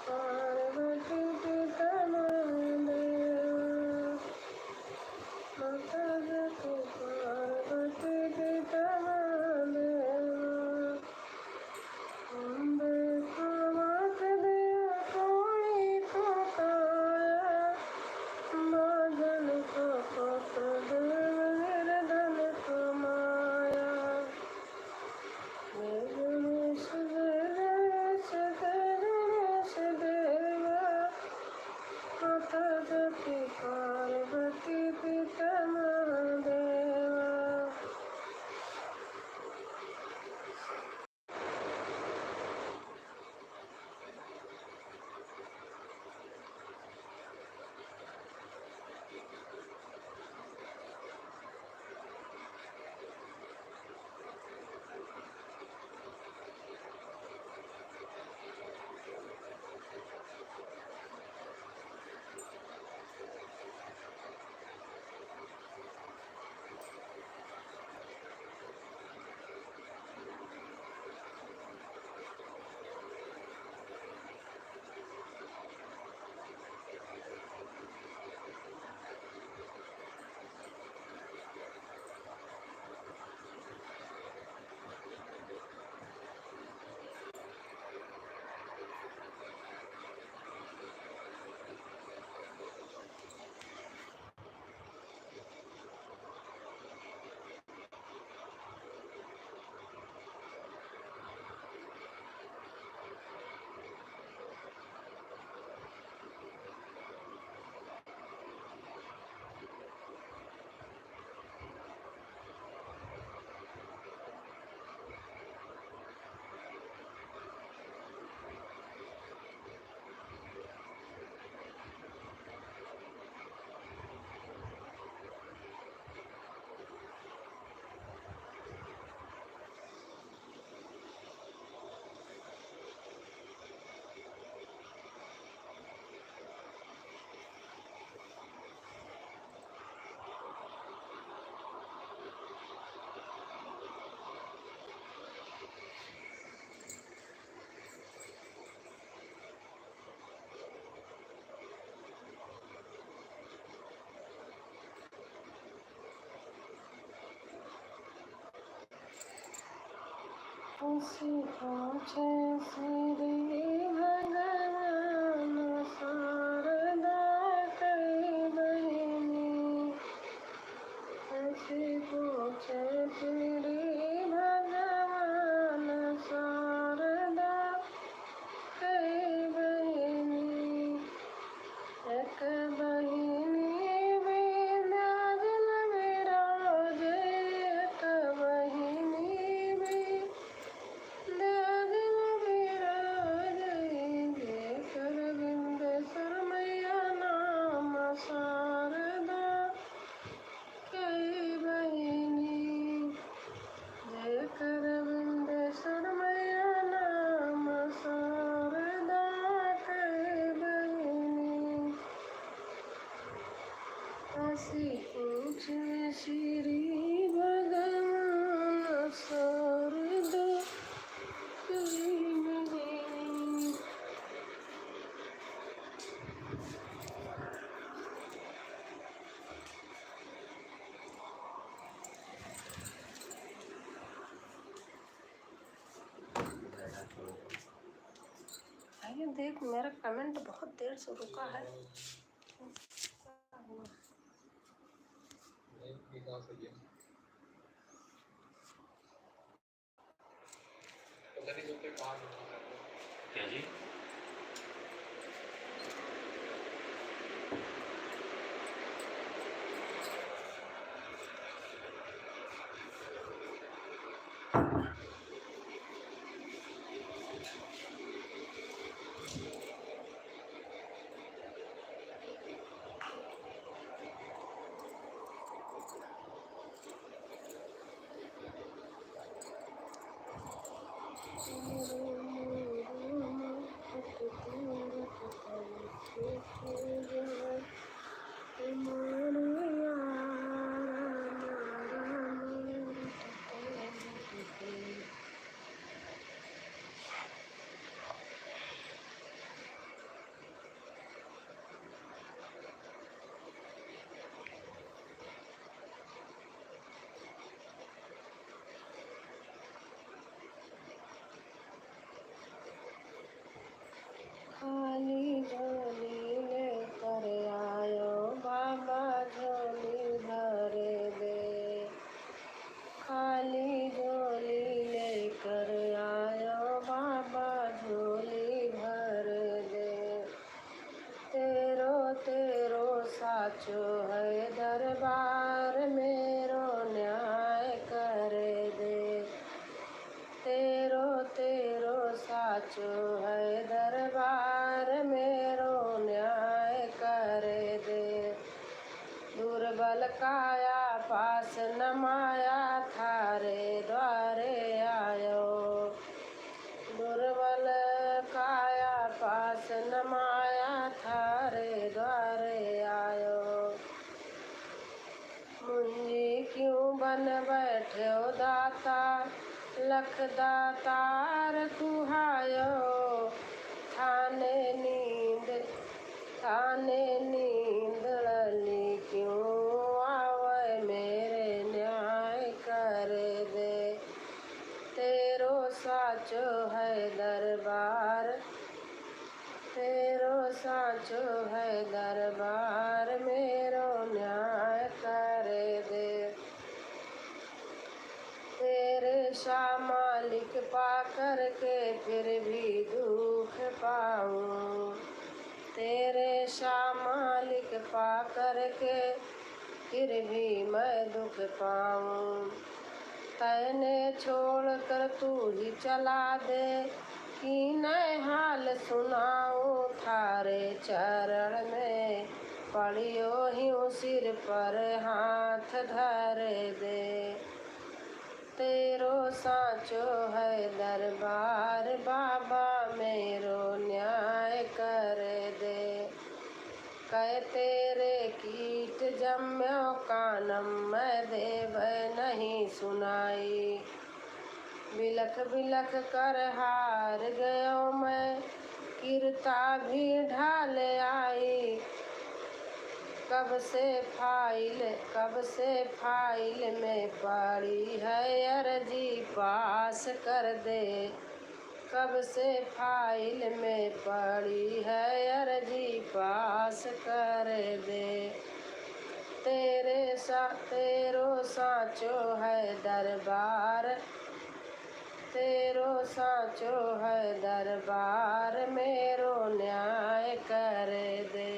पार्वती पिता महादेव माता जपो पार्वती पिता महादेव अम्बे को मात दिया कोई को काया माधन को पुत्र देव निर्धन को माया जय गणेश गणेश देवा माता जपी पार्वती पिता महादेवा। पहुँचे श्री भगवान शारदा कई बहिनी ऐसे पहुँचे श्री भगवान शारदा कई बहिनी एक बहिनी विंध्याचल विराजे एक बहिनी विंध्याचल विराजे जेकर विंध्येश्वर मैया नाम शारदा कई बहिनी जेकर विंध्येश्वर मैया नाम शारदा कई बहिनी। ऐसी पूछे श्री भगवान शारदा कई बहिनी। ये देख मेरा कमेंट बहुत देर से रुका है। क्या जी? खाली झोली लेकर आयो बाबा झोली भर दे। खाली झोली लेकर आयो बाबा झोली भर दे। तेरो तेरो साचो है दरबार मेरो न्याय कर दे। तेरो तेरो साचो है दरबार मेरो न्याय कर दे। दुर्बल काया पास नमाया थारे द्वारे आयो। दुर्बल काया पास नमाया थारे द्वारे आयो। मुंजी क्यों बन बैठो दाता लख दातार कुहायो। थाने नींद लली क्यों आवे मेरे न्याय कर दे। तेरो साचो है दरबार तेरो साचो है दरबार मेरो न्याय कर दे। तेरे सा मालिक पा कर के फिर भी दुख पाऊं। तेरे सा मालिक पा कर के फिर भी मैं दुख पाऊं। तैने छोड़ कर तू ही चला दे कि नए हाल सुनाऊं। थारे चरण में पड़ियो ही सिर पर हाथ धर दे। तेरो साचो है दरबार बाबा मेरो न्याय कर दे। कह तेरे कीट जम्यो कानम मैं देव नहीं सुनाई। बिलख बिलख कर हार गयो मैं कीर्ता भी ढाल आई। कब से फाइल में पड़ी है अर्जी पास कर दे। कब से फाइल में पड़ी है अर्जी पास कर दे। तेरो साचो है दरबार तेरो साचो है दरबार मेरो न्याय कर दे।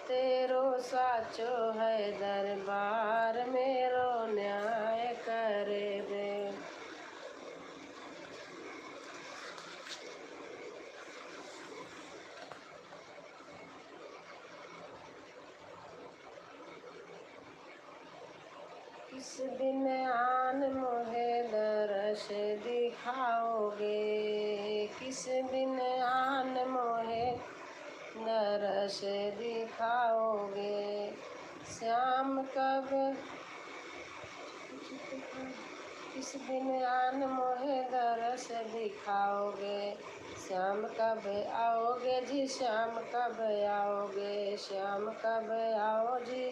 तेरो साचो है दरबार मेरो न्याय कर दे। किस दिन आन मोहे दरस दिखाओगे। किस दिन आन मोहे दरस दिखाओगे। श्याम कब किस दिन आन मोहे दरस दिखाओगे। श्याम कब आओगे जी श्याम कब आओगे। श्याम कब आओ जी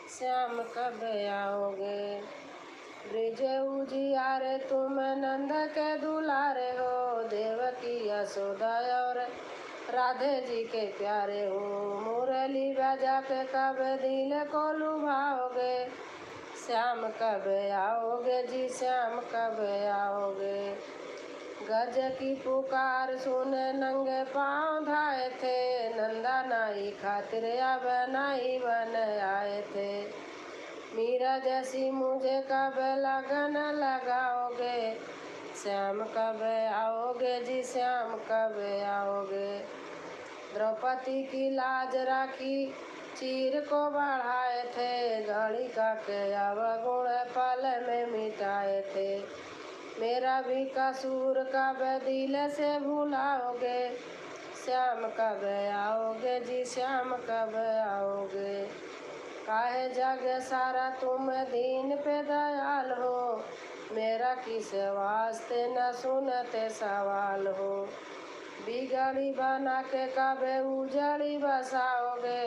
श्याम कब आओगे। ब्रिज उजियारे तुम नंद के दुलारे हो, देवकी यशोदा और राधे जी के प्यारे हो। मुरली बजा के कब दिल को लुभाओगे, श्याम कब आओगे जी श्याम कब आओगे। गज की पुकार सुन नंगे पाँव धाए थे, नंदा नाई खातिर अब नाई बन आए थे। मीरा जैसी मुझे कब लगन लगाओगे, श्याम कब आओगे जी श्याम कब आओगे। द्रौपदी की लाज राखी चीर को बढ़ाए थे, घड़ी का के अवगुण पल में मिटाए थे। मेरा भी कसूर कब दिल से भुलाओगे, श्याम कब आओगे जी श्याम कब आओगे। काहे जग सारा तुम दीन पे दयाल हो, मेरा किस वास्ते न सुनते सवाल हो। बिगड़ी बना के कब उजड़ी बसाओगे,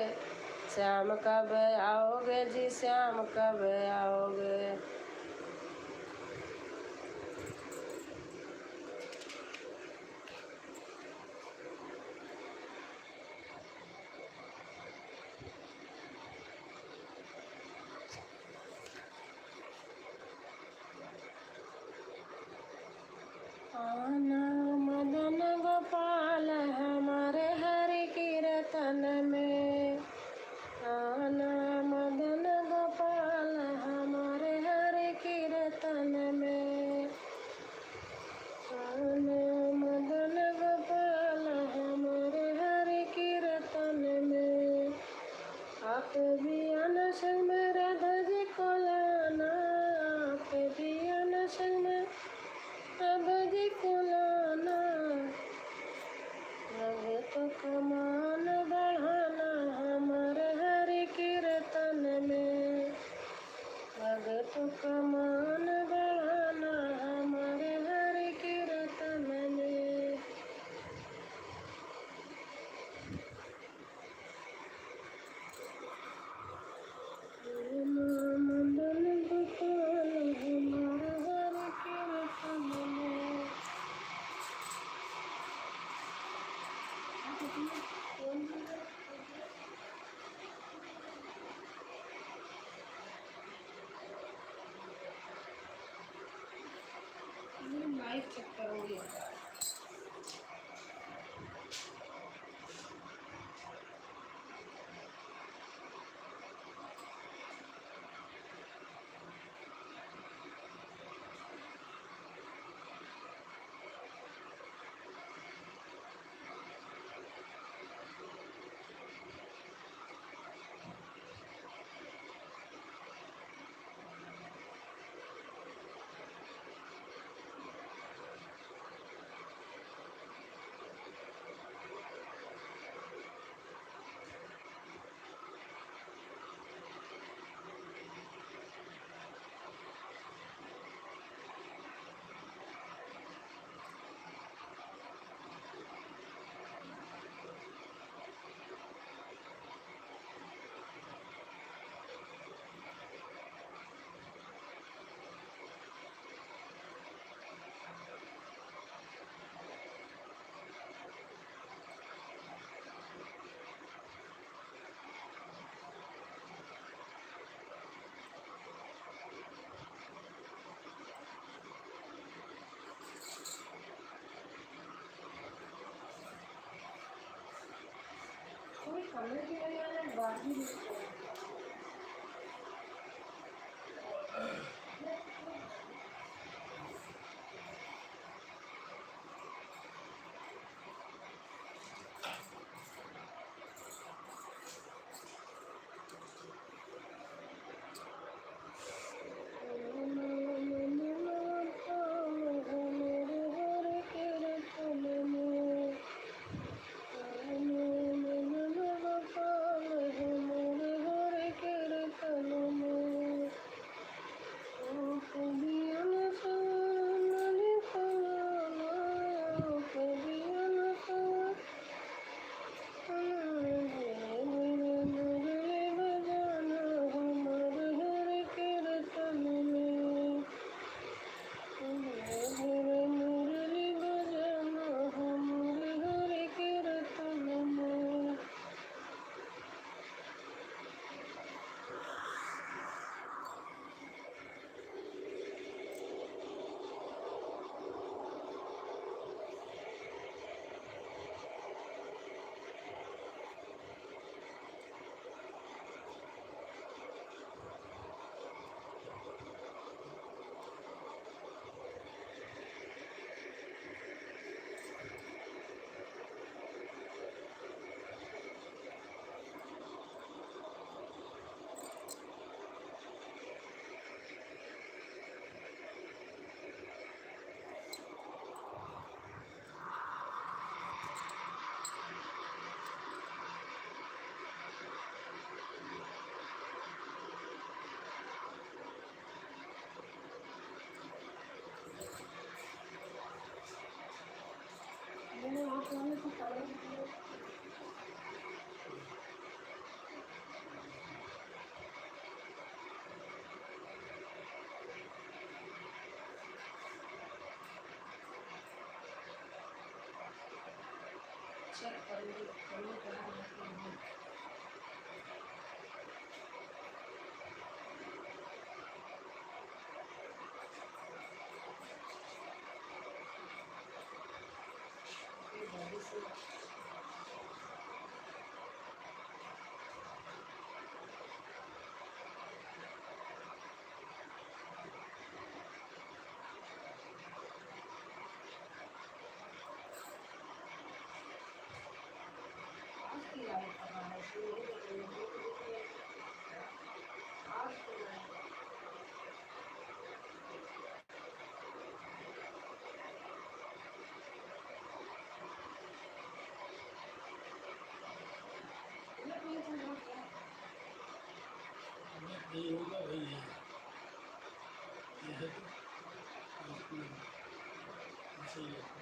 श्याम कब आओगे जी श्याम कब आओगे। आना मदन गोपाल हमारे हरि कीर्तन में, आना मदन गोपाल हमारे हरि कीर्तन में, आना मदन गोपाल हमारे हरि कीर्तन में। आप भी आना संग में राधा जी को लाना, आप भी आना संग में राधा जी को लाना। भगत कमान बढ़ाना हमारे हरि कीर्तन में, भगत कमान बढ़ाना हमारे हरि कीर्तन में। मदन गोपाल हमारे हरि कीर्तन में। लाइट चक्कर हो गया। कोई कमरे की वजह से बात ही नहीं। चेक करूँगी। नहीं होगा भाई ये है तो सही है।